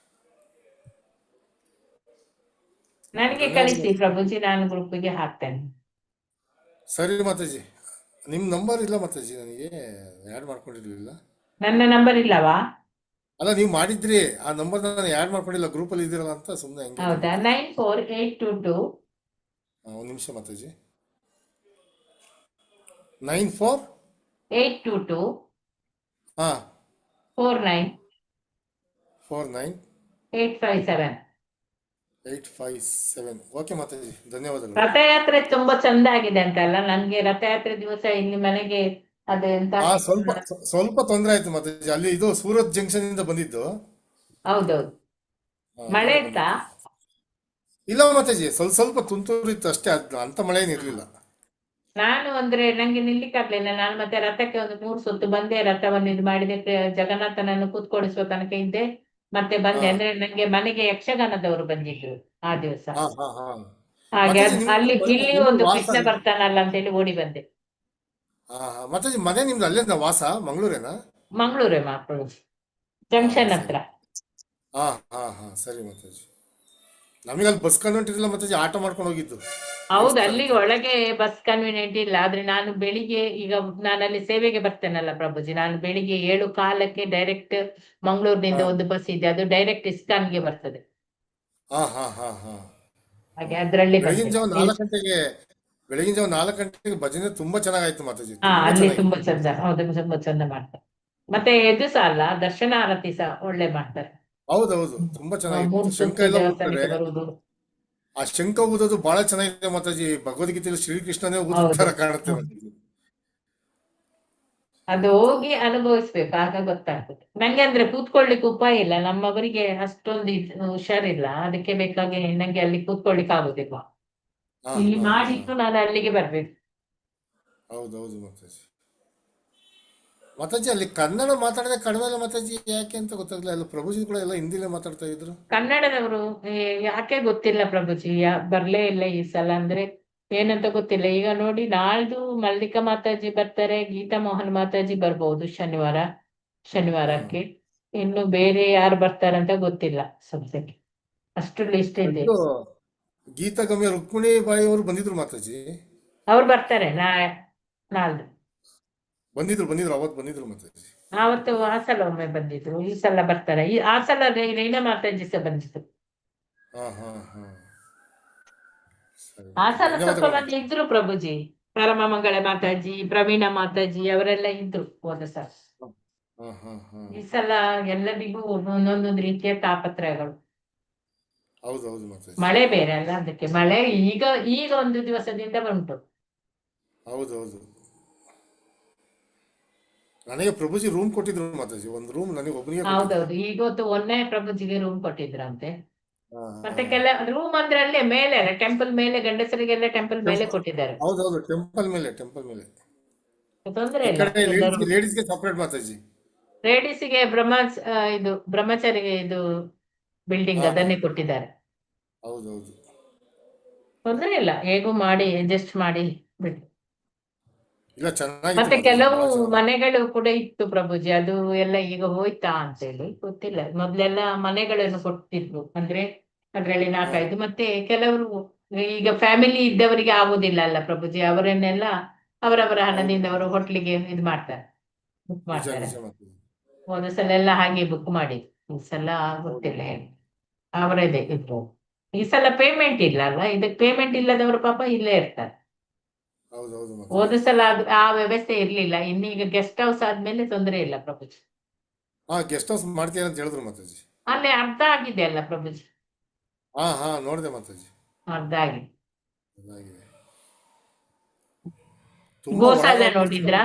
ನನಗೆ ಕಳಿಸಿ ಪ್ರಭುಜಿ, ನಾನು ಗ್ರೂಪಿಗೆ ಹಾಕ್ತೇನೆ. ಸರಿ ಮಾತಾಜಿ. ನಿಮ್ ನಂಬರ್ ಇಲ್ಲ ಮಾತಾಜಿ, ನನಗೆ ಆ್ಯಡ್ ಮಾಡ್ಕೊಂಡಿರ್ಲಿಲ್ಲ. ನನ್ನ ನಂಬರ್ ಇಲ್ಲವಾ? ಅಲ್ಲ ನೀವು ಮಾಡಿದ್ರಿ, ಆ ನಂಬರ್ ನಾನು ಆ್ಯಡ್ ಮಾಡ್ಕೊಂಡಿಲ್ಲ, ಗ್ರೂಪಲ್ಲಿ ಇದ್ದೀರಲ್ಲ ಅಂತ ಸುಮ್ಮನೆ ಹಂಗೆ. ಹೌದಾ? 9482 ಒಂದು ನಿಮಿಷ ಮಾತಾಜಿ. 9482 ಹಾ 49 857. ಓಕೆ ಮಾತಾಜಿ, ಧನ್ಯವಾದಗಳು. ರಥಯಾತ್ರೆ ತುಂಬಾ ಚಂದ ಆಗಿದೆ ಅಂತಲ್ಲ. ನನ್ಗೆ ರಥಯಾತ್ರೆ ದಿವಸ ಇಲ್ಲಿ ಮನೆಗೆ ಅದೆಂತ ಸ್ವಲ್ಪ ತೊಂದರೆ ಆಯ್ತು ಮಾತಾಜಿ, ಅಲ್ಲಿ ಇದು ಸೂರತ್ ಜಂಕ್ಷನ್ ಇಂದ ಬಂದಿದ್ದು. ಹೌದೌದು. ಮಳೆ ಇತ್ತಾ? ಇಲ್ಲ ಮಾತಾಜಿ, ಸ್ವಲ್ಪ ತುಂತುರು ಇತ್ತು ಅಷ್ಟೇ, ಅಂತ ಮಳೆ ಏನಿರ್ಲಿಲ್ಲ. ನಾನು ಅಂದ್ರೆ ನಂಗೆ ನಿಲ್ಲಿಕ್ಕೆ ಆಗ್ಲಿಲ್ಲ. ನಾನು ಮತ್ತೆ ರಥಕ್ಕೆ ಒಂದು 3 ಸುತ್ತು ಬಂದೆ, ರಥವನ್ನು ಇದು ಮಾಡಿದೆ, ಜಗನ್ನಾಥನನ್ನು ಕೂತ್ಕೊಳಿಸುವ ತನಕ ಇದ್ದೆ, ಮತ್ತೆ ಬಂದೆ. ಅಂದ್ರೆ ನಂಗೆ ಮನೆಗೆ ಯಕ್ಷಗಾನದವರು ಬಂದಿದ್ರು ಆ ದಿವಸ. ಹಾಗೆ ಅಲ್ಲಿ ಇಲ್ಲಿ ಒಂದು ಕೃಷ್ಣ ಬರ್ತಾನಲ್ಲ ಅಂತ ಹೇಳಿ ಓಡಿ ಬಂದೆ. ಮಾತಾಜಿ ಮನೆ ನಿಮ್ದು ಅಲ್ಲೇ ವಾಸ ಮಂಗಳೂರೇನಾ? ಮಂಗಳೂರೇ ಮಕ್ಕಳು, ಜಂಕ್ಷನ್ ಹತ್ರ. ಸರಿ ಮಾತಾಜಿ. ನಮಗೆ ಅಲ್ಲಿ ಬಸ್ ಕನ್ವೆಂಟ್ ಇಲ್ಲ ಮಾತಾಜಿ, ಆಟೋ ಮಾಡ್ಕೊಂಡು ಹೋಗಿದ್ದು. ಹೌದು, ಅಲ್ಲಿ ಒಳಗೆ ಬಸ್ ಕನ್ವೀನಿಯಂಟ್ ಇಲ್ಲ. ಆದ್ರೆ ನಾನು ಬೆಳಿಗ್ಗೆ, ಈಗ ನಾನಲ್ಲಿ ಸೇವೆಗೆ ಬರ್ತೇನಲ್ಲ ಪ್ರಭುಜಿ, ನಾನು ಬೆಳಿಗ್ಗೆ 7:15 ಡೈರೆಕ್ಟ್ ಮಂಗಳೂರಿನಿಂದ ಒಂದು ಬಸ್ ಇದೆ, ಅದು ಡೈರೆಕ್ಟ್ ಇಸ್ಕಾನ್ಗೆ ಬರ್ತದೆ. ಹಾಗೆ ಅದ್ರಲ್ಲಿ ಬೆಳಗಿನ ಜಾವ 4 ಗಂಟೆಗೆ ಭಜನೆ ತುಂಬಾ ಚೆನ್ನಾಗಾಯ್ತು ಮಾತಾಜಿ. ಅಲ್ಲಿ ತುಂಬಾ ಚಂದ. ಹೌದು, ತುಂಬಾ ಚಂದ ಮಾಡ್ತಾರೆ. ಮತ್ತೆ ಇದು ಸಹ ಅಲ್ಲ, ದರ್ಶನ ಆರತಿ ಸಹ ಒಳ್ಳೆ ಮಾಡ್ತಾರೆ. ಹೌದೌದು, ತುಂಬಾ ಚೆನ್ನಾಗಿತ್ತು. ಶಂಕ ಎಲ್ಲ ಊದ್ತಾರೆ, ಆ ಶಂಕ ಊದೋದು ಬಹಳ ಚೆನ್ನಾಗಿದೆ ಮಾತಾಜಿ. ಭಗವದ್ಗೀತೆಯಲ್ಲಿ ಶ್ರೀಕೃಷ್ಣನೇ ಊದೋ ತರ ಕಾಣುತ್ತೆ ಮಾತಾಜಿ. ಅದು ಹೋಗಿ ಅನುಭವಿಸ್ಬೇಕು, ಆಗ ಗೊತ್ತಾಗ್ತದೆ. ನಂಗೆ ಅಂದ್ರೆ ಕೂತ್ಕೊಳ್ಲಿಕ್ಕೆ ಉಪಾಯ ಇಲ್ಲ, ನಮ್ಮವರಿಗೆ ಅಷ್ಟೊಂದು ಹುಷಾರಿಲ್ಲ, ಅದಕ್ಕೆ ಬೇಕಾಗಿ ನಂಗೆ ಅಲ್ಲಿ ಕೂತ್ಕೊಳ್ಲಿಕ್ಕೆ ಆಗುದಿಲ್ಲ. ಇಲ್ಲಿ ಮಾಡಿಟ್ಟು ನಾನು ಅಲ್ಲಿಗೆ ಬರ್ಬೇಕು. ಹೌದೌದು ಮಾತಾಜಿ. ಮಾತಾಜಿ ಅಲ್ಲಿ ಕನ್ನಡ ಮಾತಾಡದೆ ಕಡಿಮೆ ಅಲ್ಲ ಮಾತಾಜಿ, ಯಾಕೆ ಅಂತ ಗೊತ್ತಾಗ್ಲಿಲ್ಲ. ಎಲ್ಲ ಪ್ರಭುಜಿ ಕೂಡ ಎಲ್ಲ ಹಿಂದಿಲೇ ಮಾತಾಡ್ತಾ ಇದ್ರು. ಕನ್ನಡದವರು ಯಾಕೆ ಗೊತ್ತಿಲ್ಲ ಪ್ರಭುಜಿ, ಬರ್ಲೇ ಇಲ್ಲ ಈ ಸಲ. ಅಂದ್ರೆ ಏನಂತ ಗೊತ್ತಿಲ್ಲ. ಈಗ ನೋಡಿ, ನಾಳ್ದು ಮಲ್ಲಿಕಾ ಮಾತಾಜಿ ಬರ್ತಾರೆ, ಗೀತಾ ಮೋಹನ್ ಮಾತಾಜಿ ಬರ್ಬಹುದು ಶನಿವಾರಕ್ಕೆ. ಇನ್ನು ಬೇರೆ ಯಾರು ಬರ್ತಾರಂತ ಗೊತ್ತಿಲ್ಲ ಸದ್ಯಕ್ಕೆ, ಅಷ್ಟು ಲಿಸ್ಟ್ ಇದೆ. ಗೀತಾ ಗಮ್ಯ ರುಕ್ಮಿಣಿ ಬಾಯಿ ಅವರು ಬಂದಿದ್ರು ಮಾತಾಜಿ. ಅವ್ರು ಬರ್ತಾರೆ ನಾಳ್ದು. ಬಂದಿದ್ರು ಅವತ್ತು ಬಂದಿದ್ರು ಮಾತಾಜಿ. ಆವತ್ತು ಆ ಸಲ ಒಮ್ಮೆ ಬಂದಿದ್ರು, ಈ ಸಲ ಬರ್ತಾರೆ. ಆ ಸಲ ರೈನಾ ಮಾತಾಜಿ ಸಹ ಬಂದಿದ್ರು. ಹಾ ಹಾ ಹಾ ಸರಿ ಆ ಸಲ ಸ್ವಲ್ಪ ಧನ್ಯವಾದಗಳು ಮಂದಿ ಇದ್ರು ಪ್ರಭುಜಿ. ಪರಮಮಂಗಳ ಮಾತಾಜಿ, ಪ್ರವೀಣ ಮಾತಾಜಿ ಅವರೆಲ್ಲ ಇದ್ರು ಹೋದ ಸಲ. ಹಾ ಹಾ ಹಾ ಈ ಸಲ ಎಲ್ಲರಿಗೂ ಒಂದೊಂದೊಂದು ರೀತಿಯ ತಾಪತ್ರಯಗಳು. ಹೌದು ಮಾತಾಜಿ. ಮಳೆ ಬೇರೆ ಅಲ್ಲ, ಅದಕ್ಕೆ ಮಳೆ ಈಗ ಒಂದು ದಿವಸದಿಂದ ಉಂಟು. ಹೌದು ನನಗೆ ಪ್ರಭುಜಿ ರೂಮ್ ಕೊಟ್ಟಿದ್ರು ಮಾತಾಜಿ, ಒಂದು ರೂಮ್ ನನಗೆ ಒಬ್ಬನಿಗೆ ಕೊಟ್ಟಿದ್ರು. ಹೌದೌದು, ಈಗೊತ್ತು ಒನ್ನೆ ಪ್ರಭುಜಿಗೆ ರೂಮ್ ಕೊಟ್ಟಿದ್ರಂತೆ. ಹಾ, ಮತ್ತೆ ಕೆಲ ರೂಮ್ ಅಂದ್ರೆ ಅಲ್ಲೇ ಮೇಲೆ ಅಲ್ಲ, ಟೆಂಪಲ್ ಮೇಲೆ, ಗಂಡಸರಿಗೆಲ್ಲ ಟೆಂಪಲ್ ಮೇಲೆ ಕೊಟ್ಟಿದ್ದಾರೆ. ಹೌದು ಟೆಂಪಲ್ ಮೇಲೆ ತೊಂದ್ರೆ ಈ ಇಲ್ಲ. ಕಡೆ ಎಲ್ಲರೂ ಲೇಡೀಸ್ಗೆ ಸಪರೇಟ್ ಮಾತಾಜಿ. ಲೇಡೀಸಿಗೆ ಇದು ಬ್ರಹ್ಮಚಾರಿಗೆ ಇದು ಬಿಲ್ಡಿಂಗ್ ಹಾ ಅದನ್ನೇ ಕೊಟ್ಟಿದ್ದಾರೆ. ಹೌದು ತೊಂದ್ರೆ ಇಲ್ಲ, ಹೇಗೂ ಮಾಡಿ ಅಡ್ಜಸ್ಟ್ ಮಾಡಿ ಬಿಟ್ಟು. ಇಲ್ಲ ಚೆನ್ನಾಗಿತ್ತು ಮತ್ತೆ ಮಾತಾಜಿ, ಕೆಲವು ಬಹಳ ಚೆನ್ನಾಗಿ. ಮನೆಗಳು ಕೂಡ ಇತ್ತು ಪ್ರಭುಜಿ, ಅದು ಎಲ್ಲ ಈಗ ಹೋಯ್ತಾ ಅಂತೇಳಿ ಗೊತ್ತಿಲ್ಲ. ಮೊದ್ಲೆಲ್ಲ ಮನೆಗಳನ್ನು ಕೊಟ್ಟಿದ್ರು, ಅಂದ್ರೆ ಅದ್ರಲ್ಲಿ 4-5. ಮತ್ತೆ ಕೆಲವರು ಈಗ ಫ್ಯಾಮಿಲಿ ಇದ್ದವರಿಗೆ ಆಗುದಿಲ್ಲ ಅಲ್ಲ ಪ್ರಭುಜಿ, ಅವರನ್ನೆಲ್ಲ ಅವರವರ ಹಣದಿಂದ ಅವರು ಹೋಟ್ಲಿಗೆ ಇದು ಮಾಡ್ತಾರೆ, ಬುಕ್ ನಿಜ ಮಾಡ್ತಾರೆ. ಮಾತಾಜಿ. ಹೋದ ಸಲ ಎಲ್ಲ ಹಾಗೆ ಬುಕ್ ಮಾಡಿ, ಈ ಸಲ ಗೊತ್ತಿಲ್ಲ ಏನು ಅವರದೇ ಇತ್ತು. ಈ ಸಲ ಪೇಮೆಂಟ್ ಇಲ್ಲ ಅಲ್ಲ, ಇದಕ್ಕೆ ಪೇಮೆಂಟ್ ಇಲ್ಲದವರು ಪಾಪ ಇಲ್ಲೇ ಇರ್ತಾರೆ. ಹೌದು ಮಾತಾಜಿ. ಹೋದ ಸಲ ಆ ವ್ಯವಸ್ಥೆ ಇರ್ಲಿಲ್ಲ. ಇನ್ನೀಗ ಗೆಸ್ಟ್ ಹೌಸ್ ಆದ್ಮೇಲೆ ತೊಂದರೆ ಇಲ್ಲ ಪ್ರಭುಜಿ. ಗೆಸ್ಟ್ ಹೌಸ್ ಮಾಡ್ತೀಯ ಅಂತ ಹೇಳಿದ್ರು ಮಾತಾಜಿ. ಅಲ್ಲಿ ಅರ್ಧ ಆಗಿದೆ ಅಲ್ಲ ಪ್ರಭುಜಿ, ಹಾ ನೋಡಿದೆ ಮಾತಾಜಿ, ಅರ್ಧ ಆಗಿದೆ. ಚೆನ್ನಾಗಿದೆ. ತುಂಬಾ ಗೋಶಾಲೆ ಒಳಗೆ ನೋಡಿದ್ರಾ?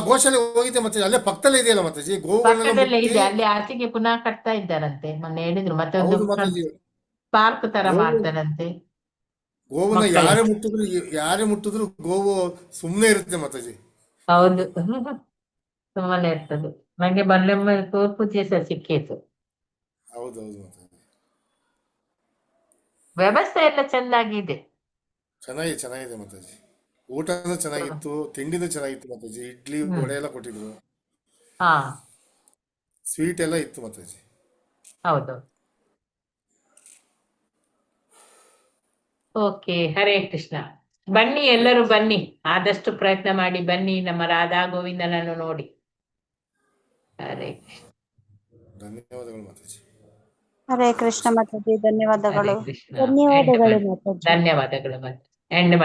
ಗೋಶಾಲೆ ಹೋಗಿದ್ದೆ ಮಾತಾಜಿ, ಅಲ್ಲೇ ಪಕ್ಕದಲ್ಲೇ ಇದೆಯಲ್ಲ ಮಾತಾಜಿ, ಗೋಗಳನ್ನೆಲ್ಲ ಪಕ್ಕದಲ್ಲೇ ಮುಟ್ಟಿ. ಇದೆ, ಅಲ್ಲಿ ಆಚೆಗೆ ಪುನಃ ಕಟ್ತಾ ಇದ್ದಾರಂತೆ, ಮೊನ್ನೆ ಹೇಳಿದ್ರು. ಮತ್ತೆ ಒಂದು ಹೌದು ಮಾತಾಜಿ, ಪಾರ್ಕ್ ತರ ಗೋವು ಮಾಡ್ತಾರಂತೆ ಗೋವನ್ನ ಮಕ್ಕಳಿಗೆ. ಯಾರೇ ಮುಟ್ಟಿದ್ರು ಗೋವು ಸುಮ್ಮನೆ ಇರುತ್ತೆ ಮಾತಾಜಿ. ಹೌದು ಸುಮ್ಮನೆ ಇರ್ತದೆ. ನಂಗೆ ಮೊನ್ನೆ ಪೂಜೆ ಸಹ ಸಿಕ್ಕಿತ್ತು. ಹೌದು ಮಾತಾಜಿ, ವ್ಯವಸ್ಥೆ ಎಲ್ಲ ಚೆಂದಾಗಿದೆ. ಚೆನ್ನಾಗಿದೆ ಮಾತಾಜಿ. ಊಟನೂ ಚೆನ್ನಾಗಿತ್ತು, ತಿಂಡಿನೂ ಚೆನ್ನಾಗಿತ್ತು ಮಾತಾಜಿ. ಇಡ್ಲಿ ವಡೆ ಎಲ್ಲ ಕೊಟ್ಟಿದ್ರು, ಹಾ ಸ್ವೀಟ್ ಎಲ್ಲ ಇತ್ತು ಮಾತಾಜಿ. ಹೌದು. ಓಕೆ, ಹರೇ ಕೃಷ್ಣ. ಬನ್ನಿ, ಎಲ್ಲರೂ ಬನ್ನಿ, ಆದಷ್ಟು ಪ್ರಯತ್ನ ಮಾಡಿ ಬನ್ನಿ, ನಮ್ಮ ರಾಧಾ ಗೋವಿಂದನನ್ನು ನೋಡಿ. ಹರೇ ಕೃಷ್ಣ. ಧನ್ಯವಾದಗಳು ಮಾತಾಜಿ. ಹರೇ ಕೃಷ್ಣ ಮಾತಾಜಿ, ಹರೇ ಧನ್ಯವಾದಗಳು. ಕೃಷ್ಣ. ಧನ್ಯವಾದಗಳು ಮಾತಾಜಿ. ಧನ್ಯವಾದಗಳು. ಎಂಡ್ ಮಾಡಿ.